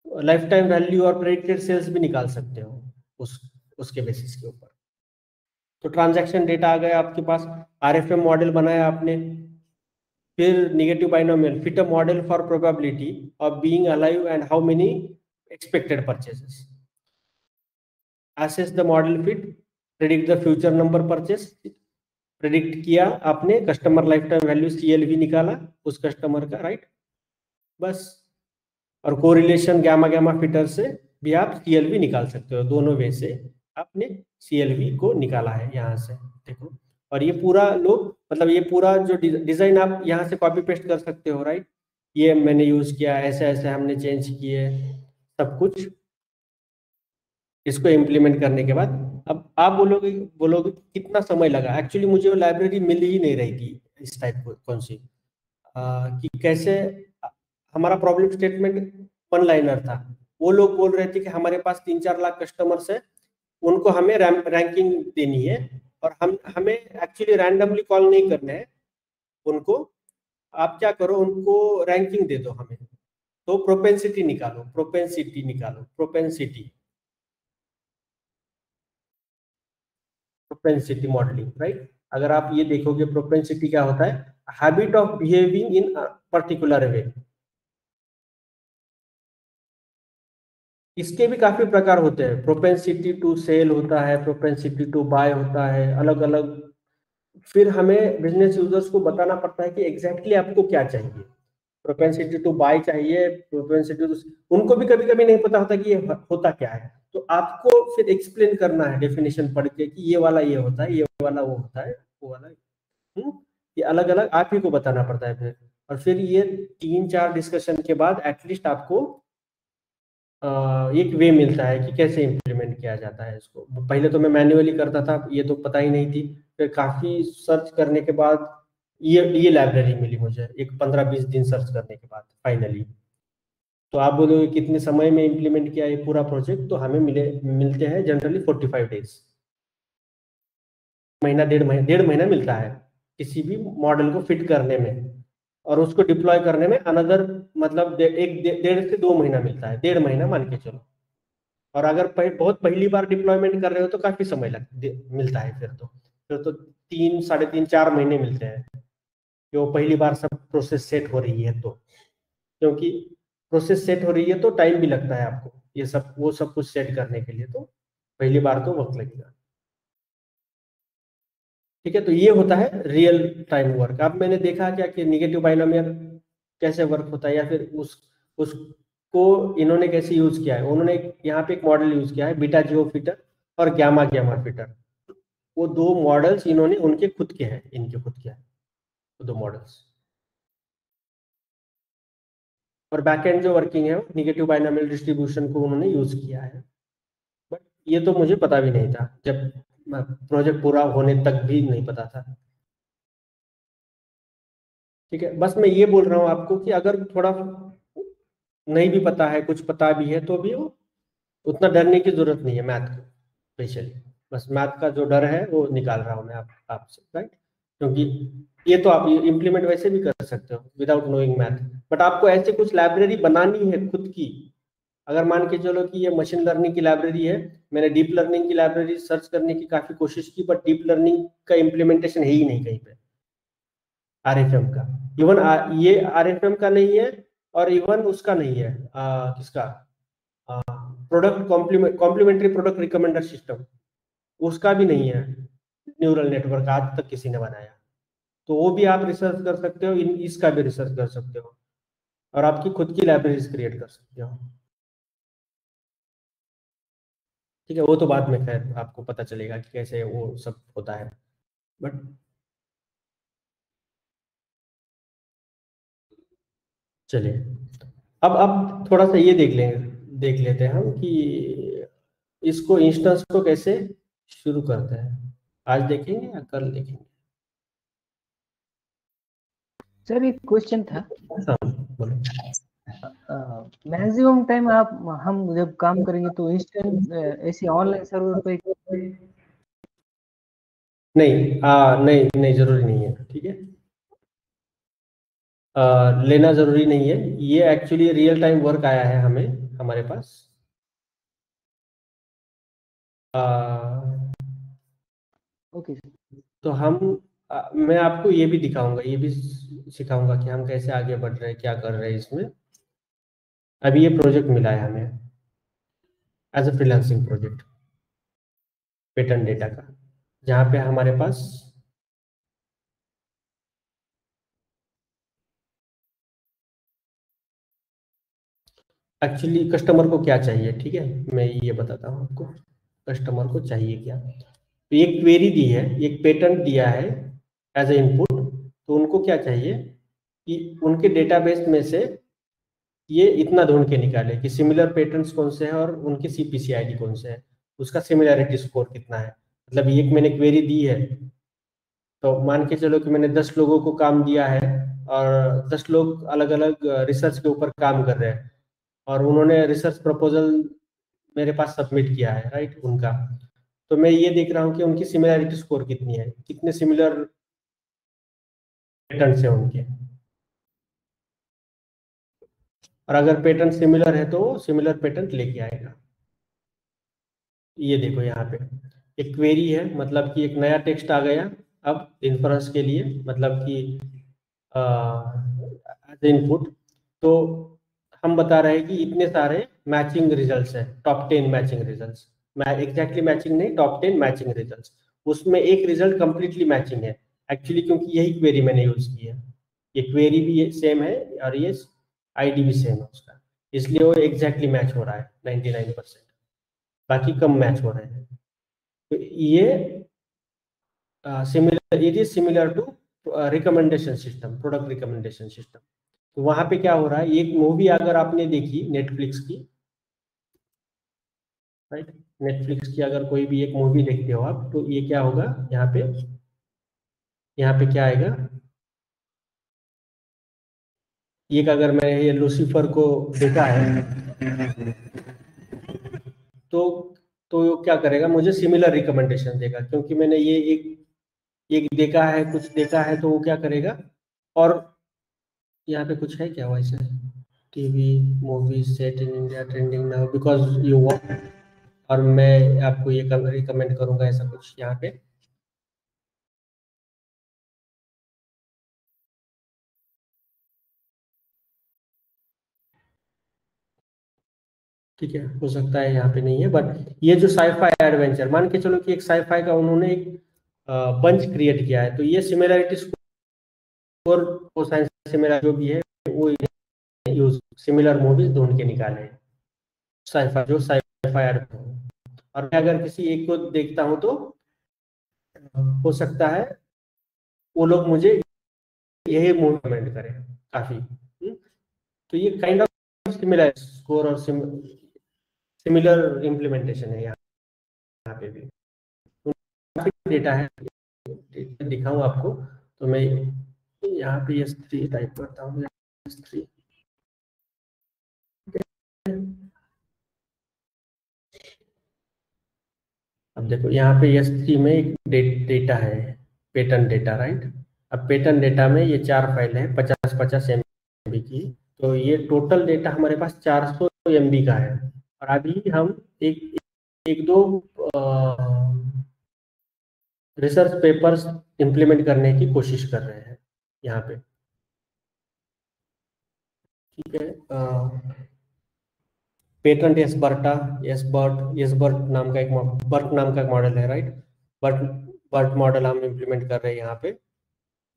लाइफ टाइम वैल्यू और प्रेडिक्टेड सेल्स भी निकाल सकते हो उसके बेसिस के ऊपर। तो ट्रांजैक्शन डेटा आ गया आपके पास, आरएफएम मॉडल बनाया आपने, फिर negative binomial, fit a model for probability of being alive and how many expected purchases, assess the model fit, predict the future number purchase, predict किया आपने, customer lifetime value CLV निकाला उस customer का, right, बस। और correlation gamma fitter से भी आप CLV निकाल सकते हो, दोनों वे से आपने CLV को निकाला है यहाँ से, देखो। और ये पूरा मतलब ये पूरा जो डिजाइन आप यहाँ से कॉपी पेस्ट कर सकते हो, राइट। ये मैंने यूज किया, ऐसे हमने चेंज किए सब कुछ। इसको इम्प्लीमेंट करने के बाद अब आप बोलोगे कितना समय लगा। एक्चुअली मुझे वो लाइब्रेरी मिल ही नहीं रही थी इस टाइप को, कौन सी कि कैसे। हमारा प्रॉब्लम स्टेटमेंट 1 लाइनर था। वो लोग बोल रहे थे कि हमारे पास 3-4 लाख कस्टमर्स है, उनको हमें रैंकिंग देनी है, और हमें एक्चुअली रैंडमली कॉल नहीं करना है उनको। आप क्या करो, उनको रैंकिंग दे दो हमें। तो प्रोपेंसिटी निकालो, प्रोपेंसिटी मॉडलिंग, राइट। अगर आप ये देखोगे प्रोपेंसिटी क्या होता है, habit of behaving in particular way. इसके भी काफी प्रकार होते हैं, प्रोपेंसिटी टू सेल होता है, प्रोपेंसिटी टू बाय होता है, अलग अलग। फिर हमें बिजनेस यूजर्स को बताना पड़ता है कि एग्जैक्टली आपको क्या चाहिए। प्रोपेंसिटी टू बाय चाहिए, प्रोपेंसिटी टू, उनको भी कभी कभी नहीं पता होता कि ये होता क्या है। तो आपको फिर एक्सप्लेन करना है डेफिनेशन पढ़ के कि ये वाला ये होता है, ये वाला वो होता है, वो वाला ये अलग अलग आप ही को बताना पड़ता है फिर। और फिर ये 3-4 डिस्कशन के बाद एटलीस्ट आपको एक वे मिलता है कि कैसे इम्प्लीमेंट इम्प्लीमेंट किया जाता है इसको। पहले तो मैं मैन्युअली करता था, ये तो पता ही नहीं थी, फिर काफ़ी सर्च करने के बाद ये लाइब्रेरी मिली मुझे, एक 15-20 दिन सर्च करने के बाद फाइनली। तो आप बोलोगे कितने समय में इम्प्लीमेंट किया ये पूरा प्रोजेक्ट, तो हमें मिलते हैं जनरली 45 डेज, महीना, डेढ़ महीना मिलता है किसी भी मॉडल को फिट करने में, और उसको डिप्लॉय करने में अनदर मतलब 1.5 से 2 महीना मिलता है, 1.5 महीना मान के चलो। और अगर बहुत पहली बार डिप्लॉयमेंट कर रहे हो तो काफी समय मिलता है, फिर तो 3, 3.5, 4 महीने मिलते हैं कि वो पहली बार सब प्रोसेस सेट हो रही है। तो क्योंकि प्रोसेस सेट हो रही है तो टाइम भी लगता है आपको ये सब कुछ सेट करने के लिए, तो पहली बार तो वक्त लगेगा। ठीक है, तो ये होता है रियल टाइम वर्क। अब मैंने देखा क्या कि निगेटिव बाइनोमियल कैसे वर्क होता है, या फिर उसको इन्होंने कैसे यूज किया है। उन्होंने यहाँ पे एक मॉडल यूज किया है, बीटा जियो फिटर और गामा फिटर। वो 2 मॉडल्स इन्होंने उनके खुद के हैं, इनके खुद के हैं वो 2 मॉडल्स। और बैकएंड जो वर्किंग है निगेटिव बाइनोमियल डिस्ट्रीब्यूशन को उन्होंने यूज किया है। बट ये तो मुझे पता भी नहीं था, जब प्रोजेक्ट पूरा होने तक भी नहीं पता था। ठीक है, बस मैं ये बोल रहा हूँ आपको कि अगर थोड़ा नहीं भी पता है, कुछ पता भी है, तो भी उतना डरने की जरूरत नहीं है मैथ को स्पेशली। बस मैथ का जो डर है वो निकाल रहा हूँ मैं आपसे, राइट? क्योंकि ये तो आप इम्प्लीमेंट वैसे भी कर सकते हो विदाउट नोइंग मैथ, बट आपको ऐसे कुछ लाइब्रेरी बनानी है खुद की। अगर मान के चलो कि ये मशीन लर्निंग की लाइब्रेरी है, मैंने डीप लर्निंग की लाइब्रेरी सर्च करने की काफी कोशिश की, बट डीप लर्निंग का इम्प्लीमेंटेशन है ही नहीं कहीं पे आरएफएम का। इवन ये आरएफएम का नहीं है, और इवन उसका नहीं है किसका, product complementary product recommender system, उसका भी नहीं है न्यूरल नेटवर्क आज तक किसी ने बनाया। तो वो भी आप रिसर्च कर सकते हो, इसका भी रिसर्च कर सकते हो, और आपकी खुद की लाइब्रेरीज क्रिएट कर सकते हो। ठीक है, वो तो बाद में खैर आपको पता चलेगा कि कैसे वो सब होता है। बट चलिए, अब थोड़ा सा ये देख लेते हैं हम कि इसको इंस्टेंस को कैसे शुरू करते हैं। आज देखेंगे या कल देखेंगे? सर एक क्वेश्चन था। हाँ बोलो। मैक्सिमम टाइम हम जब काम करेंगे तो इंस्टेंट ऐसे ऑनलाइन सर्वर पे नहीं जरूरी नहीं है। ठीक है, लेना जरूरी नहीं है। ये एक्चुअली रियल टाइम वर्क आया है हमारे पास। ओके। तो मैं आपको ये भी दिखाऊंगा, ये भी सिखाऊंगा कि हम कैसे आगे बढ़ रहे हैं, क्या कर रहे हैं इसमें। अभी ये प्रोजेक्ट मिला है हमें as a freelancing project patent data का, जहाँ पे हमारे पास एक्चुअली कस्टमर को क्या चाहिए। ठीक है, मैं ये बताता हूँ आपको कस्टमर को चाहिए क्या। तो एक क्वेरी दी है, एक पेटेंट दिया है एज ए इनपुट। तो उनको क्या चाहिए कि उनके डेटाबेस में से ये इतना ढूंढ के निकाले कि सिमिलर पेटेंट्स कौन से हैं और उनकी सीपीसी आईडी कौन से है, उसका सिमिलैरिटी स्कोर कितना है। मतलब एक मैंने क्वेरी दी है, तो मान के चलो कि मैंने 10 लोगों को काम दिया है, और 10 लोग अलग अलग रिसर्च के ऊपर काम कर रहे हैं, और उन्होंने रिसर्च प्रपोजल मेरे पास सबमिट किया है, राइट, उनका। तो मैं ये देख रहा हूँ कि उनकी सिमिलैरिटी स्कोर कितनी है, कितने सिमिलर पेटेंट्स हैं उनके। और अगर पेटेंट सिमिलर है तो वो सिमिलर पेटेंट लेके आएगा। ये देखो यहाँ पे एक क्वेरी है, मतलब कि एक नया टेक्स्ट आ गया अब इन्फ्रेंस के लिए, मतलब कि एज इनपुट। तो हम बता रहे हैं कि इतने सारे मैचिंग रिजल्ट्स हैं, top 10 matching results, exactly matching नहीं, टॉप 10 मैचिंग रिजल्ट्स। उसमें एक रिजल्ट कंप्लीटली मैचिंग है एक्चुअली, क्योंकि यही क्वेरी मैंने यूज की है। ये क्वेरी भी सेम है और ये आईडी भी सेम है उसका, इसलिए वो एग्जैक्टली मैच हो रहा है 99%, बाकी कम मैच हो रहे हैं। तो ये it is similar to recommendation system, product recommendation system. तो वहां पे क्या हो रहा है, एक मूवी अगर आपने देखी नेटफ्लिक्स की, राइट। नेटफ्लिक्स की अगर कोई भी एक मूवी देखते हो आप, तो ये क्या होगा यहाँ पे क्या आएगा, ये अगर मैं ये लूसीफर को देखा है तो क्या करेगा, मुझे सिमिलर रिकमेंडेशन देगा, क्योंकि मैंने ये एक देखा है, कुछ देखा है, तो वो क्या करेगा। और यहाँ पे कुछ है क्या वैसे, TV movie set in India trending now because you want, और मैं आपको ये रिकमेंड करूंगा, ऐसा कुछ यहाँ पे। ठीक है, हो सकता है यहाँ पे नहीं है, बट ये जो साईफाई एडवेंचर, मान के चलो कि एक साईफाई का उन्होंने एक बंच क्रिएट किया है, तो ये सिमिलरिटी स्कोर कोसाइन सिमिलर जो भी है वो यूज सिमिलर मूवीज ढूंढ के निकाले हैं, साईफाई एडवेंचर। और मैं अगर किसी एक को देखता हूँ तो हो सकता है वो लोग मुझे यही मूवी रिकमेंड करें काफी। तो ये काइंड ऑफ सिमिलर स्कोर और सिमिलर इम्प्लीमेंटेशन है यहाँ पे भी। डेटा है, दिखाऊं आपको, तो मैं यहाँ पे S3 टाइप करता हूँ, S3। अब देखो यहाँ पे S3 में एक डेटा है, पैटर्न डेटा, राइट। अब पैटर्न डेटा में ये 4 फाइल है 50-50 MB की, तो ये टोटल डेटा हमारे पास 400 MB का है। और अभी हम एक दो रिसर्च पेपर्स इंप्लीमेंट करने की कोशिश कर रहे हैं यहाँ पे, ठीक है। पेटेंट एसबर्ट नाम का एक मॉडल है, राइट। बर्ट मॉडल हम इंप्लीमेंट कर रहे हैं यहाँ पे,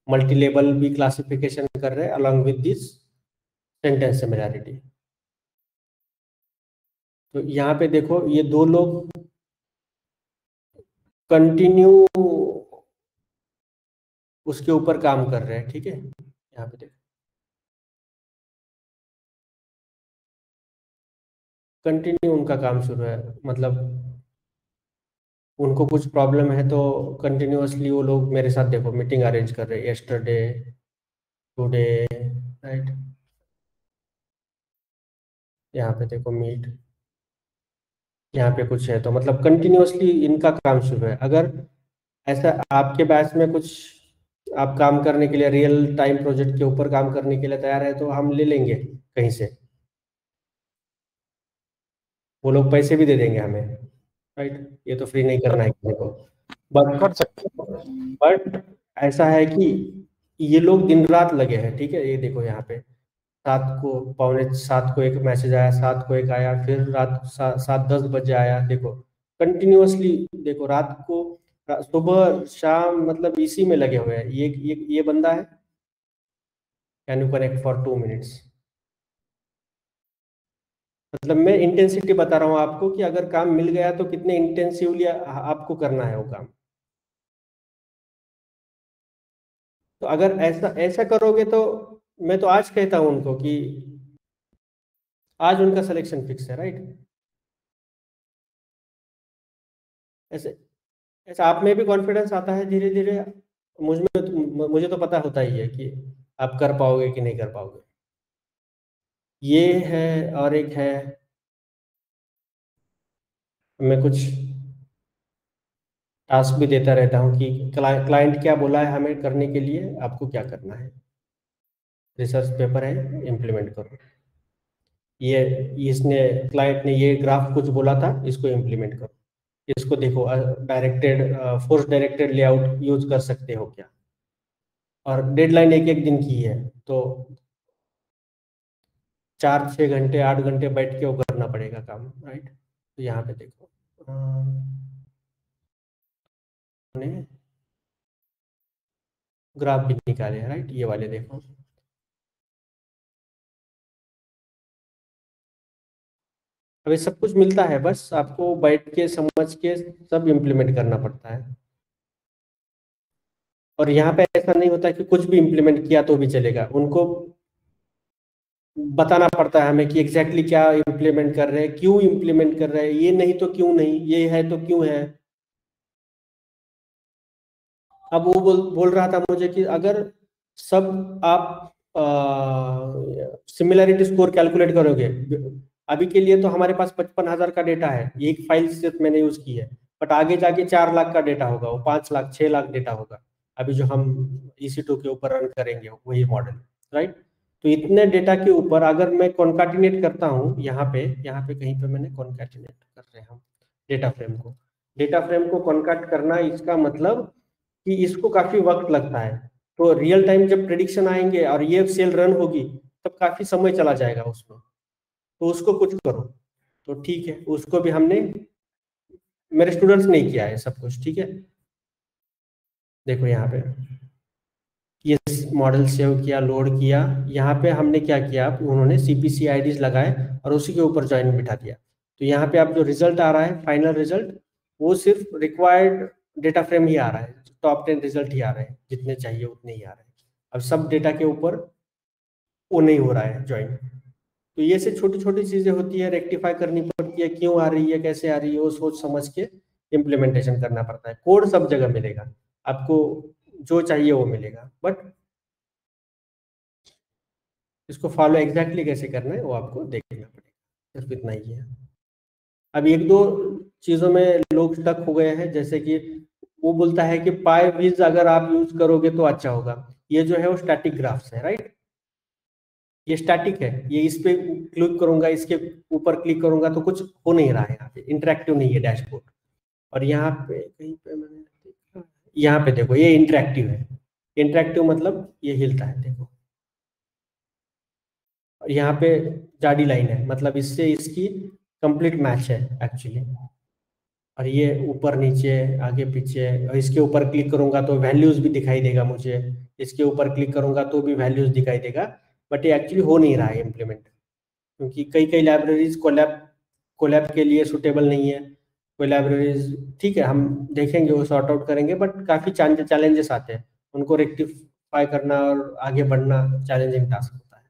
मल्टी लेवल भी क्लासिफिकेशन कर रहे हैं along with this sentence similarity. तो यहाँ पे देखो ये दो लोग कंटिन्यू उसके ऊपर काम कर रहे हैं, ठीक है। यहाँ पे देखो कंटिन्यू उनका काम शुरू है, मतलब उनको कुछ प्रॉब्लम है तो कंटिन्यूअसली वो लोग मेरे साथ देखो मीटिंग अरेंज कर रहे हैं, यस्टरडे, टुडे, राइट। यहाँ पे देखो मीट, यहाँ पे कुछ है, तो मतलब कंटिन्यूअसली इनका काम शुरू है। अगर ऐसा आपके बैच में कुछ आप काम करने के लिए, रियल टाइम प्रोजेक्ट के ऊपर काम करने के लिए तैयार है, तो हम ले लेंगे कहीं से, वो लोग पैसे भी दे देंगे हमें, राइट। ये तो फ्री नहीं करना है किसी को, कर सकते बट ऐसा है कि ये लोग दिन रात लगे हैं, ठीक है। ये देखो यहाँ पे 7 को एक मैसेज आया, 7 को एक आया, फिर रात 7-10 बजे आया, देखो कंटिन्यूअसली, देखो रात को सुबह शाम, मतलब इसी में लगे हुए हैं। ये बंदा है, can you connect for 2 minutes. मतलब मैं इंटेंसिटी बता रहा हूँ आपको कि अगर काम मिल गया तो कितने इंटेंसिवली आपको करना है वो काम। तो अगर ऐसा करोगे तो मैं तो आज कहता हूँ उनको कि आज उनका सिलेक्शन फिक्स है, राइट। ऐसे ऐसा आप में भी कॉन्फिडेंस आता है धीरे धीरे, मुझे तो पता होता ही है कि आप कर पाओगे कि नहीं कर पाओगे। ये है, और एक है, मैं कुछ टास्क भी देता रहता हूँ कि क्लाइंट क्या बोला है हमें करने के लिए, आपको क्या करना है। रिसर्च पेपर है, इम्प्लीमेंट करो। इसने क्लाइंट ने ये ग्राफ कुछ बोला था, इसको इम्प्लीमेंट करो। इसको देखो फोर्स डायरेक्टेड लेआउट यूज कर सकते हो क्या। और डेडलाइन एक दिन की है, तो 4-6 घंटे 8 घंटे बैठ के वो करना पड़ेगा काम, राइट। तो यहाँ पे देखो ग्राफ भी निकाले हैं, राइट। ये वाले देखो, अभी सब कुछ मिलता है, बस आपको बैठ के समझ के सब इम्प्लीमेंट करना पड़ता है। और यहाँ पे ऐसा नहीं होता कि कुछ भी इम्प्लीमेंट किया तो भी चलेगा, उनको बताना पड़ता है हमें कि एग्जैक्टली क्या इम्प्लीमेंट कर रहे हैं, क्यों इम्प्लीमेंट कर रहे हैं, ये नहीं तो क्यों नहीं, ये है तो क्यों है। अब वो बोल रहा था मुझे कि अगर सब आप सिमिलैरिटी स्कोर कैलकुलेट करोगे, अभी के लिए तो हमारे पास 55,000 का डेटा है, ये एक फाइल सिर्फ मैंने यूज की है, बट आगे जाके 4 लाख का डेटा होगा, वो 5 लाख 6 लाख डेटा होगा अभी जो हम EC2 के ऊपर रन करेंगे वही मॉडल, राइट। तो इतने डेटा के ऊपर अगर मैं कॉन्काटिनेट करता हूँ, यहाँ पे कहीं पे मैंने कॉन्काटिनेट कर रहे हम डेटा फ्रेम को कॉन्काट करना, इसका मतलब कि इसको काफी वक्त लगता है। तो रियल टाइम जब प्रेडिक्शन आएंगे और ये सेल रन होगी तब काफी समय चला जाएगा उसमें, तो उसको कुछ करो। तो ठीक है, उसको भी हमने, मेरे स्टूडेंट्स ने किया है सब कुछ, ठीक है। देखो यहाँ पे ये मॉडल सेव किया, लोड किया, यहाँ पे हमने क्या किया, उन्होंने CPC IDs लगाए और उसी के ऊपर ज्वाइन बिठा दिया। तो यहाँ पे आप जो रिजल्ट आ रहा है, फाइनल रिजल्ट, वो सिर्फ रिक्वायर्ड डेटा फ्रेम ही आ रहा है, टॉप 10 रिजल्ट ही आ रहे हैं, जितने चाहिए उतने ही आ रहे हैं। अब सब डेटा के ऊपर वो नहीं हो रहा है ज्वाइन। तो ये से छोटी छोटी चीजें होती है, रेक्टिफाई करनी पड़ती है, क्यों आ रही है, कैसे आ रही है, वो सोच समझ के इम्प्लीमेंटेशन करना पड़ता है। कोड सब जगह मिलेगा आपको, जो चाहिए वो मिलेगा, बट इसको फॉलो एग्जैक्टली कैसे करना है वो आपको देखना पड़ेगा, सिर्फ इतना ही है। अब एक दो चीजों में लोग स्टक हो गए हैं, जैसे कि वो बोलता है कि पाईविज अगर आप यूज करोगे तो अच्छा होगा। ये जो है वो स्टैटिक ग्राफ्स है, राइट, ये स्टैटिक है, ये इस पे क्लिक करूंगा, इसके ऊपर क्लिक करूंगा तो कुछ हो नहीं रहा है, यहाँ पे इंटरेक्टिव नहीं है डैशबोर्ड। और यहाँ पे कहीं पे मैंने देखा, यहाँ पे देखो ये इंटरेक्टिव है, इंटरेक्टिव मतलब ये हिलता है, देखो। और यहाँ पे जाडी लाइन है, मतलब इससे इसकी कंप्लीट मैच है एक्चुअली। और ये ऊपर नीचे आगे पीछे, और इसके ऊपर क्लिक करूंगा तो वैल्यूज भी दिखाई देगा मुझे, इसके ऊपर क्लिक करूंगा तो भी वैल्यूज दिखाई देगा, बट ये एक्चुअली हो नहीं रहा है इम्प्लीमेंट, क्योंकि कई लाइब्रेरीज कोलैब के लिए सुटेबल नहीं है। कोई लाइब्रेरीज ठीक है, हम देखेंगे, वो सॉर्ट आउट करेंगे, बट काफी चैलेंजेस आते हैं, उनको रेक्टिफाई करना और आगे बढ़ना चैलेंजिंग टास्क होता है।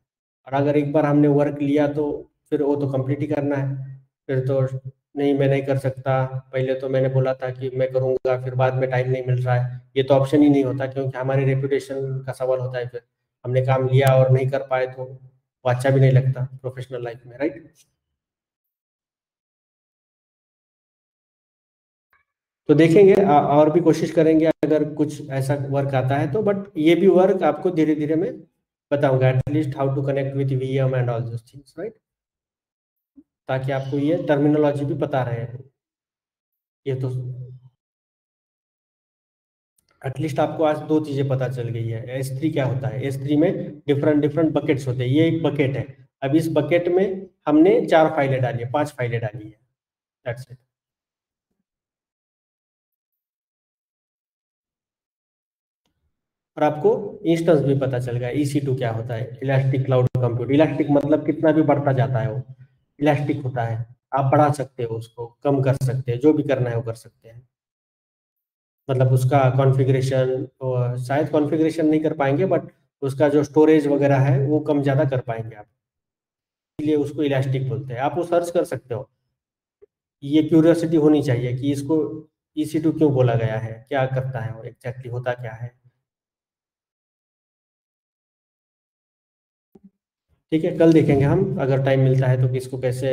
और अगर एक बार हमने वर्क लिया तो फिर वो तो कंप्लीट ही करना है, फिर तो नहीं मैं नहीं कर सकता, पहले तो मैंने बोला था कि मैं करूंगा, फिर बाद में टाइम नहीं मिल रहा है, ये तो ऑप्शन ही नहीं होता, क्योंकि हमारी रेपुटेशन का सवाल होता है। फिर हमने काम लिया और नहीं कर पाए तो वो अच्छा भी नहीं लगता प्रोफेशनल लाइफ में, राइट। तो देखेंगे और भी कोशिश करेंगे अगर कुछ ऐसा वर्क आता है तो, बट ये भी वर्क आपको धीरे धीरे मैं बताऊंगा, at least how to connect with VM and all those things, right, ताकि आपको ये टर्मिनोलॉजी भी पता रहे। ये तो एटलीस्ट आपको आज 2 चीजें पता चल गई है। S3 क्या होता है, S3 में डिफरेंट बकेट्स होते हैं, ये एक बकेट है। अब इस बकेट में हमने 4 फाइलें डाली है, 5 फाइलें डाली है, दैट्स इट। और आपको इंस्टेंस भी पता चल गया, EC2 क्या होता है, इलास्टिक क्लाउड कंप्यूट। इलास्टिक मतलब कितना भी बढ़ता जाता है, वो इलास्टिक होता है, आप बढ़ा सकते हो उसको, कम कर सकते हैं, जो भी करना है वो कर सकते हैं। मतलब उसका कॉन्फ़िगरेशन, शायद कॉन्फ़िगरेशन नहीं कर पाएंगे, बट उसका जो स्टोरेज वगैरह है वो कम ज़्यादा कर पाएंगे आप, इसलिए उसको इलास्टिक बोलते हैं। आप वो सर्च कर सकते हो, ये क्यूरियोसिटी होनी चाहिए कि इसको EC2 क्यों बोला गया है, क्या करता है वो, एग्जैक्टली होता क्या है। ठीक है, कल देखेंगे हम अगर टाइम मिलता है तो किसको कैसे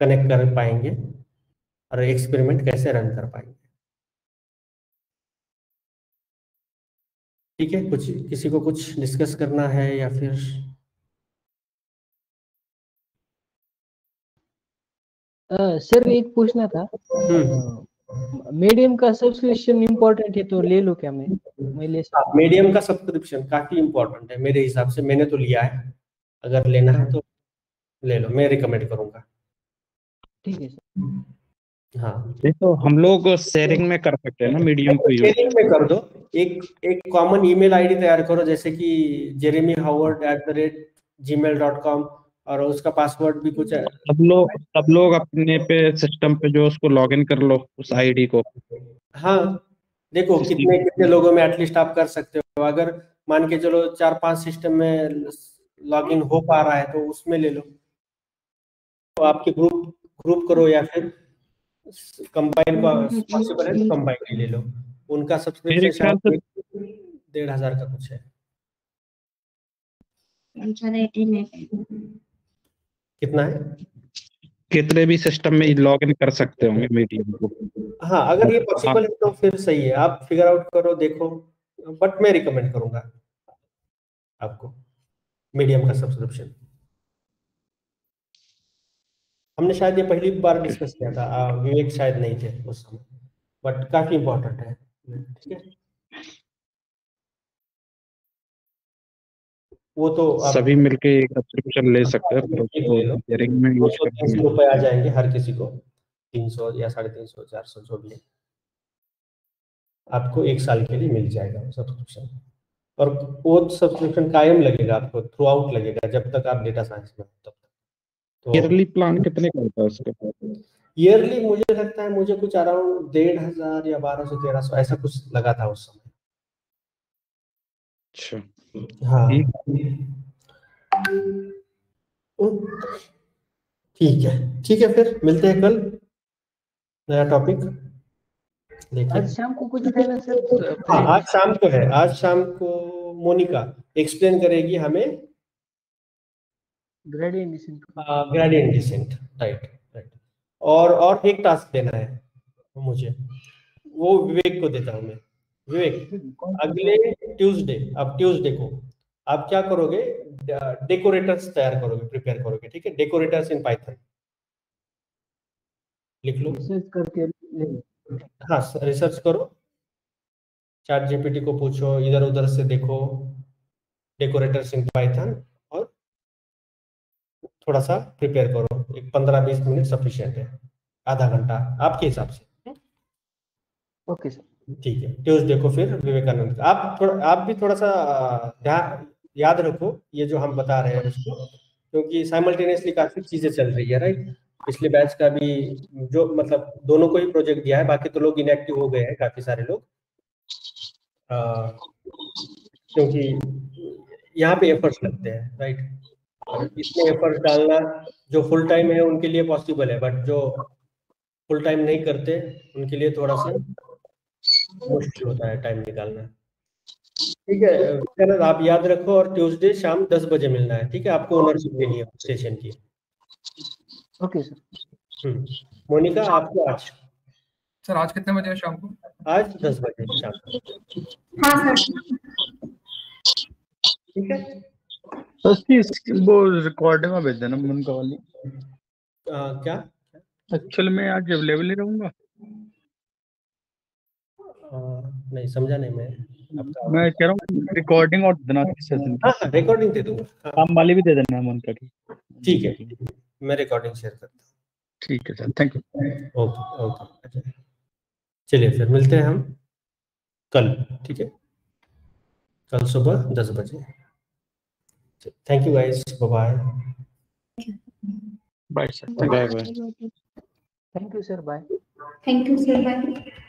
कनेक्ट कर पाएंगे और एक्सपेरिमेंट कैसे रन कर पाएंगे। ठीक है, कुछ किसी को कुछ डिस्कस करना है या फिर सर एक पूछना था, मीडियम का सब्सक्रिप्शन इम्पोर्टेंट है तो ले लो क्या मैं ले सकता हूँ? मीडियम का सब्सक्रिप्शन काफी इम्पोर्टेंट है मेरे हिसाब से, मैंने तो लिया है, अगर लेना है तो ले लो, मैं रिकमेंड करूंगा। ठीक है सर। हाँ, देखो हम लोग शेयरिंग में कर सकते हैं ना मीडियम को यूज, शेयरिंग में कर दो, एक कॉमन ईमेल आईडी तैयार करो, जैसे कि jeremyhoward@gmail.com, और उसका पासवर्ड भी कुछ है। सब लोग अपने पे सिस्टम पे जो उसको लॉगिन कर लो उस आईडी को। हाँ, देखो कितने लोगों में एटलीस्ट आप कर सकते हो। अगर मान के चलो 4-5 सिस्टम में लॉगिन हो पा रहा है तो उसमें ले लो, तो आपके ग्रुप करो या फिर कंबाइन का पॉसिबल है तो कंबाइन ले लो। उनका मेरे सब्सक्रिप्शन ख्याल से शायद 1,500 का कुछ है। कितना है? कितने भी सिस्टम में लॉग इन कर सकते होंगे मीडियम को। हाँ, अगर ये पॉसिबल है तो फिर सही है, आप फिगर आउट करो, देखो, बट मैं रिकमेंड करूंगा आपको मीडियम का सब्सक्रिप्शन। हमने शायद ये पहली बार डिस्कस किया था, विवेक शायद नहीं थे उस समय, बट काफी इंपॉर्टेंट है। ठीक है, वो तो आप सभी मिलके एक सब्सक्रिप्शन ले सकते हैं, फिर उसको शेयरिंग में यूज 200-300 रुपए आ जाएंगे हर किसी को, 300 या 350 400 जो भी है, आपको 1 साल के लिए मिल जाएगा वो सब्सक्रिप्शन। और वो सब्सक्रिप्शन कायम लगेगा, आपको थ्रू आउट लगेगा जब तक आप डेटा साइंस में हो तब तक। तो ईयरली प्लान कितने का होता है उसका? ईयरली मुझे लगता है मुझे कुछ अराउंड 1,500 या 1,200-1,300 ऐसा कुछ लगा था उस समय। अच्छा, हाँ, ठीक है, फिर मिलते हैं कल, नया टॉपिक देखिए। आज शाम को कुछ है ना सर? हाँ, आज शाम को है, आज शाम को मोनिका एक्सप्लेन करेगी हमें gradient descent. Gradient descent, right. और एक टास्क देना है मुझे, वो विवेक को देता हूँ मैं। विवेक, अगले ट्यूसडे, अब ट्यूसडे को आप क्या करोगे, डेकोरेटर्स तैयार करोगे, प्रिपेयर करोगे, ठीक है? डेकोरेटर्स इन पाइथन लिख लो। रिसर्च करके हाँ, रिसर्च करो, चैट जीपीटी को पूछो, इधर उधर से देखो, डेकोरेटर्स इन पाइथन, और थोड़ा सा प्रिपेयर करो, एक 15-20 मिनट सफिशिएंट है, आधा घंटा आपके हिसाब से। ओके सर, ठीक है, ट्यूसडे को फिर विवेकानंद, आप भी थोड़ा सा ध्यान याद रखो ये जो हम बता रहे हैं उसको, क्योंकि साइमल्टेनियसली काफी चीजें चल रही है, राइट? पिछले बैच का भी जो मतलब दोनों को ही प्रोजेक्ट दिया है, बाकी तो लोग इनएक्टिव हो गए हैं काफी सारे लोग, क्योंकि यहाँ पे एफर्ट्स लगते हैं, राइट? और इसमें एफर्ट डालना जो फुल टाइम है उनके लिए पॉसिबल है, बट जो फुल टाइम नहीं करते उनके लिए थोड़ा सा मुश्किल होता है टाइम निकालना। ठीक है, आप याद रखो, और ट्यूसडे शाम 10 बजे मिलना है, ठीक है? आपको ओनरशिप लेनी है सेशन की। Okay sir. मोनिका, आपको आज सर आज कितने बजे है शाम को? आज 10 बजे शाम को, हाँ सर। ठीक है? उसकी वो रिकॉर्डिंग में भेज देना उनका वाली। क्या एक्चुअल में आज अवेलेबल नहीं रहूंगा। नहीं समझा नहीं मैं आपका। मैं कह रहा हूँ रिकॉर्डिंग और देना सेशन की। हाँ, रिकॉर्डिंग दे दूंगा। काम वाली भी दे देना है उनका की। ठीक है, मैं रिकॉर्डिंग शेयर करता हूँ। ठीक है सर, थैंक यू। ओके, चलिए फिर मिलते हैं हम कल, ठीक है? कल सुबह 10 बजे। Thank you guys, bye bye sir. Bye bye. Thank you sir, bye. Thank you sir, bye.